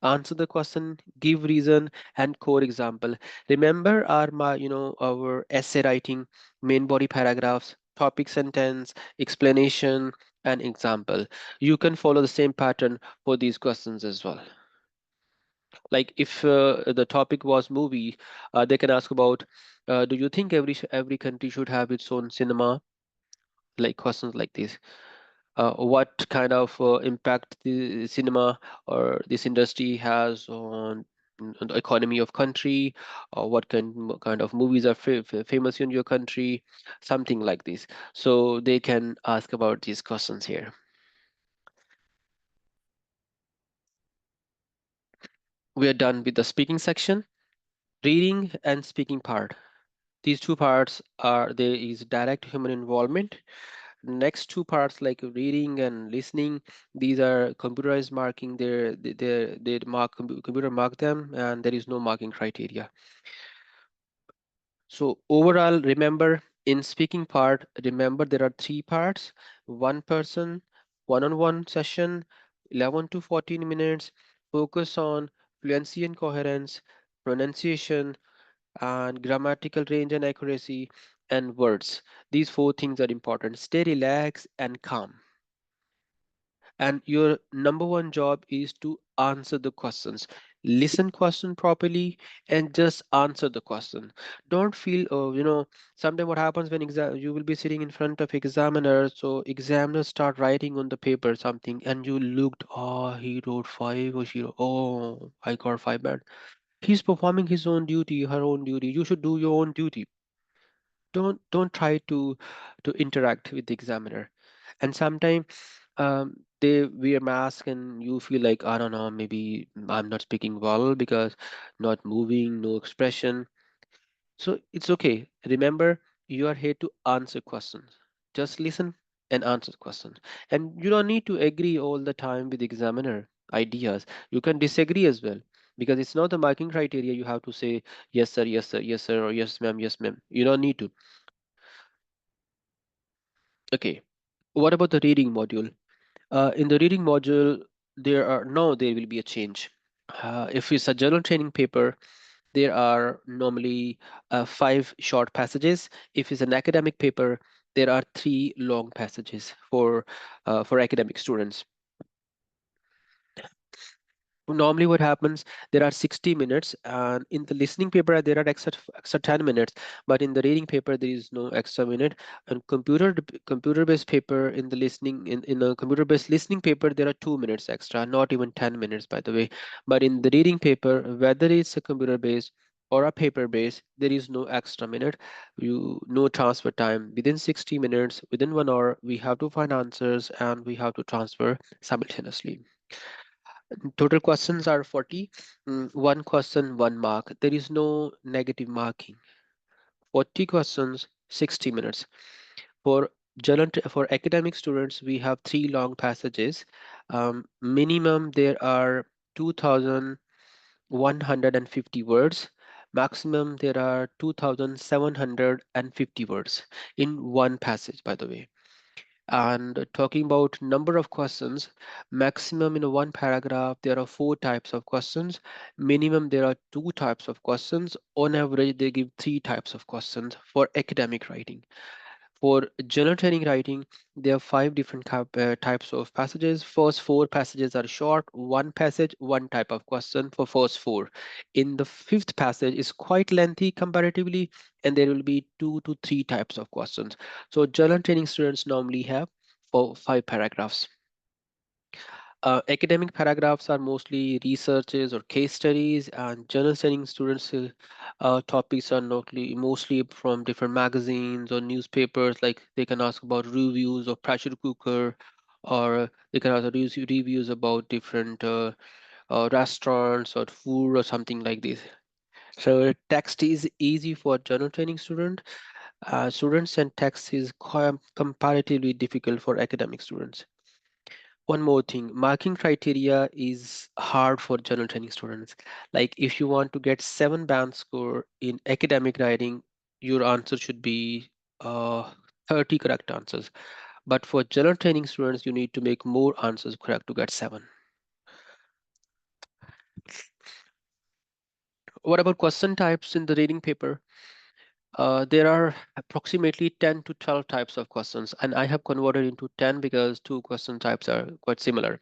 S1: answer the question, give reason, and core example. Remember our essay writing, main body paragraphs, topic sentence, explanation, and example. You can follow the same pattern for these questions as well. Like, if the topic was movie, they can ask about, do you think every country should have its own cinema? Like, questions like this. What kind of impact the cinema or this industry has on the economy of country, or what kind of movies are famous in your country, something like this. So they can ask about these questions here. We are done with the speaking section. Reading and speaking part. These two parts are, there is direct human involvement. Next two parts, like reading and listening, these are computerized marking. They mark, computer mark them, and there is no marking criteria. So overall, remember, in speaking part, remember there are three parts: one person, one-on-one session, 11 to 14 minutes. Focus on fluency and coherence, pronunciation, and grammatical range and accuracy, and words. These four things are important. Stay relaxed and calm. And your number one job is to answer the questions. Listen question properly and just answer the question. Don't feel, sometimes what happens when you will be sitting in front of examiner, so examiners start writing on the paper something, and you looked, oh, he wrote 5, or she wrote, oh, I got 5 bad. He's performing his own duty, her own duty. You should do your own duty. Don't try to interact with the examiner. And sometimes they wear mask, and you feel like, I don't know, maybe I'm not speaking well because not moving, no expression. So it's okay. Remember, you are here to answer questions. Just listen and answer questions. And you don't need to agree all the time with examiner ideas. You can disagree as well, because it's not the marking criteria. You have to say yes sir, yes sir, yes sir, or yes ma'am, yes ma'am. You don't need to. Okay. What about the reading module? In the reading module, there will be a change. If it's a journal training paper, there are normally 5 short passages. If it's an academic paper, there are 3 long passages for academic students. Normally what happens, there are 60 minutes, and in the listening paper there are extra 10 minutes, but in the reading paper there is no extra minute. And computer based paper, in the listening, in a computer based listening paper, there are 2 minutes extra, not even 10 minutes, by the way. But in the reading paper, whether it's a computer based or a paper base, there is no extra minute, no transfer time. Within 60 minutes, within 1 hour, we have to find answers and we have to transfer simultaneously. Total questions are 40. One question, 1 mark. There is no negative marking. 40 questions, 60 minutes. For for academic students, we have 3 long passages. Minimum there are 2,150 words. Maximum there are 2,750 words in one passage, by the way. And talking about number of questions, maximum in one paragraph, there are 4 types of questions. Minimum, there are 2 types of questions. On average, they give 3 types of questions for academic writing. For journal training writing, there are 5 different types of passages. First 4 passages are short, 1 passage, 1 type of question for first 4. In the 5th passage is quite lengthy comparatively, and there will be 2 to 3 types of questions. So journal training students normally have 5 paragraphs. Academic paragraphs are mostly researches or case studies, and journal training students' topics are mostly from different magazines or newspapers. Like they can ask about reviews of pressure cooker, or they can also do reviews about different restaurants or food or something like this. So text is easy for journal training students, and text is comparatively difficult for academic students. One more thing, marking criteria is hard for general training students. Like if you want to get 7 band score in academic writing, your answer should be 30 correct answers. But for general training students, you need to make more answers correct to get 7. What about question types in the reading paper? There are approximately 10 to 12 types of questions, and I have converted into 10 because 2 question types are quite similar.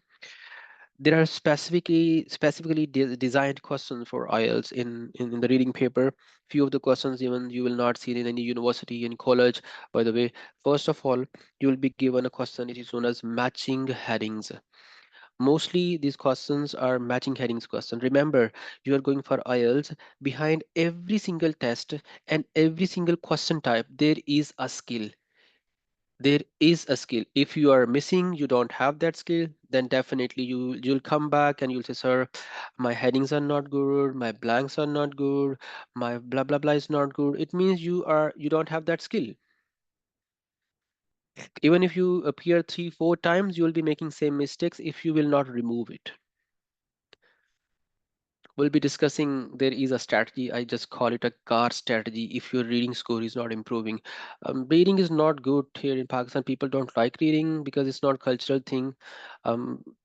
S1: There are specifically designed questions for IELTS in the reading paper. Few of the questions even you will not see in any university in college. By the way, first of all, you will be given a question. It is known as matching headings. Mostly these questions are matching headings question. Remember, you are going for IELTS. Behind every single test and every single question type, there is a skill. There is a skill. If you are missing, you don't have that skill, then definitely you'll come back and you'll say, sir, my headings are not good, my blanks are not good, my blah blah blah is not good. It means you don't have that skill. Even if you appear 3 4 times, you will be making same mistakes if you will not remove it. We'll be discussing, there is a strategy, I just call it a car strategy. If your reading score is not improving, reading is not good here in Pakistan. People don't like reading because it's not cultural thing.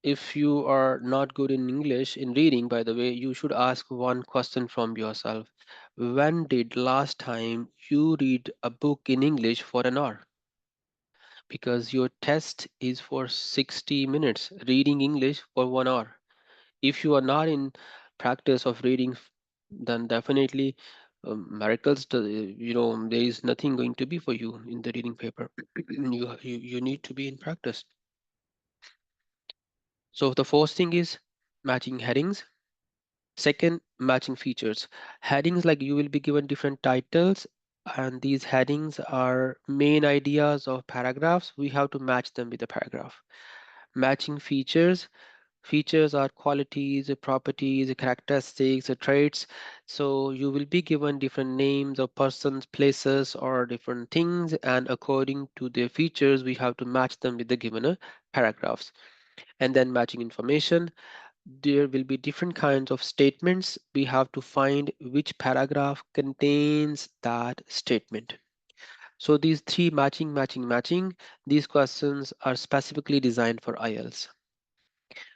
S1: If you are not good in English in reading, by the way, you should ask one question from yourself. When did last time you read a book in English for an hour? Because your test is for 60 minutes, reading English for 1 hour. If you are not in practice of reading, then definitely miracles, there is nothing going to be for you in the reading paper. You need to be in practice. So the first thing is matching headings. Second, matching features. Headings, like you will be given different titles, and these headings are main ideas of paragraphs. We have to match them with the paragraph. Matching features. Features are qualities, properties, characteristics, traits. So you will be given different names of persons, places, or different things, and according to their features, we have to match them with the given paragraphs. And then matching information. There will be different kinds of statements. We have to find which paragraph contains that statement. So these 3 matching, these questions are specifically designed for IELTS.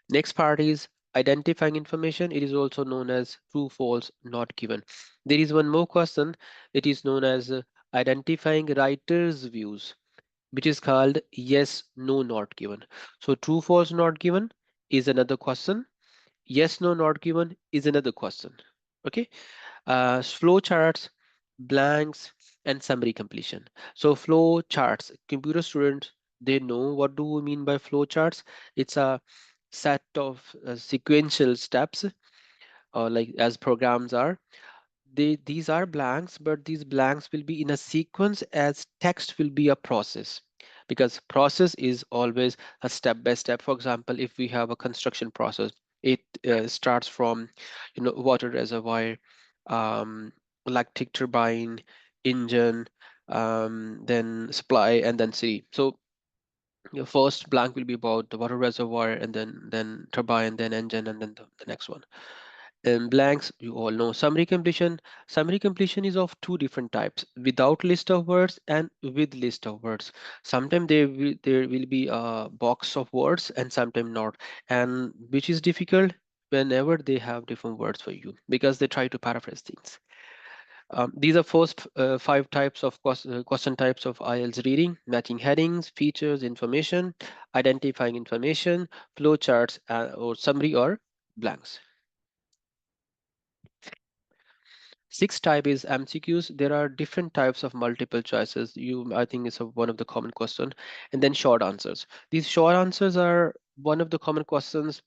S1: Next part is identifying information. It is also known as true, false, not given. There is one more question. It is known as identifying writer's views, which is called yes, no, not given. So true, false, not given is another question. Yes, no, not given is another question. Okay. Flow charts, blanks, and summary completion. So flow charts, computer students, they know what do we mean by flow charts. It's a set of sequential steps, like as programs are. these are blanks, but these blanks will be in a sequence as text will be a process, because process is always a step by step. For example, if we have a construction process, it starts from water reservoir, um, electric turbine, engine, then supply, and then city. So your first blank will be about the water reservoir, and then turbine, then engine, and then the next one. And blanks, you all know. Summary completion is of two different types: without list of words and with list of words. Sometimes there will be a box of words and sometimes not, and which is difficult whenever they have different words for you, because they try to paraphrase things. These are first five types of question types of IELTS reading: matching headings, features, information, identifying information, flow charts, or summary, or blanks. Sixth type is MCQs. There are different types of multiple choices. I think it's one of the common question. And then short answers. These short answers are one of the common questions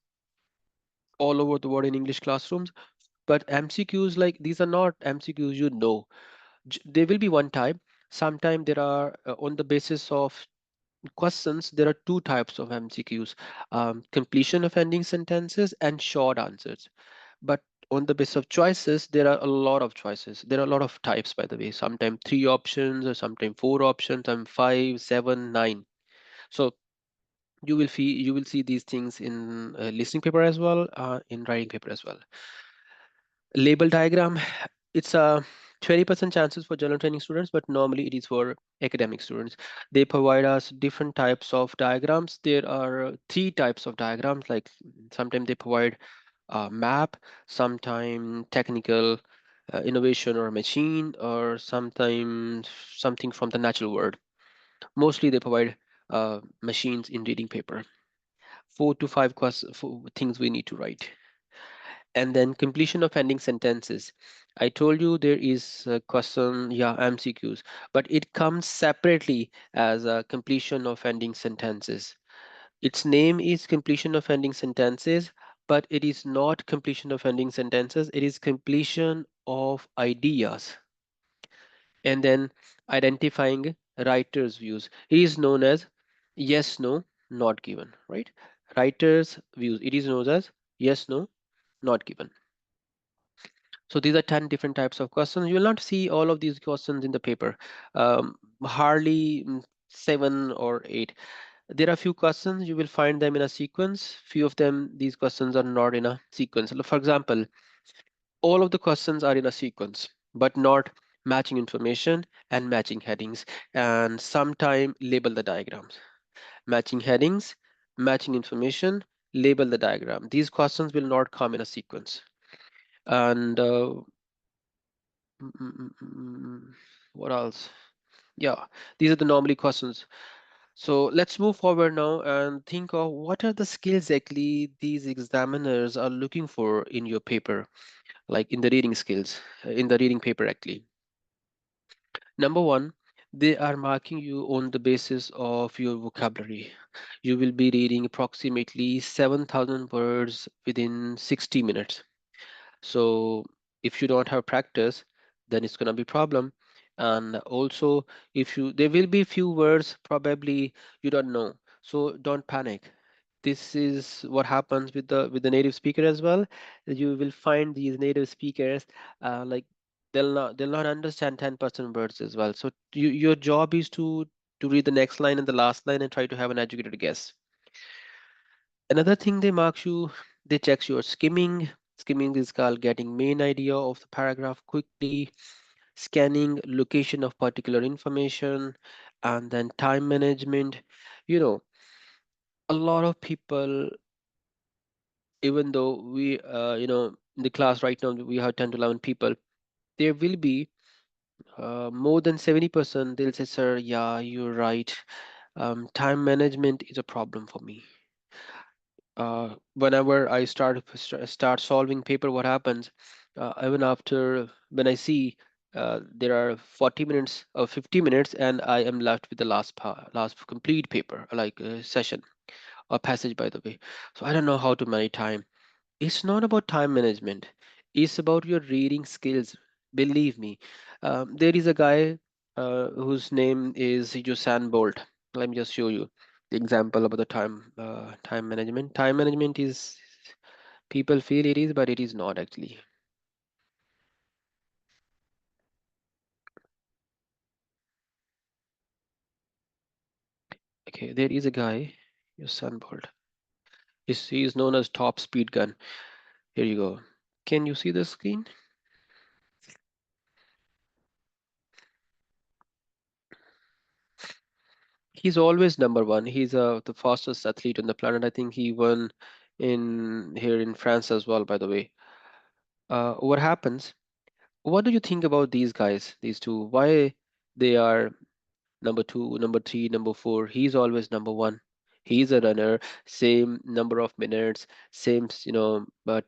S1: all over the world in English classrooms. But MCQs, like, these are not MCQs, there will be one type. Sometimes there are, on the basis of questions, there are two types of MCQs: completion of ending sentences and short answers. But on the basis of choices, there are a lot of choices. There are a lot of types, by the way. Sometimes three options, or sometimes four options, and five, seven, nine. So you will see these things in listening paper as well, in writing paper as well. Label diagram, it's a 20% chances for general training students, but normally it is for academic students. They provide us different types of diagrams. There are three types of diagrams. Like, sometimes they provide map, sometime technical innovation or machine, or sometimes something from the natural world. Mostly they provide machines in reading paper. 4 to 5 things we need to write. And then completion of ending sentences. I told you there is a question, yeah, MCQs, but it comes separately as a completion of ending sentences. Its name is completion of ending sentences, but it is not completion of ending sentences. It is completion of ideas. And then identifying writer's views. It is known as yes, no, not given, right? Writer's views. It is known as yes, no, not given. So these are 10 different types of questions. You will not see all of these questions in the paper. Hardly seven or eight. There are few questions, you will find them in a sequence. Few of them, these questions are not in a sequence. For example, all of the questions are in a sequence, but not matching information and matching headings. And sometime label the diagrams. Matching headings, matching information, label the diagram. These questions will not come in a sequence. And mm, mm, mm, mm, mm, what else? Yeah, these are the normally questions. So let's move forward now and think of what are the skills exactly these examiners are looking for in your paper, like in the reading skills, in the reading paper actually. Number one, they are marking you on the basis of your vocabulary. You will be reading approximately 7,000 words within 60 minutes. So if you don't have practice, then it's gonna be problem. And also, if you there will be few words probably you don't know, so don't panic. This is what happens with the native speaker as well. You will find these native speakers, like, they'll not understand 10% words as well. So your job is to read the next line and the last line and try to have an educated guess. Another thing they mark you, they check your skimming. Skimming is called getting main idea of the paragraph quickly, scanning location of particular information, and then time management. You know, a lot of people, even though in the class right now we have 10 to 11 people, there will be more than 70%. They'll say, sir, yeah, you're right. Time management is a problem for me. Whenever I start solving paper, what happens? Even after when I see there are 40 minutes or 50 minutes, and I am left with the last complete paper, like session or passage, by the way. So I don't know how to manage time. It's not about time management. It's about your reading skills. Believe me. There is a guy whose name is Usain Bolt. Let me just show you the example about the time management. Time management is, people feel it is, but it is not actually. Okay, there is a guy, Usain Bolt. He is known as top speed gun. Here you go. Can you see the screen? He's always number one. He's the fastest athlete on the planet. I think he won in here in France as well, by the way. What happens? What do you think about these guys, these two? Why they are number two, number three, number four? He's always number one. He's a runner, same number of minutes, same,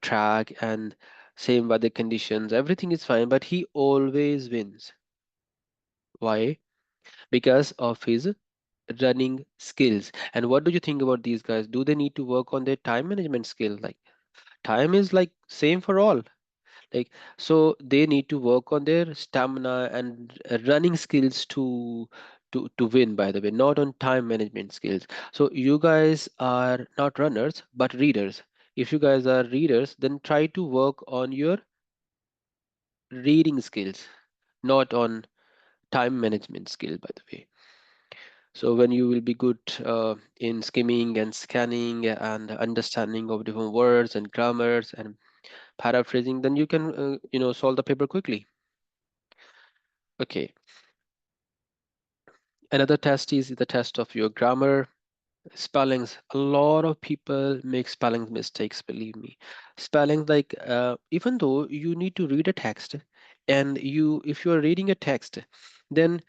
S1: track and same weather conditions. Everything is fine, but he always wins. Why? Because of his running skills. And what do you think about these guys? Do they need to work on their time management skill? Like time is like same for all. Like, so they need to work on their stamina and running skills to win, by the way, not on time management skills. So you guys are not runners but readers. If you guys are readers, then try to work on your reading skills, not on time management skill, by the way. So when you will be good in skimming and scanning and understanding of different words and grammars and paraphrasing, then you can solve the paper quickly. Okay, another test is the test of your grammar. Spellings, a lot of people make spelling mistakes, believe me. Spellings, like even though you need to read a text, and if you are reading a text, then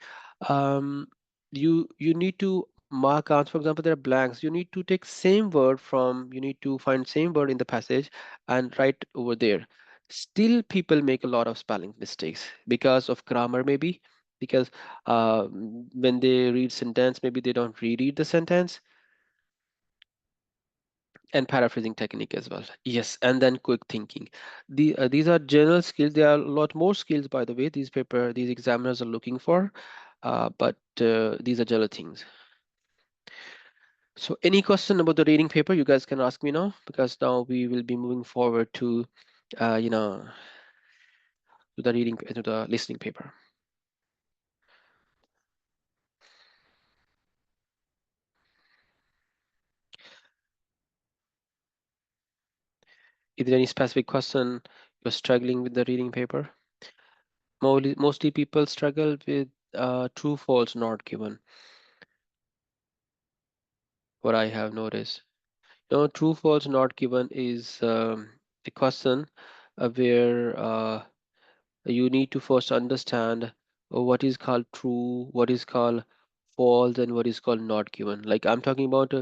S1: um, you need to mark out, for example, there are blanks. You need to take same word from, you need to find same word in the passage and write over there. Still people make a lot of spelling mistakes because of grammar, maybe because when they read sentence, maybe they don't reread the sentence, and paraphrasing technique as well. Yes, and then quick thinking. These are general skills. There are a lot more skills, by the way, these examiners are looking for, but these are general things. So any question about the reading paper, you guys can ask me now, because now we will be moving forward to, you know, to the listening paper. Is there any specific question you're struggling with the reading paper? Mostly people struggle with true, false, not given, what I have noticed. No, true, false, not given is the question where you need to first understand what is called true, what is called false, and what is called not given. Like I'm talking about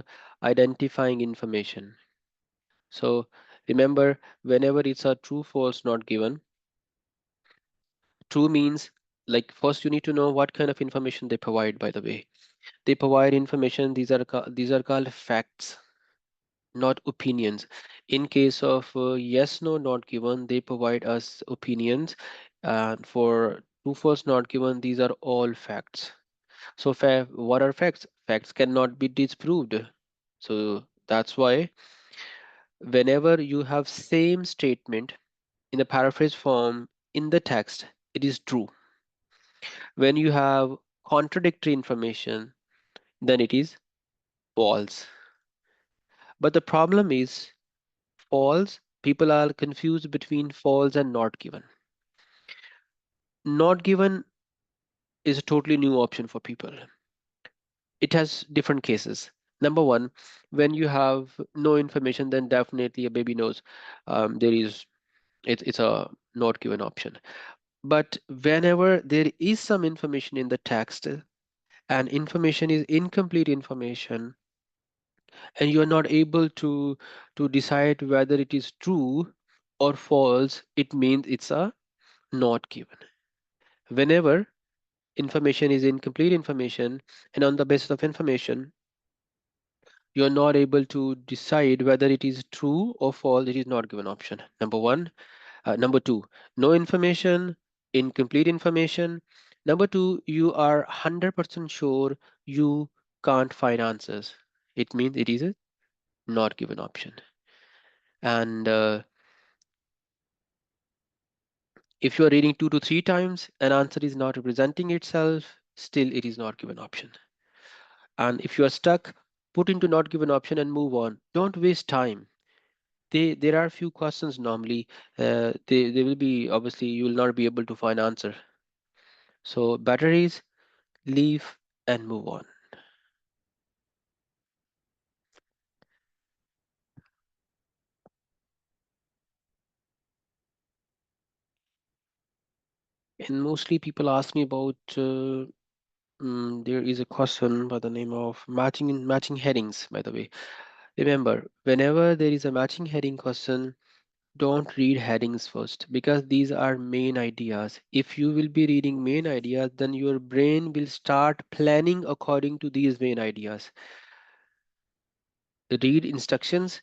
S1: identifying information. So remember, whenever it's a true, false, not given, true means, like, first you need to know what kind of information they provide, by the way. They provide information, these are called facts, not opinions. In case of yes, no, not given, they provide us opinions. And for true, false, not given, these are all facts. So what are facts? Facts cannot be disproved. So that's why whenever you have same statement in a paraphrase form in the text, it is true. When you have contradictory information, then it is false. But the problem is false. People are confused between false and not given. Not given is a totally new option for people. It has different cases. Number one, when you have no information, then definitely a baby knows there is, it's a not given option. But whenever there is some information in the text and information is incomplete information, and you are not able to decide whether it is true or false, it means it's a not given. Whenever information is incomplete information, and on the basis of information you're not able to decide whether it is true or false, it is not given option. Number one. Number two, no information, incomplete information. Number two, you are 100% sure you can't find answers. It means it is a not given option. And if you are reading 2 to 3 times, an answer is not representing itself, still it is not given option. And if you are stuck, put into not given option and move on. Don't waste time. There are few questions normally. They will be, obviously you will not be able to find answer. So better is leave and move on. And mostly people ask me about there is a question by the name of matching headings, by the way. Remember, whenever there is a matching heading question, don't read headings first because these are main ideas. If you will be reading main ideas, then your brain will start planning according to these main ideas. Read instructions,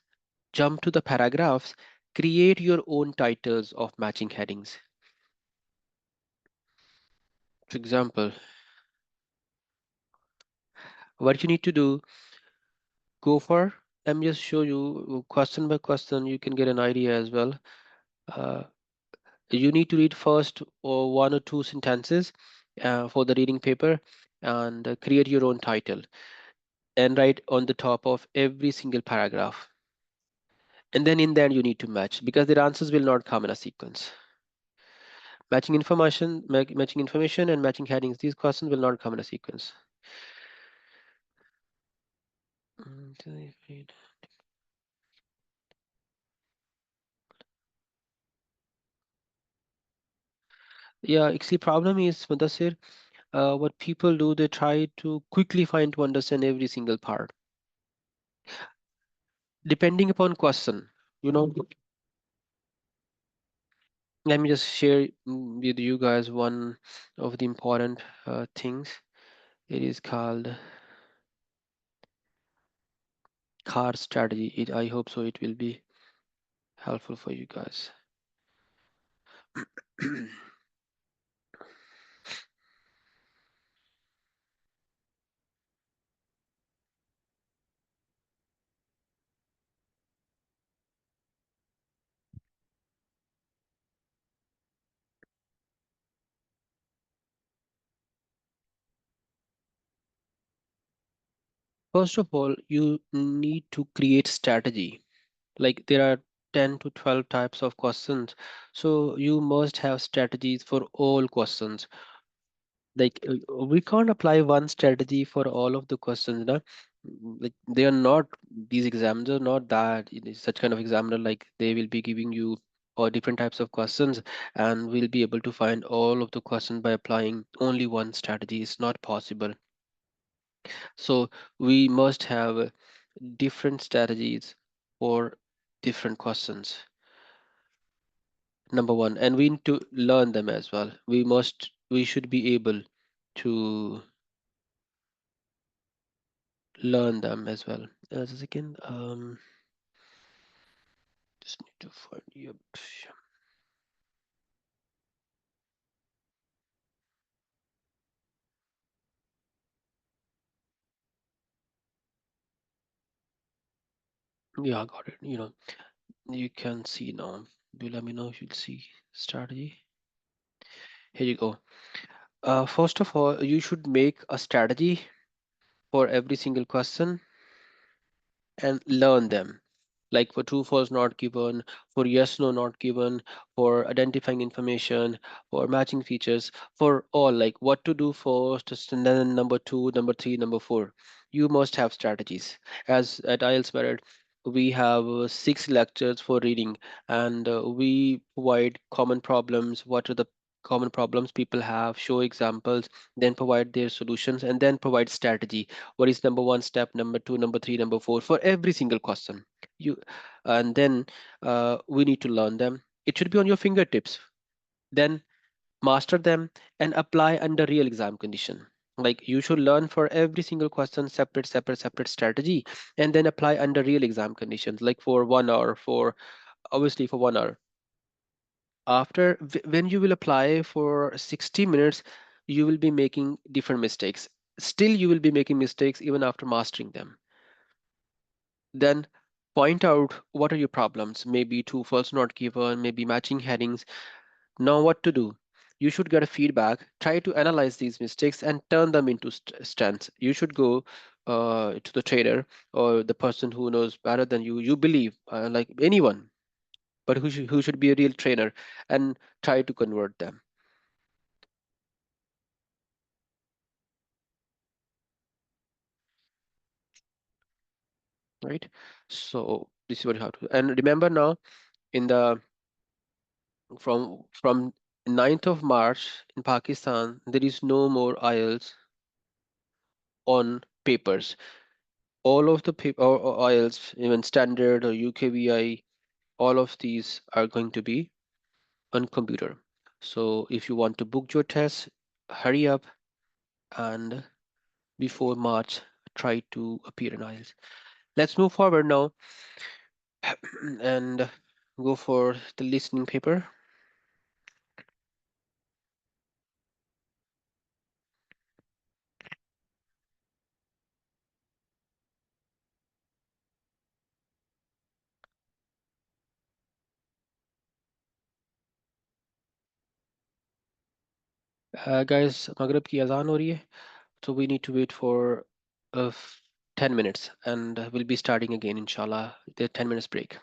S1: jump to the paragraphs, create your own titles of matching headings. For example, what you need to do, go for, let me just show you question by question, you can get an idea as well. Uh, you need to read first or 1 or 2 sentences for the reading paper and create your own title and write on the top of every single paragraph. And then in there you need to match because their answers will not come in a sequence. Matching information and matching headings, these questions will not come in a sequence. Yeah, actually problem is, Mudassir, what people do, they try to quickly find to understand every single part. Depending upon question, you know, let me just share with you guys one of the important things. It is called car strategy. I hope so it will be helpful for you guys. First of all, you need to create strategy. Like there are 10 to 12 types of questions, so you must have strategies for all questions. Like we can't apply one strategy for all of the questions, no? Like they are not, these exams are not that it is such kind of examiner like they will be giving you all different types of questions and we'll be able to find all of the questions by applying only one strategy. It's not possible. So we must have different strategies for different questions. Number one, and we need to learn them as well. We should be able to learn them as well. As a second, just need to find you. Yeah, I got it. You can see now. Do let me know if you'll see strategy. Here you go. First of all, you should make a strategy for every single question and learn them. Like for true false not given, for yes no not given, for identifying information, for matching features, for all, like what to do first, and then number two, number three, number four. You must have strategies. As at IELTS Merit, we have 6 lectures for reading, and we provide common problems. What are the common problems people have? Show examples, then provide their solutions, and then provide strategy. What is number one step, number two, number three, number four for every single question. You and then we need to learn them. It should be on your fingertips. Then master them and apply under real exam condition. Like you should learn for every single question separate strategy and then apply under real exam conditions, like for 1 hour, for obviously for 1 hour. When you will apply for 60 minutes, you will be making different mistakes. Still, you will be making mistakes even after mastering them. Then point out what are your problems. Maybe two false not given, maybe matching headings. Now, what to do? You should get a feedback, try to analyze these mistakes and turn them into strengths. You should go to the trainer or the person who knows better than you believe, like anyone, but who should be a real trainer, and try to convert them, right? So this is what you have to. And remember now, in the from 9th of March in Pakistan, there is no more IELTS on papers. All of the paper or IELTS, even standard or UKVI, all of these are going to be on computer. So if you want to book your test, hurry up and before March, try to appear in IELTS. Let's move forward now and go for the listening paper. Guys, Maghrib ki azan ho rahi hai, so we need to wait for 10 minutes and we'll be starting again, inshallah. The 10 minutes break.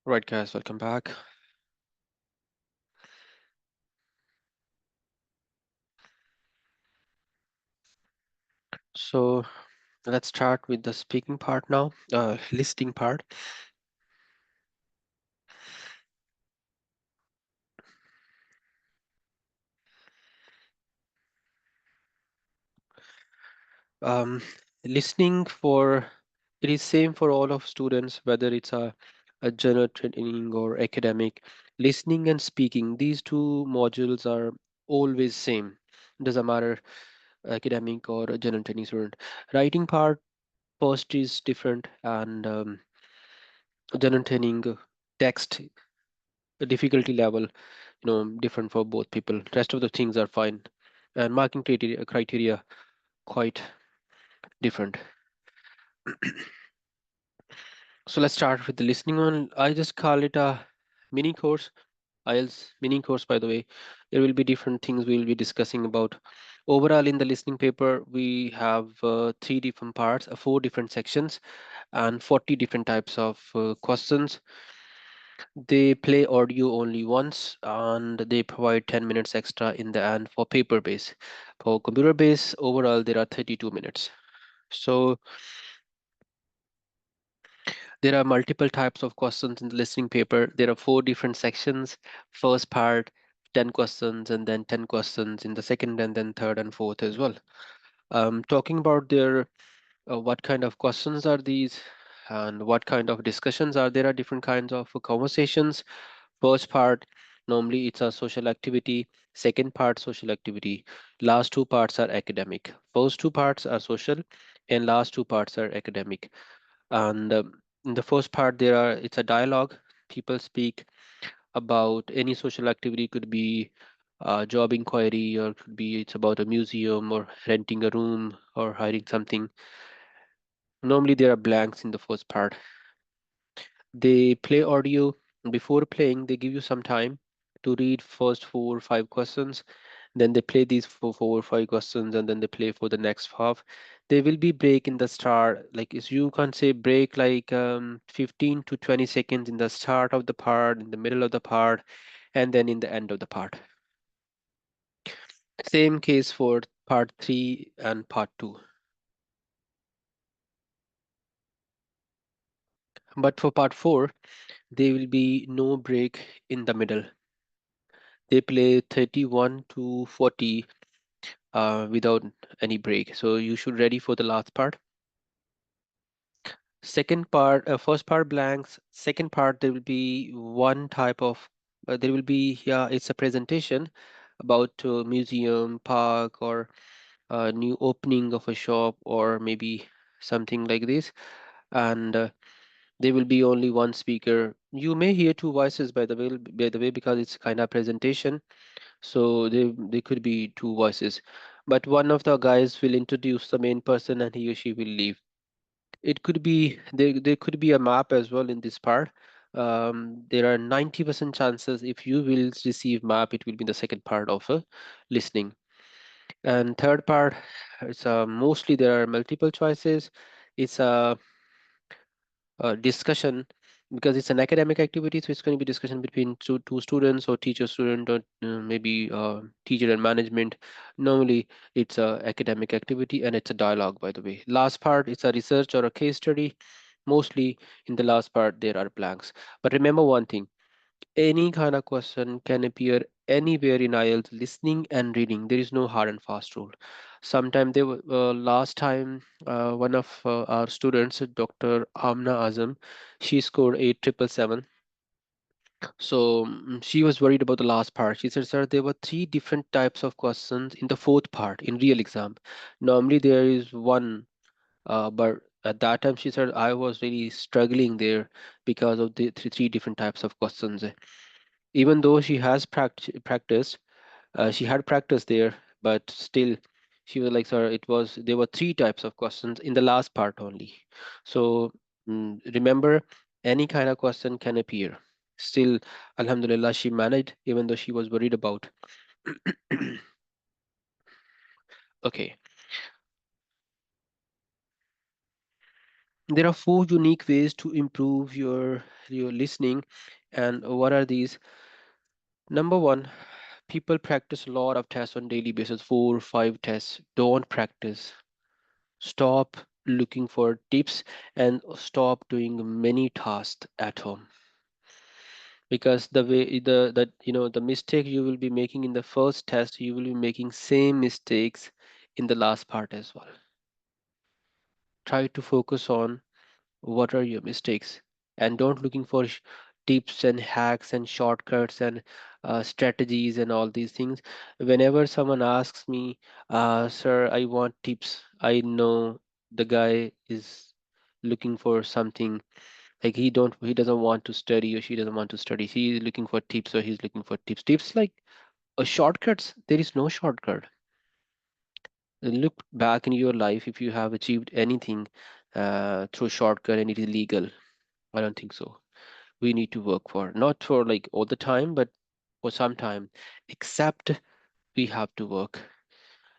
S1: Right, guys, welcome back. So let's start with the speaking part now, listening part. Um, Listening for it is same for all of students, whether it's a general training or academic. Listening and speaking, these two modules are always same. Doesn't matter academic or a general training student. Writing part first is different, and general training text difficulty level, different for both people. Rest of the things are fine, and marking criteria quite different. So let's start with the listening one. I just call it a mini course, IELTS mini course, by the way. There will be different things we'll be discussing about. Overall, in the listening paper, we have three different parts, four different sections, and 40 different types of questions. They play audio only once, and they provide 10 minutes extra in the end for paper base. For computer base, overall, there are 32 minutes. So there are multiple types of questions in the listening paper. There are four different sections. First part, 10 questions, and then 10 questions in the second, and then third and fourth as well. Talking about their what kind of questions are these, and what kind of discussions are there? Are different kinds of conversations. First part, normally it's a social activity. Second part, social activity. Last two parts are academic. First two parts are social, and last two parts are academic. And in the first part, it's a dialogue. People speak about any social activity. Could be a job inquiry, or could be it's about a museum or renting a room or hiring something. Normally there are blanks in the first part. They play audio. Before playing, they give you some time to read first 4 or 5 questions. Then they play these for 4 or 5 questions, and then they play for the next half. There will be break in the start, like is you can say break like 15 to 20 seconds in the start of the part, in the middle of the part, and then in the end of the part. Same case for part 3 and part 2. But for part 4, there will be no break in the middle. They play 31 to 40 without any break. So you should ready for the last part. Second part, first part blanks. Second part, there will be one type of, there will be, yeah, it's a presentation about museum, park, or new opening of a shop, or maybe something like this. And there will be only one speaker. You may hear two voices, by the way, because it's kind of presentation. So there could be two voices, but one of the guys will introduce the main person, and he or she will leave. It could be there could be a map as well in this part. There are 90% chances if you will receive map, it will be the second part of listening. And third part, it's mostly there are multiple choices. It's a discussion, because it's an academic activity, so it's going to be discussion between two students, or teacher student, or maybe teacher and management. Normally it's a academic activity, and it's a dialogue, by the way. Last part, it's a research or a case study. Mostly in the last part there are blanks. But remember one thing, any kind of question can appear anywhere in IELTS listening and reading. There is no hard and fast rule. Sometime they were last time one of our students, Dr. Amna Azam, she scored 8777. So she was worried about the last part. She said, "Sir, there were three different types of questions in the fourth part in real exam. Normally there is one, but at that time she said I was really struggling there because of the three different types of questions." Even though she has practiced, she had practice there, but still she was like, "Sir, there were three types of questions in the last part only." So remember, any kind of question can appear. Still, Alhamdulillah, she managed, even though she was worried about. Okay. There are four unique ways to improve your listening. And what are these? Number one, people practice a lot of tests on daily basis, 4 or 5 tests. Don't practice. Stop looking for tips and stop doing many tasks at home, because the way the mistake you will be making in the first test, you will be making same mistakes in the last part as well. Try to focus on what are your mistakes, and don't looking for tips and hacks and shortcuts and strategies and all these things. Whenever someone asks me, sir, I want tips, I know the guy is looking for something, like he doesn't want to study, or she doesn't want to study, he is looking for tips, or he's looking for tips like shortcuts. There is no shortcut. Look back in your life, if you have achieved anything through shortcut and it is legal. I don't think so. We need to work for, not for like all the time, but for some time. Except we have to work.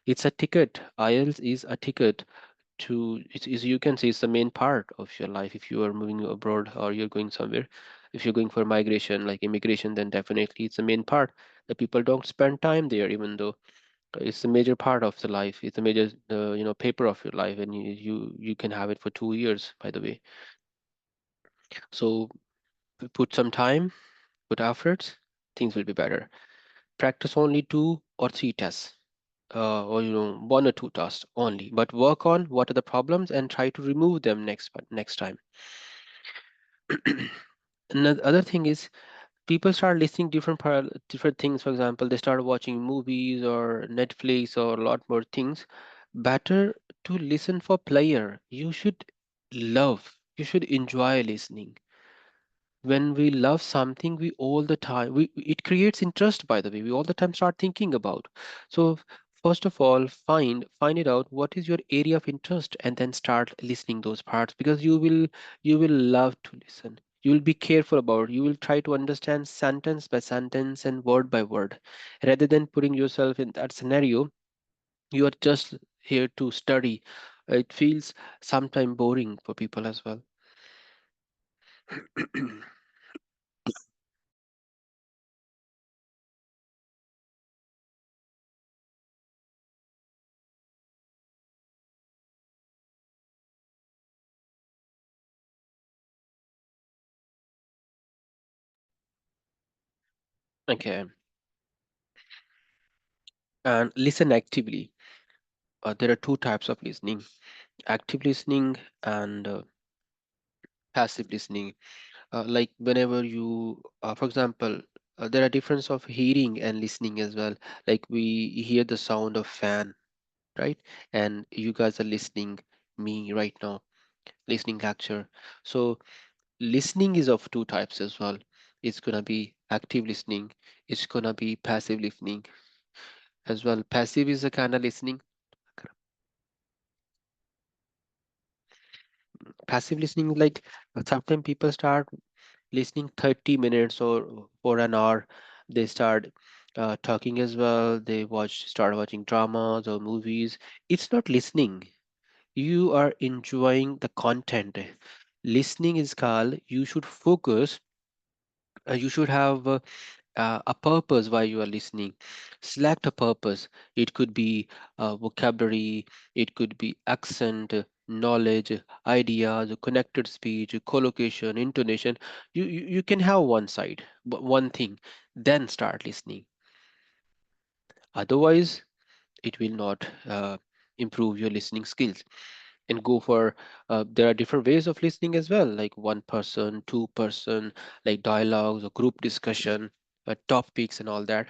S1: It's a ticket. IELTS is a ticket to, it's, you can say it's the main part of your life. If you are moving abroad or you're going somewhere, if you're going for migration, like immigration, then definitely it's the main part. The people don't spend time there, even though it's a major part of the life. It's a major, paper of your life, and you can have it for 2 years, by the way. So put some time, put efforts, things will be better. Practice only 2 or 3 tests, or 1 or 2 tasks only, but work on what are the problems and try to remove them next time. Another other thing is, people start listening different things. For example, they start watching movies or Netflix or a lot more things. Better to listen for player. You should enjoy listening. When we love something, we all the time, we it creates interest, by the way, we all the time start thinking about. So first of all, find it out what is your area of interest, and then start listening those parts, because you will love to listen. You will be careful about it. You will try to understand sentence by sentence and word by word, rather than putting yourself in that scenario. You are just here to study. It feels sometimes boring for people as well. Okay. And listen actively. There are two types of listening: active listening and passive listening. Like whenever you, for example, there are difference of hearing and listening as well. Like we hear the sound of fan, right? And you guys are listening me right now, listening lecture. So listening is of two types as well. It's gonna be active listening. It's gonna be passive listening as well. Passive is a kind of listening. Passive listening, like sometimes people start listening 30 minutes or for an hour. They start talking as well. They start watching dramas or movies. It's not listening. You are enjoying the content. Listening is called, you should focus. You should have a purpose why you are listening. Select a purpose. It could be vocabulary, it could be accent, knowledge, ideas, connected speech, collocation, intonation. You can have one side, but one thing, then start listening. Otherwise, it will not improve your listening skills. And go for, there are different ways of listening as well, like one person, two-person, like dialogues or group discussion, topics and all that.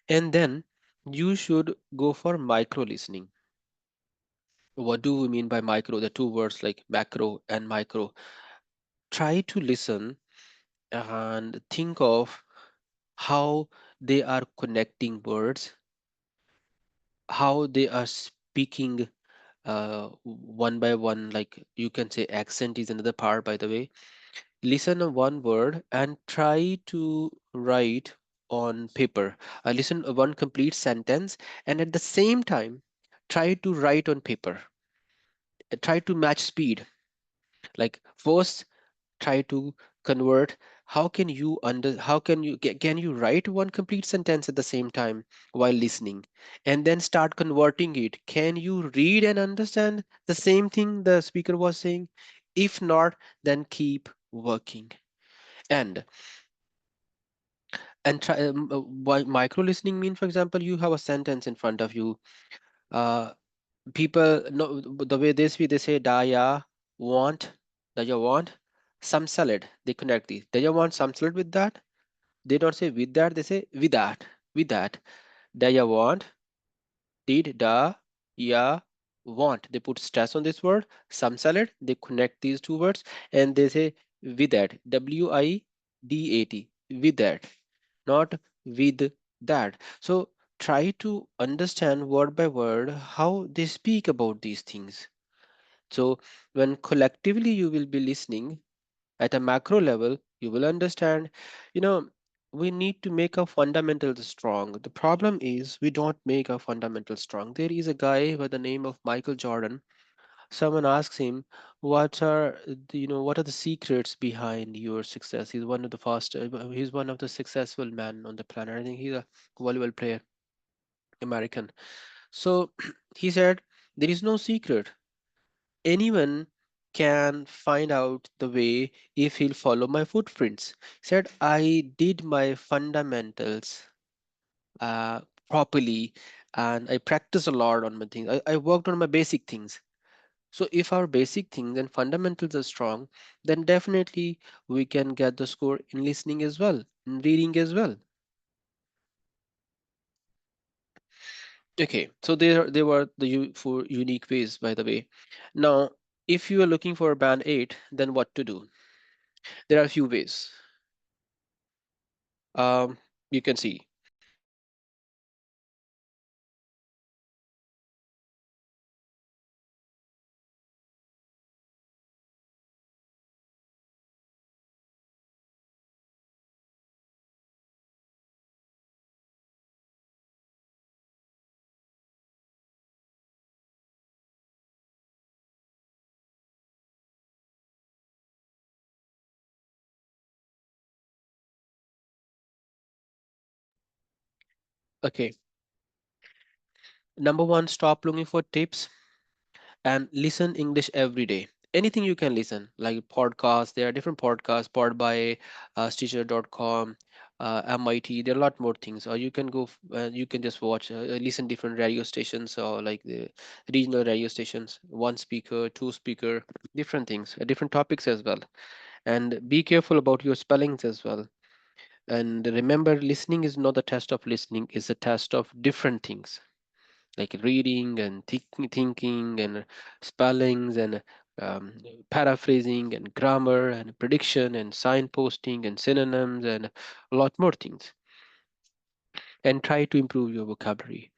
S1: And then you should go for micro listening. What do we mean by micro? The two words like macro and micro. Try to listen and think of how they are connecting words, how they are speaking one by one. Like you can say accent is another part, by the way. Listen to one word and try to write on paper. Listen to one complete sentence, and at the same time try to write on paper. Try to match speed. Like first try to convert. Can you write one complete sentence at the same time while listening, and then start converting it? Can you read and understand the same thing the speaker was saying? If not, then keep working. And and try why micro listening mean, for example, you have a sentence in front of you. uh People know the way they say daya want, daya want some salad. They connect these. Daya want some salad with that. They don't say with that, they say with that. With that. Daya want, did da ya want. They put stress on this word, some salad. They connect these two words and they say with that. WIDAT. With that. Not with that. So try to understand word by word how they speak about these things. So when collectively you will be listening at a macro level, you will understand, you know, we need to make our fundamentals strong. The problem is we don't make our fundamentals strong. There is a guy by the name of Michael Jordan. Someone asks him, what are the secrets behind your success? He's one of the he's one of the successful men on the planet. I think he's a volleyball player, American. So he said, there is no secret. Anyone can find out the way if he'll follow my footprints. He said, I did my fundamentals uh, properly, and I practiced a lot on my things. I worked on my basic things. So if our basic things and fundamentals are strong, then definitely we can get the score in listening as well, in reading as well. Okay, so there were the four unique ways, by the way. Now, if you are looking for a band 8, then what to do? There are a few ways. You can see. Okay, number one, stop looking for tips and listen English every day. Anything you can listen, like podcasts. There are different podcasts, pod by Stitcher.com, MIT. There are a lot more things. Or you can you can just watch, listen different radio stations, or like the regional radio stations, one speaker, two speaker, different things, different topics as well. And be careful about your spellings as well. And remember, listening is not the test of listening; is a test of different things like reading and thinking and spellings and um, paraphrasing and grammar and prediction and signposting and synonyms and a lot more things. And try to improve your vocabulary,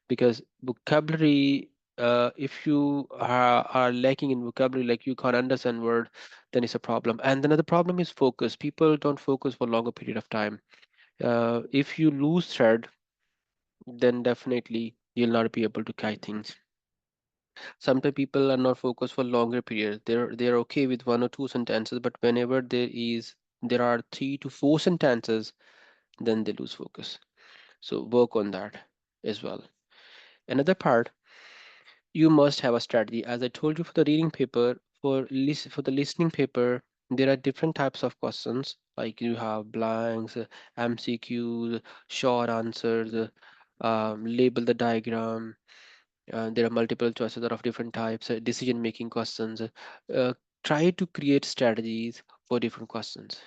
S1: because vocabulary, if you are lacking in vocabulary, like you can't understand word, then it's a problem. And another problem is focus. People don't focus for longer period of time. If you lose thread, then definitely you'll not be able to catch things. Sometimes people are not focused for longer periods. They're okay with one or two sentences, but whenever there are 3 to 4 sentences, then they lose focus. So work on that as well. Another part, you must have a strategy. As I told you, for the reading paper, for the listening paper, there are different types of questions. Like you have blanks, MCQs, short answers, label the diagram. There are multiple choices of different types, decision making questions. Try to create strategies for different questions.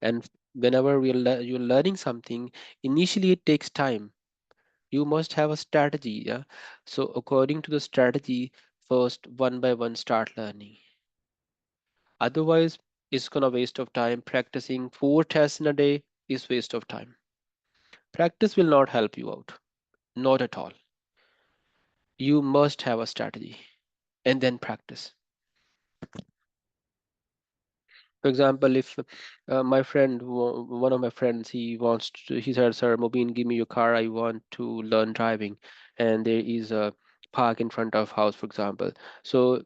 S1: And whenever you're learning something, initially it takes time. You must have a strategy. Yeah. So according to the strategy, first one by one start learning. Otherwise, it's gonna waste of time. Practicing 4 tests in a day is waste of time. Practice will not help you out. Not at all. You must have a strategy and then practice. For example, if one of my friends, he said, "Sir, Mobeen, give me your car. I want to learn driving." And there is a park in front of house, for example. So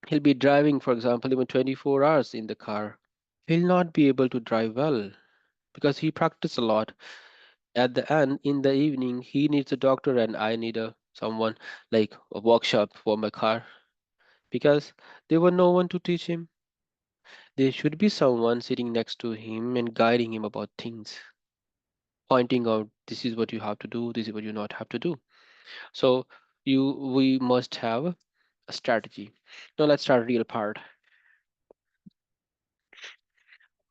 S1: He'll be driving, for example, even 24 hours in the car. He'll not be able to drive well because he practiced a lot. At the end, in the evening, he needs a doctor, and I need a someone like a workshop for my car because there were no one to teach him. There should be someone sitting next to him and guiding him about things, pointing out this is what you have to do, this is what you not have to do. So we must have a strategy. Now let's start real part.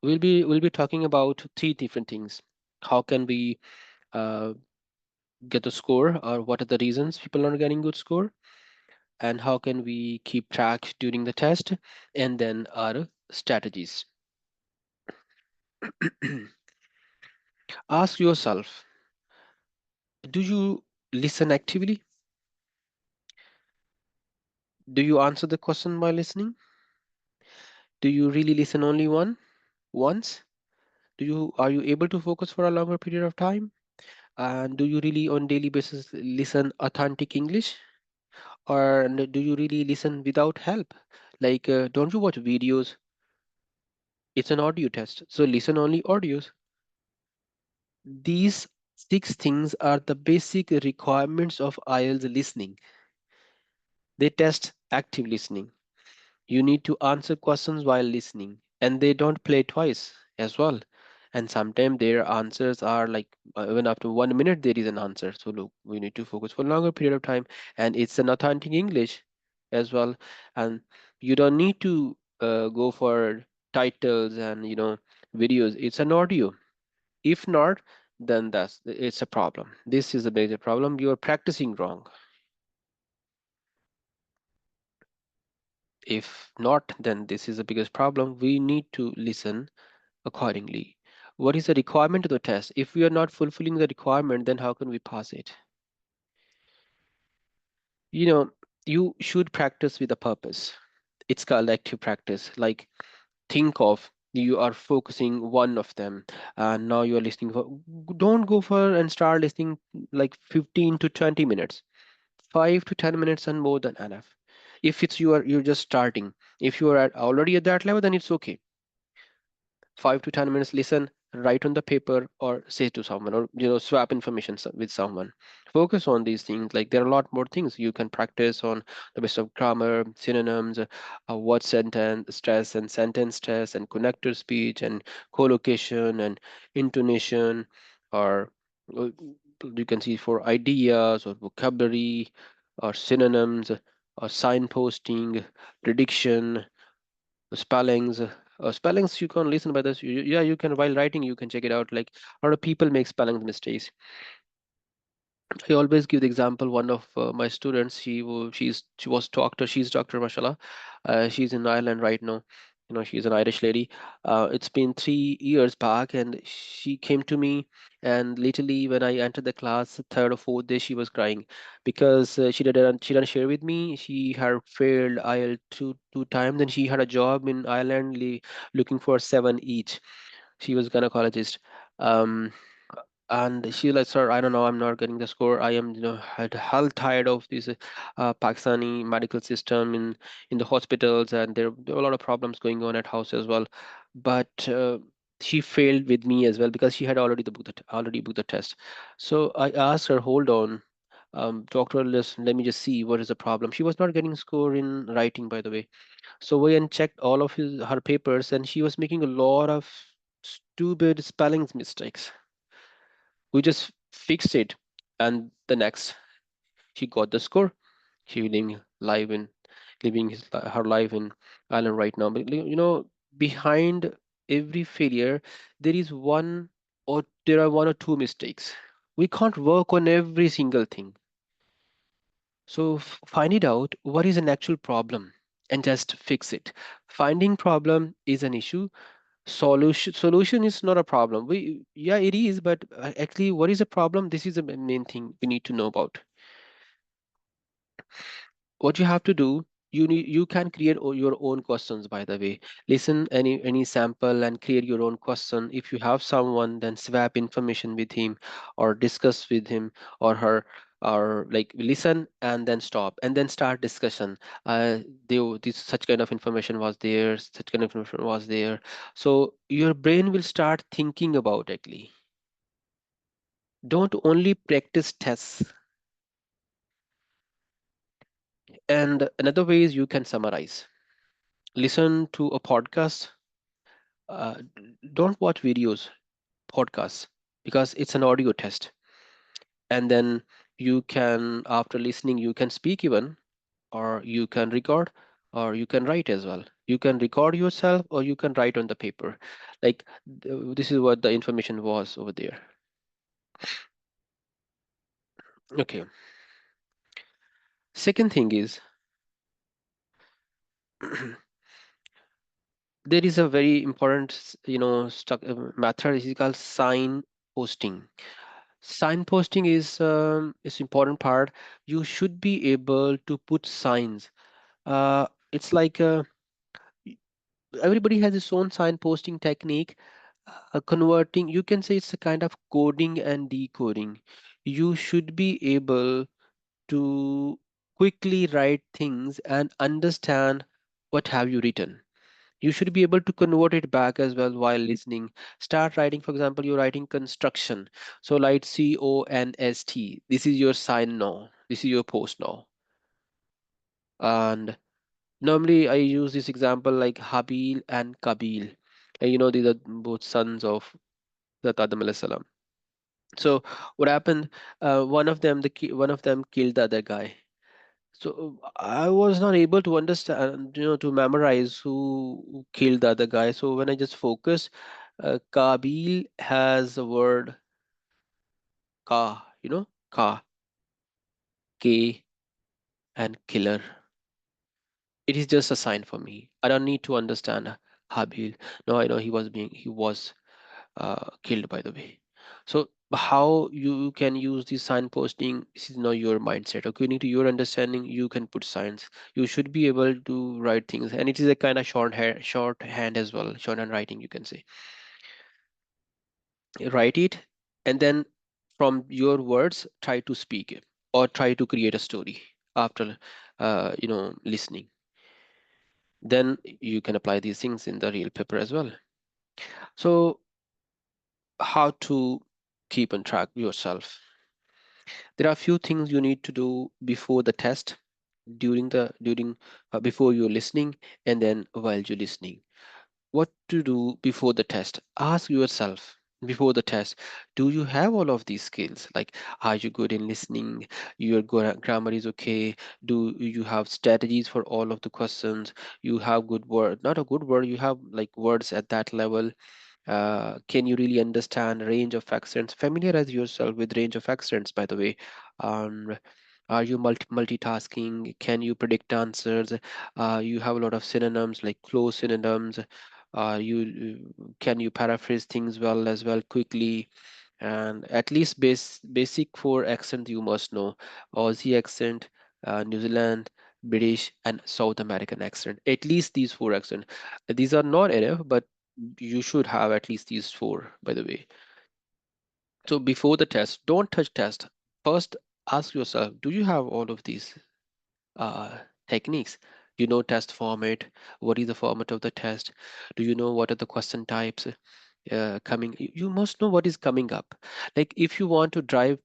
S1: We'll be talking about three different things. How can we uh, get a score, or what are the reasons people are not getting good score, and how can we keep track during the test, and then our strategies. Ask yourself, do you listen actively? Do you answer the question by listening? Do you really listen only once? Do you Are you able to focus for a longer period of time? And do you really on daily basis listen authentic English? Or do you really listen without help? Like, don't you watch videos? It's an audio test, so listen only audios. These six things are the basic requirements of IELTS listening. They test active listening. You need to answer questions while listening, and they don't play twice as well. And sometimes their answers are like even after 1 minute there is an answer. So look, we need to focus for a longer period of time, and it's an authentic English as well. And you don't need to go for titles and videos. It's an audio. If not, then it's a problem. This is a major problem. You are practicing wrong. If not, then this is the biggest problem. We need to listen accordingly. What is the requirement of the test? If we are not fulfilling the requirement, then how can we pass it? You know, you should practice with a purpose. It's called active practice. Like, think of you are focusing one of them, and now you are listening for. Don't go for and start listening like 15 to 20 minutes. 5 to 10 minutes and more than enough. If it's you're just starting. If you are already at that level, then it's okay. 5 to 10 minutes, listen, write on the paper, or say to someone, or swap information with someone. Focus on these things. Like, there are a lot more things you can practice on: the best of grammar, synonyms, word sentence stress and sentence stress, and connector speech, and collocation, and intonation, or uh, you can see for ideas or vocabulary or synonyms or signposting, prediction, spellings. Spellings you can listen by this. Yeah, you can, while writing you can check it out. Like, a lot of people make spelling mistakes. I always give the example. One of my students, she's doctor, mashallah. She's in Ireland right now. She's an Irish lady. It's been 3 years back, and she came to me, and literally when I entered the class, third or fourth day, she was crying because she didn't share with me. She had failed IELTS two times, and she had a job in Ireland, looking for seven each. She was gynecologist. Um, and she like, sir, I don't know, I'm not getting the score. I am had hell tired of this Pakistani medical system in the hospitals, and there were a lot of problems going on at house as well. But she failed with me as well because she had already booked the test. So I asked her, hold on, doctor, let me just see what is the problem. She was not getting score in writing, by the way. So we and checked all of her papers, and she was making a lot of stupid spelling mistakes. We just fixed it, and the next, she got the score. She living her life in Ireland right now. But behind every failure, there is there are one or two mistakes. We can't work on every single thing. So find it out what is an actual problem and just fix it. Finding problem is an issue. Solution is not a problem. Yeah, it is, but actually, what is the problem? This is the main thing we need to know about. What you have to do, you can create your own questions, by the way. Listen any sample and create your own question. If you have someone, then swap information with him, or discuss with him or her. or like listen and then stop and then start discussion. This such kind of information was there, such kind of information was there. So your brain will start thinking about it. Don't only practice tests. And another way is you can summarize. Listen to a podcast. Don't watch videos, podcasts, because it's an audio test. And then you can, after listening, you can speak even, or you can record, or you can write as well. You can record yourself, or you can write on the paper. Like this is what the information was over there. Okay. Second thing is there is a very important, method is called sign posting. Signposting is important part. You should be able to put signs. It's like y- everybody has its own signposting technique. Converting, you can say it's a kind of coding and decoding. You should be able to quickly write things and understand what have you written. You should be able to convert it back as well while listening. Start writing, for example, you're writing construction. So like CONST. This is your sign now. This is your post now. And normally I use this example like Habil and Kabil. These are both sons of the Adam alayhi salam. So what happened? One of them killed the other guy. So I was not able to understand, to memorize who killed the other guy. So when I just focus, Kabil has the word ka, ka, K, and killer. It is just a sign for me. I don't need to understand Habil. No, I know he was killed, by the way. So how you can use this signposting, this is now your mindset. According to your understanding, you can put signs. You should be able to write things, and it is a kind of shorthand as well, shorthand writing, you can say. Write it, and then from your words, try to speak it or try to create a story after, listening. Then you can apply these things in the real paper as well. So how to keep on track yourself? There are a few things you need to do before the test, during before you're listening, and then while you're listening. What to do before the test? Ask yourself before the test, do you have all of these skills? Like, are you good in listening? Your grammar is okay? Do you have strategies for all of the questions? You have good word, not a good word, you have like words at that level. Can you really understand range of accents? Familiarize yourself with range of accents, by the way. Um, are you multitasking? Can you predict answers? You have a lot of synonyms like close synonyms. You can you paraphrase things well as well quickly? And at least basic four accent you must know: Aussie accent, New Zealand, British, and South American accent. At least these four accents. These are not enough, but you should have at least these four, by the way. So before the test, don't touch test. First, ask yourself, do you have all of these uh, techniques? Do you know test format? What is the format of the test? Do you know what are the question types coming? You must know what is coming up. Like if you want to drive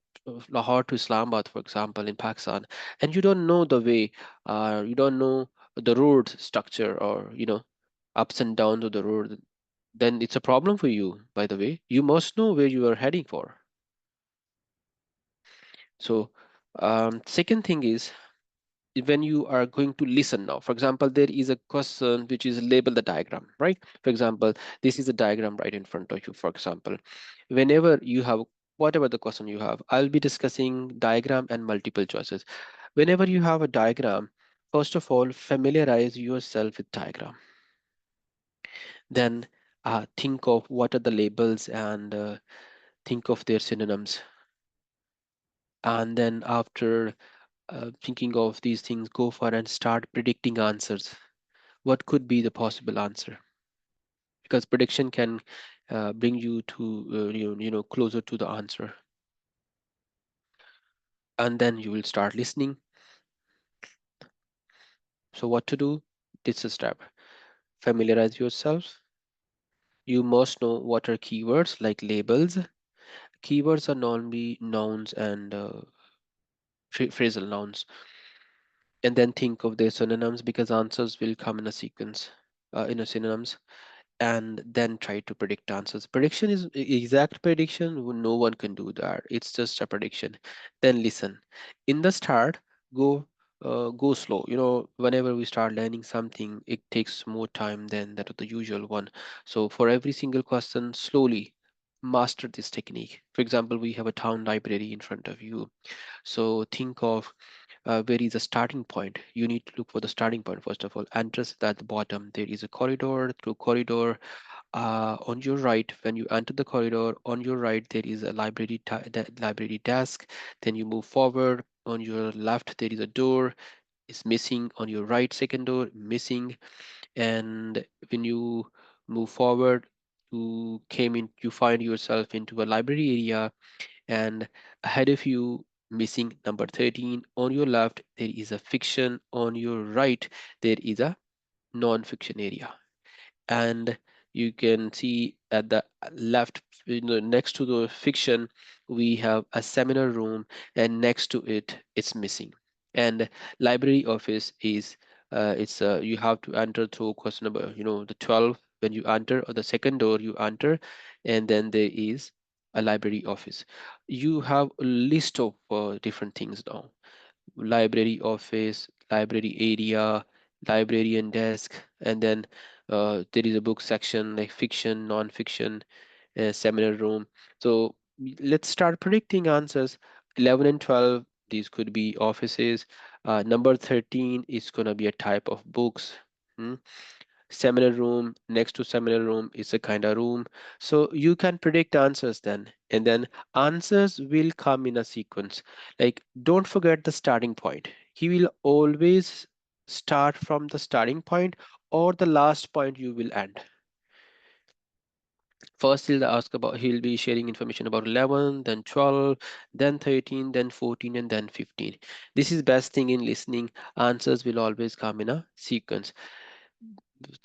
S1: Lahore to Islamabad, for example, in Pakistan, and you don't know the way, you don't know the road structure, or ups and downs of the road, then it's a problem for you, by the way. You must know where you are heading for. So, second thing is when you are going to listen now. For example, there is a question which is label the diagram, right? For example, this is a diagram right in front of you. For example, whenever you have whatever the question you have, I'll be discussing diagram and multiple choices. Whenever you have a diagram, first of all, familiarize yourself with diagram. Then think of what are the labels, and think of their synonyms. And then after thinking of these things, go for and start predicting answers. What could be the possible answer? Because prediction can bring you to closer to the answer. and then you will start listening. So what to do? This is step. Familiarize yourself. You must know what are keywords like labels. Keywords are normally nouns and phrasal nouns. And then think of their synonyms because answers will come in a sequence, in a synonyms, and then try to predict answers. Prediction is exact prediction. No one can do that. It's just a prediction. Then listen. In the start, go go slow. Whenever we start learning something, it takes more time than that of the usual one. So for every single question, slowly master this technique. For example, we have a town library in front of you. So think of where is the starting point. You need to look for the starting point first of all. Enters at the bottom. There is a corridor. Through corridor, on your right, when you enter the corridor, on your right there is a library desk. Then you move forward. On your left there is a door. It's missing. On your right, second door missing. And when you move forward, you find yourself into a library area, and ahead of you missing number 13. On your left there is a fiction. On your right there is a non-fiction area. And you can see at the left, next to the fiction, we have a seminar room, and next to it it's missing. And library office is it's you have to enter through question number, the 12. When you enter, or the second door you enter, and then there is a library office. You have a list of different things now: library office, library area, librarian desk, and then there is a book section like fiction, non-fiction, seminar room. So let's start predicting answers. 11 and 12, these could be offices. Number 13 is going to be a type of books. Hmm? Seminar room, next to seminar room is a kind of room. So you can predict answers then, and then answers will come in a sequence. Like, don't forget the starting point. He will always start from the starting point, or the last point you will end. First he'll be sharing information about 11, then 12, then 13, then 14, and then 15. This is best thing in listening. Answers will always come in a sequence.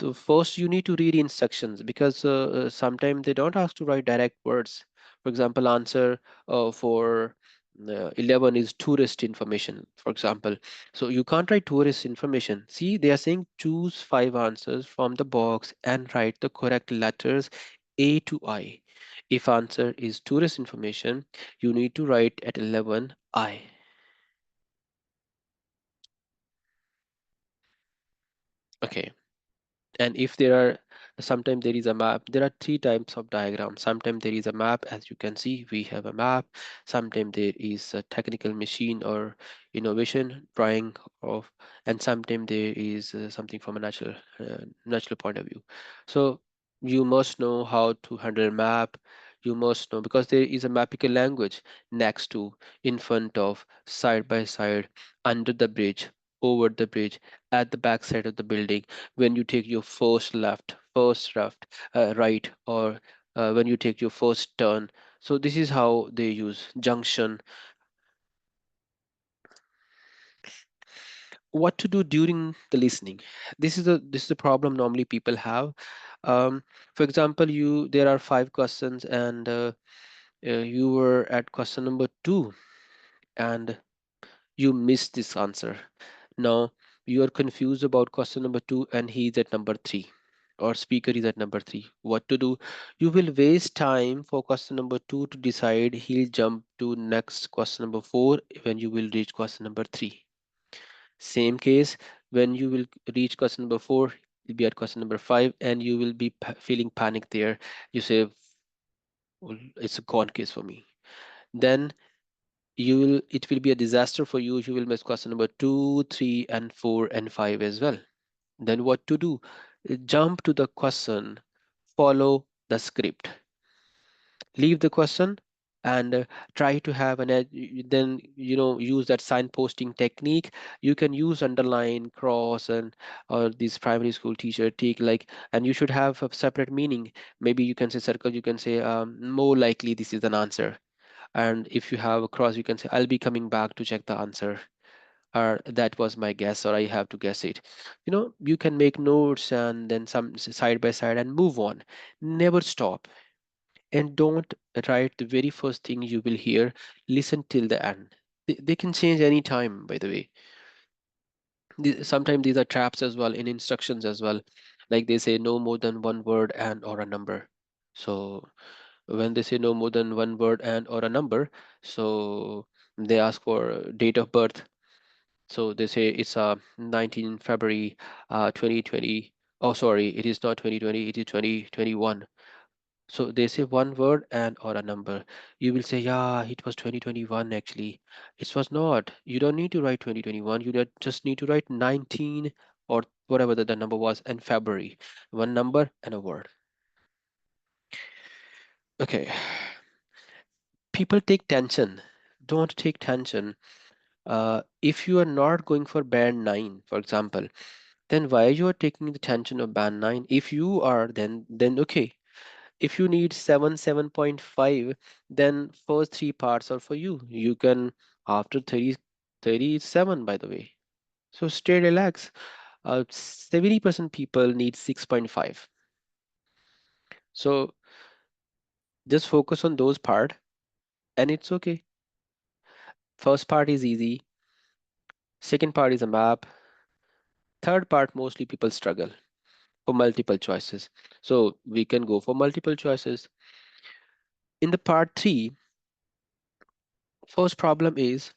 S1: So first you need to read instructions, because sometimes they don't ask to write direct words. For example, answer for 11 is tourist information, for example. So you can't write tourist information. See, they are saying choose 5 answers from the box and write the correct letters A to I. If answer is tourist information, you need to write at 11 I. Okay. And if there are, sometimes there is a map. There are 3 types of diagrams. Sometimes there is a map. As you can see, we have a map. Sometimes there is a technical machine or innovation drawing of, and sometimes there is something from a natural point of view. So you must know how to handle a map. You must know, because there is a mapical language next to, in front of, side by side, under the bridge, over the bridge, at the back side of the building, when you take your first left, right, or when you take your first turn. So this is how they use junction. What to do during the listening? This is the problem normally people have. um, for example, there are 5 questions, and you were at question number 2, and you missed this answer. Now you are confused about question number 2, and he is at number 3, or speaker is at number 3. What to do? You will waste time for question number 2 to decide. He'll jump to next question number 4 when you will reach question number 3. Same case, when you will reach question number 4, you'll be at question number 5, and you will be feeling panic there. You say, "Well, it's a gone case for me." Then it will be a disaster for you. You will miss question number 2, 3, and 4, and 5 as well. Then what to do? Jump to the question, follow the script, leave the question, and try to have then use that signposting technique. You can use underline, cross, and or this primary school teacher take, like, and you should have a separate meaning. Maybe you can say circle, you can say more likely this is an answer. And if you have a cross, you can say, I'll be coming back to check the answer, or that was my guess, or I have to guess it. You can make notes and then some side by side and move on. Never stop. And don't write the very first thing you will hear. Listen till the end. They can change any time, by the way. Sometimes these are traps as well in instructions as well. Like they say no more than one word and or a number. So when they say no more than one word and or a number, so they ask for date of birth. So they say it's 19 February 2020. Oh, sorry, it is not 2020, it is 2021. So they say one word and or a number. You will say, yeah, it was 2021 actually. It was not. You don't need to write 2021. You just need to write 19 or whatever the number was and February. One number and a word. Okay. People take tension. Don't take tension. If you are not going for band 9, for example, then why you are taking the tension of band 9? If you are, then okay. If you need 7.5, then first three parts are for you. You can after 37, by the way. So stay relaxed. 70% people need 6.5. So just focus on those part and it's okay. First part is easy. Second part is a map. Third part, mostly people struggle for multiple choices. So we can go for multiple choices. In the part three, first problem is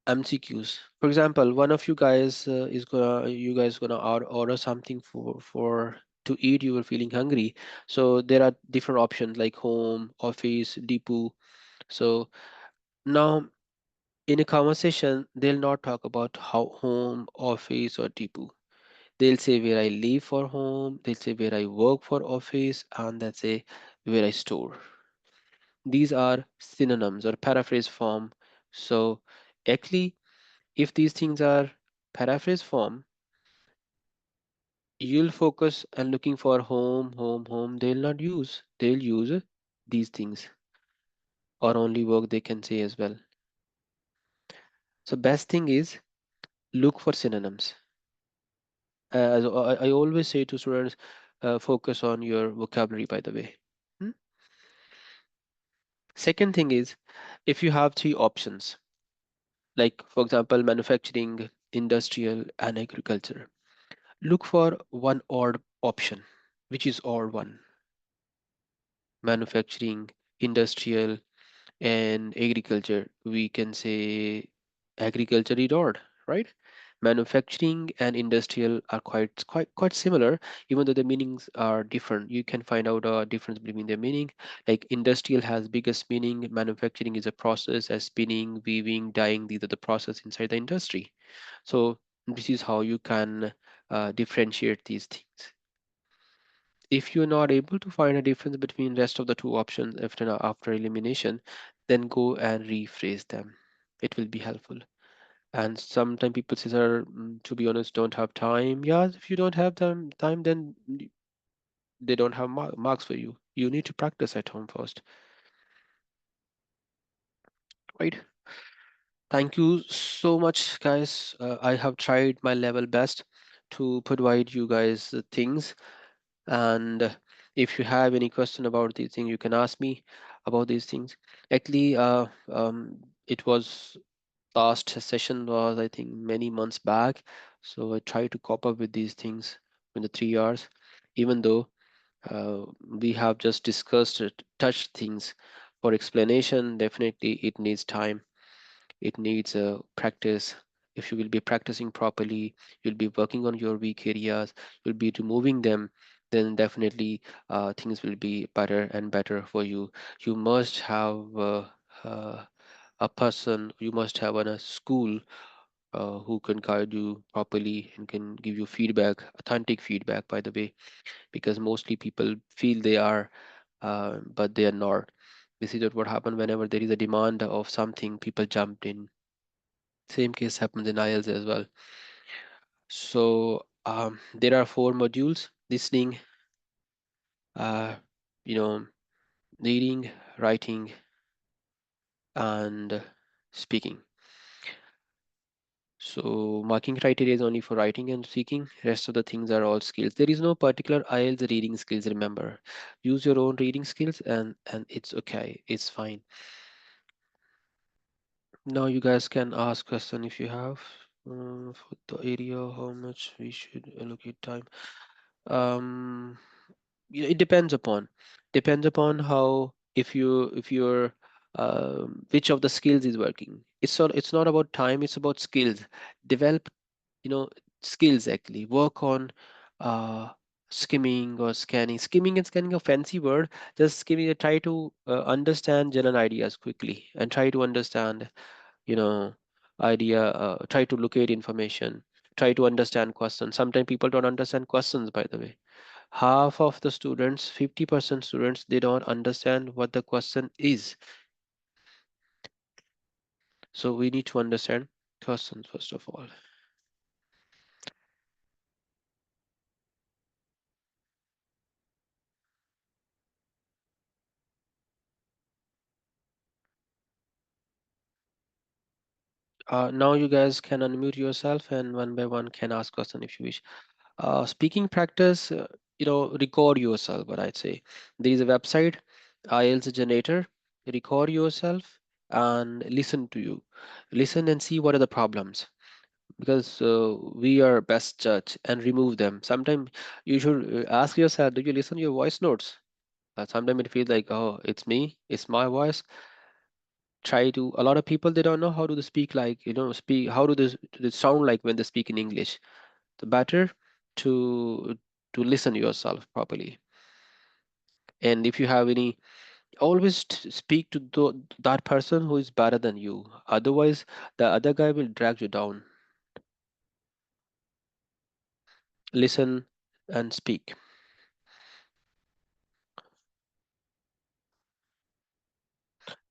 S1: MCQs. For example, one of you guys gonna order something for to eat. You were feeling hungry, so there are different options like home, office, depot. So now in a conversation, they'll not talk about how home, office, or depot. They'll say where I live for home. They'll say where I work for office, and they'll say where I store. These are synonyms or paraphrase form. So actually, if these things are paraphrase form, you'll focus and looking for home, home, home. They'll not use. They'll use these things or only work they can say as well. So best thing is look for synonyms. As I always say to students, focus on your vocabulary. By the way. Hmm? Second thing is if you have three options, like for example, manufacturing, industrial, and agriculture, look for one odd option, which is odd one. Manufacturing, industrial, and agriculture. We can say agriculture is odd, right? Manufacturing and industrial are quite similar, even though the meanings are different. You can find out a difference between their meaning. Like industrial has biggest meaning, manufacturing is a process as spinning, weaving, dyeing. These are the process inside the industry. So this is how you can differentiate these things. If you're not able to find a difference between rest of the two options after elimination, then go and rephrase them. It will be helpful. And sometimes people say, sir, to be honest, don't have time. Yeah, if you don't have time, then they don't have marks for you. You need to practice at home first, right? Thank you so much, guys. I have tried my level best to provide you guys things. And if you have any question about these things, you can ask me about these things. Actually, it was last session was I think many months back, so I try to cope up with these things in the 3 hours, even though we have just discussed it, touched things. For explanation, definitely it needs time, it needs practice. If you will be practicing properly, you'll be working on your weak areas, you'll be removing them, then definitely things will be better and better for you. You must have uh, a person, you must have a school who can guide you properly and can give you feedback, authentic feedback, by the way, because mostly people feel they are, but they are not. This is what happened whenever there is a demand of something, people jumped in. Same case happens in IELTS as well. So there are four modules: listening, uh, you know, reading, writing, and speaking. So marking criteria is only for writing and speaking. Rest of the things are all skills. There is no particular IELTS reading skills. Remember, use your own reading skills, and it's okay. It's fine. Now you guys can ask question if you have for the area how much we should allocate time. Um, yeah, it depends upon how if you're which of the skills is working. It's not about time. It's about skills. Develop you know skills actually. Work on uh skimming or scanning. Skimming and scanning a fancy word. Just skimming. Try to understand general ideas quickly and try to understand you know try to locate information, try to understand questions. Sometimes people don't understand questions, by the way. Half of the students, 50% students, they don't understand what the question is. So we need to understand questions first of all. Now you guys can unmute yourself and one by one can ask question if you wish. Speaking practice, record yourself. What I'd say, there is a website, IELTS generator. Record yourself and listen to you. Listen and see what are the problems, because we are best judge and remove them. Sometimes you should ask yourself, do you listen to your voice notes? Sometimes it feels like, oh, it's me, it's my voice. Try to, a lot of people, they don't know how do they speak, like speak, how do they sound like when they speak in English. The better to listen to yourself properly. And if you have any, always speak to that person who is better than you. Otherwise the other guy will drag you down. Listen and speak.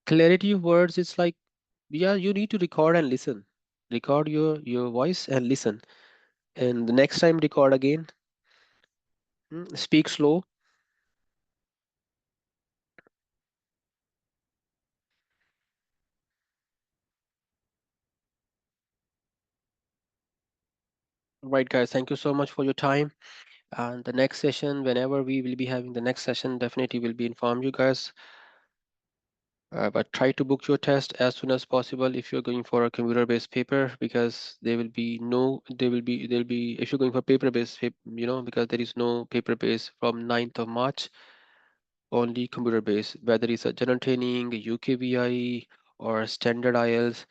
S1: Clarity of words, it's like, yeah, you need to record and listen. Record your voice and listen, and the next time record again. Speak slow. Right, guys, thank you so much for your time. And the next session, whenever we will be having the next session, definitely will be inform you guys. But try to book your test as soon as possible if you're going for a computer-based paper, because there will be no, there'll be, if you're going for paper-based, because there is no paper-based from 9th of March, only computer-based, whether it's a general training, UKVI, or standard IELTS,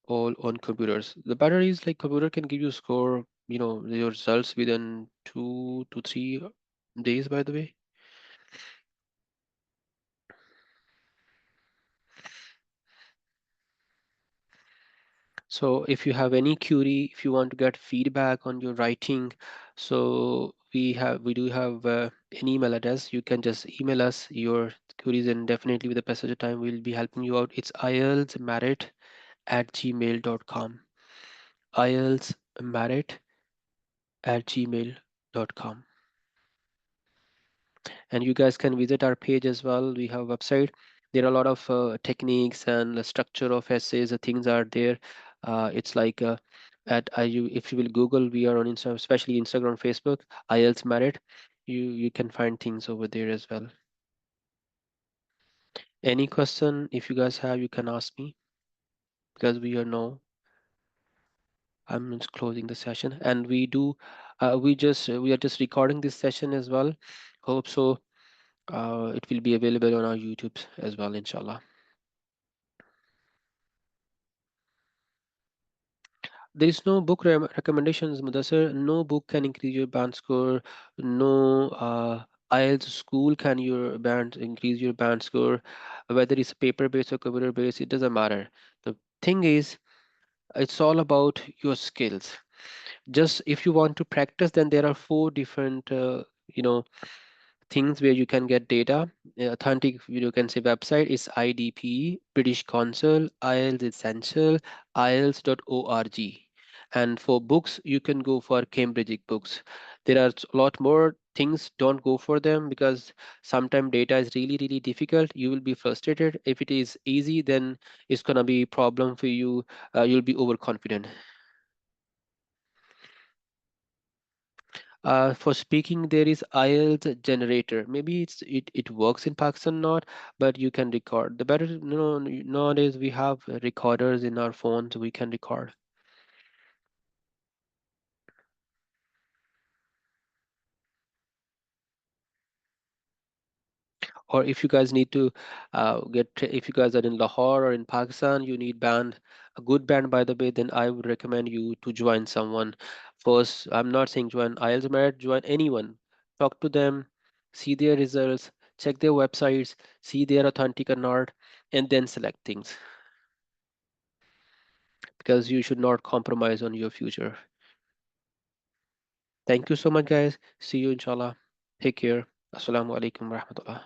S1: all on computers. The better is like computer can give you score, your results within 2 to 3 days, by the way. So if you have any query, if you want to get feedback on your writing, so we do have an email address. You can just email us your queries, and definitely with the passage of time we'll be helping you out. It's ieltsmerit@gmail.com. ieltsmerit@gmail.com. And you guys can visit our page as well. We have a website. There are a lot of techniques and the structure of essays. The things are there. It's like at IU, if you will Google, we are on Instagram, especially Instagram, Facebook, IELTS Merit. You can find things over there as well. Any question, if you guys have, you can ask me, because we are now, I'm just closing the session, and we are just recording this session as well. Hope so. It will be available on our YouTube as well, inshallah. There is no book recommendations, Mudassir. No book can increase your band score. No IELTS school can your band increase your band score. Whether it's paper based or computer based, it doesn't matter. The thing is, it's all about your skills. Just if you want to practice, then there are four different you know things where you can get data. Authentic, you can say website is IDP, British Council, IELTS Essential, IELTS.org. And for books, you can go for Cambridge books. There are a lot more things, don't go for them, because sometimes data is really difficult. You will be frustrated. If it is easy, then it's gonna be problem for you. You'll be overconfident. For speaking, there is IELTS generator. Maybe it works in Pakistan, not, but you can record. The better, nowadays we have recorders in our phones. We can record. Or if you guys need to if you guys are in Lahore or in Pakistan, you need a good band, by the way, then I would recommend you to join someone first. I'm not saying join IELTS Merit, join anyone. Talk to them, see their results, check their websites, see their authentic or not, and then select things, because you should not compromise on your future. Thank you so much, guys. See you inshallah. Take care. Assalamu alaikum warahmatullah.